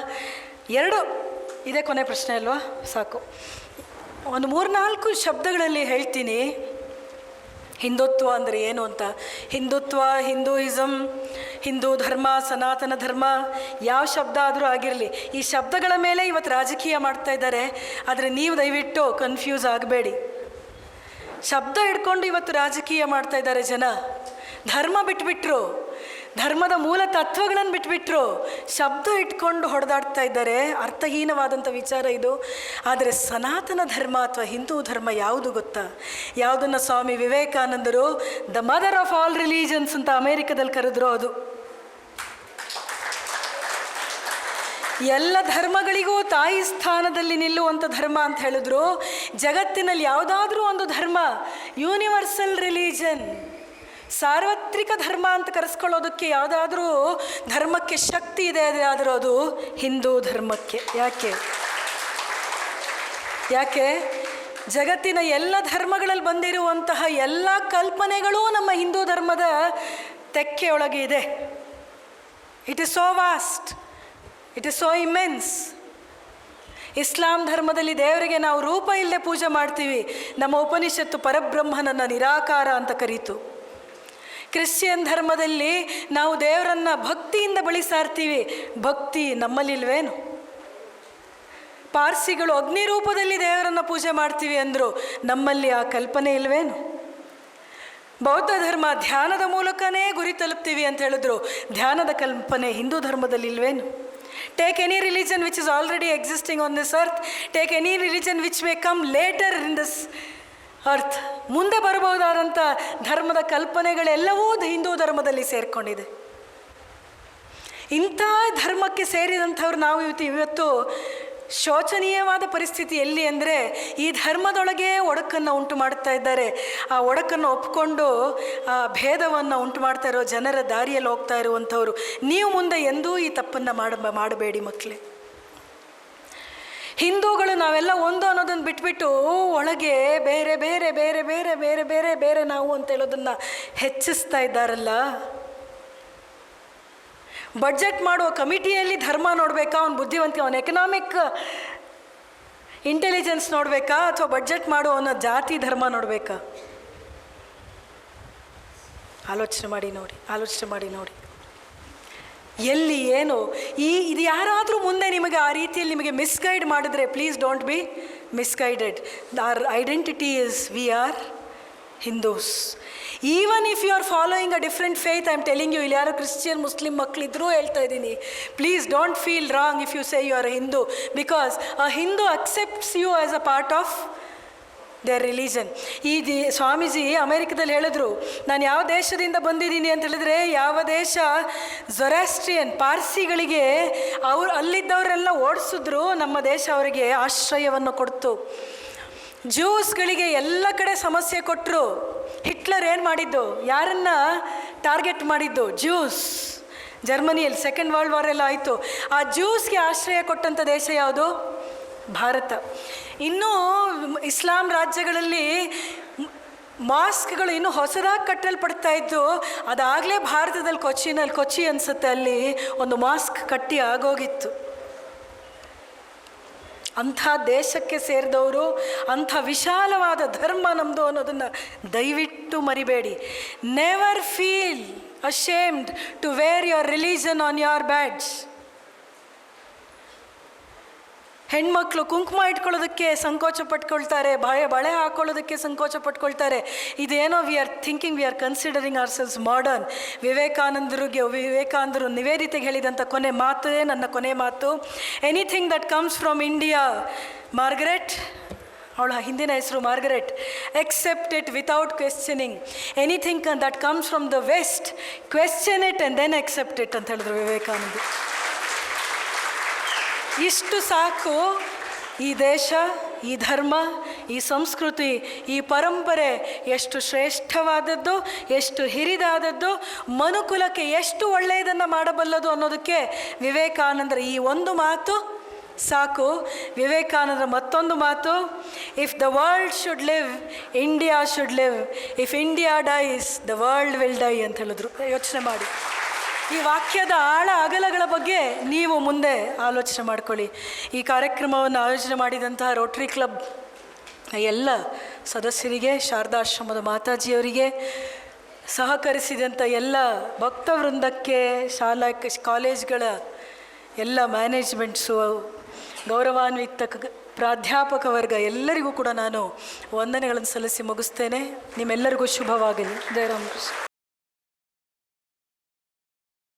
2 ಇದೇ ಕೊನೆ ಪ್ರಶ್ನೆ ಅಲ್ವಾ? ಸಾಕು. ಒಂದು 3-4 ಶಬ್ದಗಳಲ್ಲಿ ಹೇಳ್ತೀನಿ ಹಿಂದುತ್ವ ಅಂದರೆ ಏನು ಅಂತ. ಹಿಂದುತ್ವ, ಹಿಂದೂಯಿಸಮ್, ಹಿಂದೂ ಧರ್ಮ, ಸನಾತನ ಧರ್ಮ, ಯಾವ ಶಬ್ದ ಆದರೂ ಆಗಿರಲಿ, ಈ ಶಬ್ದಗಳ ಮೇಲೆ ಇವತ್ತು ರಾಜಕೀಯ ಮಾಡ್ತಾ ಇದ್ದಾರೆ. ಆದರೆ ನೀವು ದಯವಿಟ್ಟು ಕನ್ಫ್ಯೂಸ್ ಆಗಬೇಡಿ. ಶಬ್ದ ಹಿಡ್ಕೊಂಡು ಇವತ್ತು ರಾಜಕೀಯ ಮಾಡ್ತಾ ಇದ್ದಾರೆ ಜನ. ಧರ್ಮ ಬಿಟ್ಬಿಟ್ರು, ಧರ್ಮದ ಮೂಲ ತತ್ವಗಳನ್ನು ಬಿಟ್ಬಿಟ್ರು, ಶಬ್ದ ಇಟ್ಕೊಂಡು ಹೊಡೆದಾಡ್ತಾ ಇದ್ದಾರೆ. ಅರ್ಥಹೀನವಾದಂಥ ವಿಚಾರ ಇದು. ಆದರೆ ಸನಾತನ ಧರ್ಮ ಅಥವಾ ಹಿಂದೂ ಧರ್ಮ ಯಾವುದು ಗೊತ್ತಾ? ಯಾವುದನ್ನು ಸ್ವಾಮಿ ವಿವೇಕಾನಂದರು the mother of all religions ಅಂತ ಅಮೇರಿಕದಲ್ಲಿ ಕರೆದ್ರು. ಅದು ಎಲ್ಲ ಧರ್ಮಗಳಿಗೂ ತಾಯಿ ಸ್ಥಾನದಲ್ಲಿ ನಿಲ್ಲುವಂಥ ಧರ್ಮ ಅಂತ ಹೇಳಿದ್ರು. ಜಗತ್ತಿನಲ್ಲಿ ಯಾವುದಾದ್ರೂ ಒಂದು ಧರ್ಮ ಯೂನಿವರ್ಸಲ್ ರಿಲಿಜನ್, ಸಾರ್ವತ್ರಿಕ ಧರ್ಮ ಅಂತ ಕರೆಸ್ಕೊಳ್ಳೋದಕ್ಕೆ ಯಾವುದಾದ್ರೂ ಧರ್ಮಕ್ಕೆ ಶಕ್ತಿ ಇದೆ ಆದರೆ ಅದು ಹಿಂದೂ ಧರ್ಮಕ್ಕೆ. ಯಾಕೆ? ಜಗತ್ತಿನ ಎಲ್ಲ ಧರ್ಮಗಳಲ್ಲಿ ಬಂದಿರುವಂತಹ ಎಲ್ಲ ಕಲ್ಪನೆಗಳೂ ನಮ್ಮ ಹಿಂದೂ ಧರ್ಮದ ತೆಕ್ಕೆಯೊಳಗೆ ಇದೆ. It is so vast, it is so immense. Islam ಧರ್ಮದಲ್ಲಿ ದೇವರಿಗೆ ನಾವು ರೂಪ ಇಲ್ಲದೆ ಪೂಜೆ ಮಾಡ್ತೀವಿ. ನಮ್ಮ ಉಪನಿಷತ್ತು ಪರಬ್ರಹ್ಮನನ್ನು ನಿರಾಕಾರ ಅಂತ ಕರೀತು. ಕ್ರಿಶ್ಚಿಯನ್ ಧರ್ಮದಲ್ಲಿ ನಾವು ದೇವರನ್ನು ಭಕ್ತಿಯಿಂದ ಬಳಿ ಸಾರ್ತೀವಿ. ಭಕ್ತಿ ನಮ್ಮಲ್ಲಿಲ್ವೇನು? ಪಾರ್ಸಿಗಳು ಅಗ್ನಿ ರೂಪದಲ್ಲಿ ದೇವರನ್ನು ಪೂಜೆ ಮಾಡ್ತೀವಿ ಅಂದರು. ನಮ್ಮಲ್ಲಿ ಆ ಕಲ್ಪನೆ ಇಲ್ವೇನು? ಬೌದ್ಧ ಧರ್ಮ ಧ್ಯಾನದ ಮೂಲಕನೇ ಗುರಿ ತಲುಪ್ತೀವಿ ಅಂತ ಹೇಳಿದ್ರು. ಧ್ಯಾನದ ಕಲ್ಪನೆ ಹಿಂದೂ ಧರ್ಮದಲ್ಲಿ ಇಲ್ವೇನು? Take any religion which is already existing on this earth. Take any religion which may come later in this earth. ಮುಂದೆ ಬರಬಹುದಾದಂಥ ಧರ್ಮದ ಕಲ್ಪನೆಗಳೆಲ್ಲವೂ ಹಿಂದೂ ಧರ್ಮದಲ್ಲಿ ಸೇರಿಕೊಂಡಿದೆ. ಇಂಥ ಧರ್ಮಕ್ಕೆ ಸೇರಿದಂಥವ್ರು ನಾವು ಇವತ್ತು ಶೋಚನೀಯವಾದ ಪರಿಸ್ಥಿತಿ ಎಲ್ಲಿ ಅಂದರೆ, ಈ ಧರ್ಮದೊಳಗೆ ಒಡಕನ್ನು ಉಂಟು ಮಾಡ್ತಾ ಇದ್ದಾರೆ. ಆ ಒಡಕನ್ನು ಒಪ್ಪಿಕೊಂಡು ಆ ಭೇದವನ್ನು ಉಂಟು ಮಾಡ್ತಾ ಇರೋ ಜನರ ದಾರಿಯಲ್ಲಿ ಹೋಗ್ತಾ ಇರುವಂಥವ್ರು. ನೀವು ಮುಂದೆ ಎಂದೂ ಈ ತಪ್ಪನ್ನು ಮಾಡಬೇಡಿ ಮಕ್ಕಳೇ. ಹಿಂದೂಗಳು ನಾವೆಲ್ಲ ಒಂದು ಅನ್ನೋದನ್ನು ಬಿಟ್ಬಿಟ್ಟು ಒಳಗೆ ಬೇರೆ ಬೇರೆ ಬೇರೆ ಬೇರೆ ಬೇರೆ ಬೇರೆ ಬೇರೆ ನಾವು ಅಂತ ಹೇಳೋದನ್ನು ಹೆಚ್ಚಿಸ್ತಾ ಇದ್ದಾರಲ್ಲ. ಬಡ್ಜೆಟ್ ಮಾಡುವ ಕಮಿಟಿಯಲ್ಲಿ ಧರ್ಮ ನೋಡಬೇಕಾ, ಅವನ ಬುದ್ಧಿವಂತಿಕೆ, ಅವನ ಎಕನಾಮಿಕ್ ಇಂಟೆಲಿಜೆನ್ಸ್ ನೋಡಬೇಕಾ, ಅಥವಾ ಬಡ್ಜೆಟ್ ಮಾಡುವವನ ಜಾತಿ ಧರ್ಮ ನೋಡಬೇಕಾ? ಆಲೋಚನೆ ಮಾಡಿ ನೋಡಿ ಎಲ್ಲಿ ಏನು ಇದು ಯಾರಾದರೂ ಮುಂದೆ ನಿಮಗೆ ಆ ರೀತಿಯಲ್ಲಿ ನಿಮಗೆ ಮಿಸ್ಗೈಡ್ ಮಾಡಿದ್ರೆ, please don't be misguided. Our identity is we are Hindus. Even if you are following a different faith, I am telling you, ಇಲ್ಲಿ ಯಾರೋ ಕ್ರಿಶ್ಚಿಯನ್ ಮುಸ್ಲಿಂ ಮಕ್ಕಳಿದ್ರೂ ಹೇಳ್ತಾ ಇದ್ದೀನಿ, please don't feel wrong if you say you are a Hindu, because a Hindu accepts you as a part of their religion. Swamiji ಅಮೇರಿಕದಲ್ಲಿ ಹೇಳಿದ್ರು, ನಾನು ಯಾವ ದೇಶದಿಂದ ಬಂದಿದ್ದೀನಿ ಅಂತ ಹೇಳಿದ್ರೆ, ಯಾವ ದೇಶ ಝೊರಾಸ್ಟ್ರಿಯನ್ ಪಾರ್ಸಿಗಳಿಗೆ ಅಲ್ಲಿದ್ದವರೆಲ್ಲ ಓಡಿಸಿದ್ರು, ನಮ್ಮ ದೇಶ ಅವರಿಗೆ ಆಶ್ರಯವನ್ನು ಕೊಡ್ತು. ಜ್ಯೂಸ್ಗಳಿಗೆ ಎಲ್ಲ ಕಡೆ ಸಮಸ್ಯೆ ಕೊಟ್ಟರು. ಹಿಟ್ಲರ್ ಏನು ಮಾಡಿದ್ದು, ಯಾರನ್ನ ಟಾರ್ಗೆಟ್ ಮಾಡಿದ್ದು? ಜ್ಯೂಸ್. ಜರ್ಮನಿಯಲ್ಲಿ ಸೆಕೆಂಡ್ ವರ್ಲ್ಡ್ ವಾರ್ ಎಲ್ಲ ಆಯಿತು. ಆ ಜ್ಯೂಸ್ಗೆ ಆಶ್ರಯ ಕೊಟ್ಟಂಥ ದೇಶ ಯಾವುದು? ಭಾರತ. ಇನ್ನೂ ಇಸ್ಲಾಂ ರಾಜ್ಯಗಳಲ್ಲಿ ಮಾಸ್ಕ್ಗಳು ಇನ್ನೂ ಹೊಸದಾಗಿ ಕಟ್ಟಲ್ಪಡ್ತಾ ಇದ್ದು, ಅದಾಗಲೇ ಭಾರತದಲ್ಲಿ ಕೊಚ್ಚಿ ಅನಿಸುತ್ತೆ, ಅಲ್ಲಿ ಒಂದು ಮಾಸ್ಕ್ ಕಟ್ಟಿ ಆಗೋಗಿತ್ತು. ಅಂಥ ದೇಶಕ್ಕೆ ಸೇರಿದವರು, ಅಂಥ ವಿಶಾಲವಾದ ಧರ್ಮ ನಮ್ಮದು ಅನ್ನೋದನ್ನು ದಯವಿಟ್ಟು ಮರಿಬೇಡಿ. Never feel ashamed to wear your religion on your badge. ಹೆಣ್ಮಕ್ಳು ಕುಂಕುಮ ಇಟ್ಕೊಳ್ಳೋದಕ್ಕೆ ಸಂಕೋಚ ಪಟ್ಕೊಳ್ತಾರೆ, ಬಳೆ ಹಾಕ್ಕೊಳ್ಳೋದಕ್ಕೆ ಸಂಕೋಚ ಪಟ್ಕೊಳ್ತಾರೆ. ಇದೇನೋ we are considering our selves modern. ವಿವೇಕಾನಂದರು ನಿವೇದಿತೆಗೆ ಹೇಳಿದಂಥ ಕೊನೆ ಮಾತೇ ನನ್ನ ಕೊನೆ ಮಾತು. Anything that comes from India, Margaret, ಅವಳ ಹಿಂದಿನ ಹೆಸರು Margaret, accept it without questioning. Anything that comes from the west, question it and then accept it ಅಂತ ಹೇಳಿದ್ರು ವಿವೇಕಾನಂದ. ಇಷ್ಟು ಸಾಕು. ಈ ದೇಶ, ಈ ಧರ್ಮ, ಈ ಸಂಸ್ಕೃತಿ, ಈ ಪರಂಪರೆ ಎಷ್ಟು ಶ್ರೇಷ್ಠವಾದದ್ದು, ಎಷ್ಟು ಹಿರಿದಾದದ್ದು, ಮನುಕುಲಕ್ಕೆ ಎಷ್ಟು ಒಳ್ಳೆಯದನ್ನು ಮಾಡಬಲ್ಲದು ಅನ್ನೋದಕ್ಕೆ ವಿವೇಕಾನಂದರ ಈ ಒಂದು ಮಾತು ಸಾಕು. ವಿವೇಕಾನಂದರ ಮತ್ತೊಂದು ಮಾತು, if the world should live, India should live. If India dies, the world will die ಅಂತ ಹೇಳಿದ್ರು. ಯೋಚನೆ ಮಾಡಿ. ಈ ವಾಕ್ಯದ ಆಳ ಅಗಲಗಳ ಬಗ್ಗೆ ನೀವು ಮುಂದೆ ಆಲೋಚನೆ ಮಾಡ್ಕೊಳ್ಳಿ. ಈ ಕಾರ್ಯಕ್ರಮವನ್ನು ಆಯೋಜನೆ ಮಾಡಿದಂತಹ ರೋಟರಿ ಕ್ಲಬ್ ಎಲ್ಲ ಸದಸ್ಯರಿಗೆ, ಶಾರದಾಶ್ರಮದ ಮಾತಾಜಿಯವರಿಗೆ, ಸಹಕರಿಸಿದಂಥ ಎಲ್ಲ ಭಕ್ತವೃಂದಕ್ಕೆ, ಕಾಲೇಜ್ಗಳ ಎಲ್ಲ ಮ್ಯಾನೇಜ್ಮೆಂಟ್ಸು, ಗೌರವಾನ್ವಿತ ಪ್ರಾಧ್ಯಾಪಕ ವರ್ಗ ಎಲ್ಲರಿಗೂ ಕೂಡ ನಾನು ವಂದನೆಗಳನ್ನು ಸಲ್ಲಿಸಿ ಮುಗಿಸ್ತೇನೆ. ನಿಮ್ಮೆಲ್ಲರಿಗೂ ಶುಭವಾಗಲಿ. ಜಯರಾಮಕೃಷ್ಣ.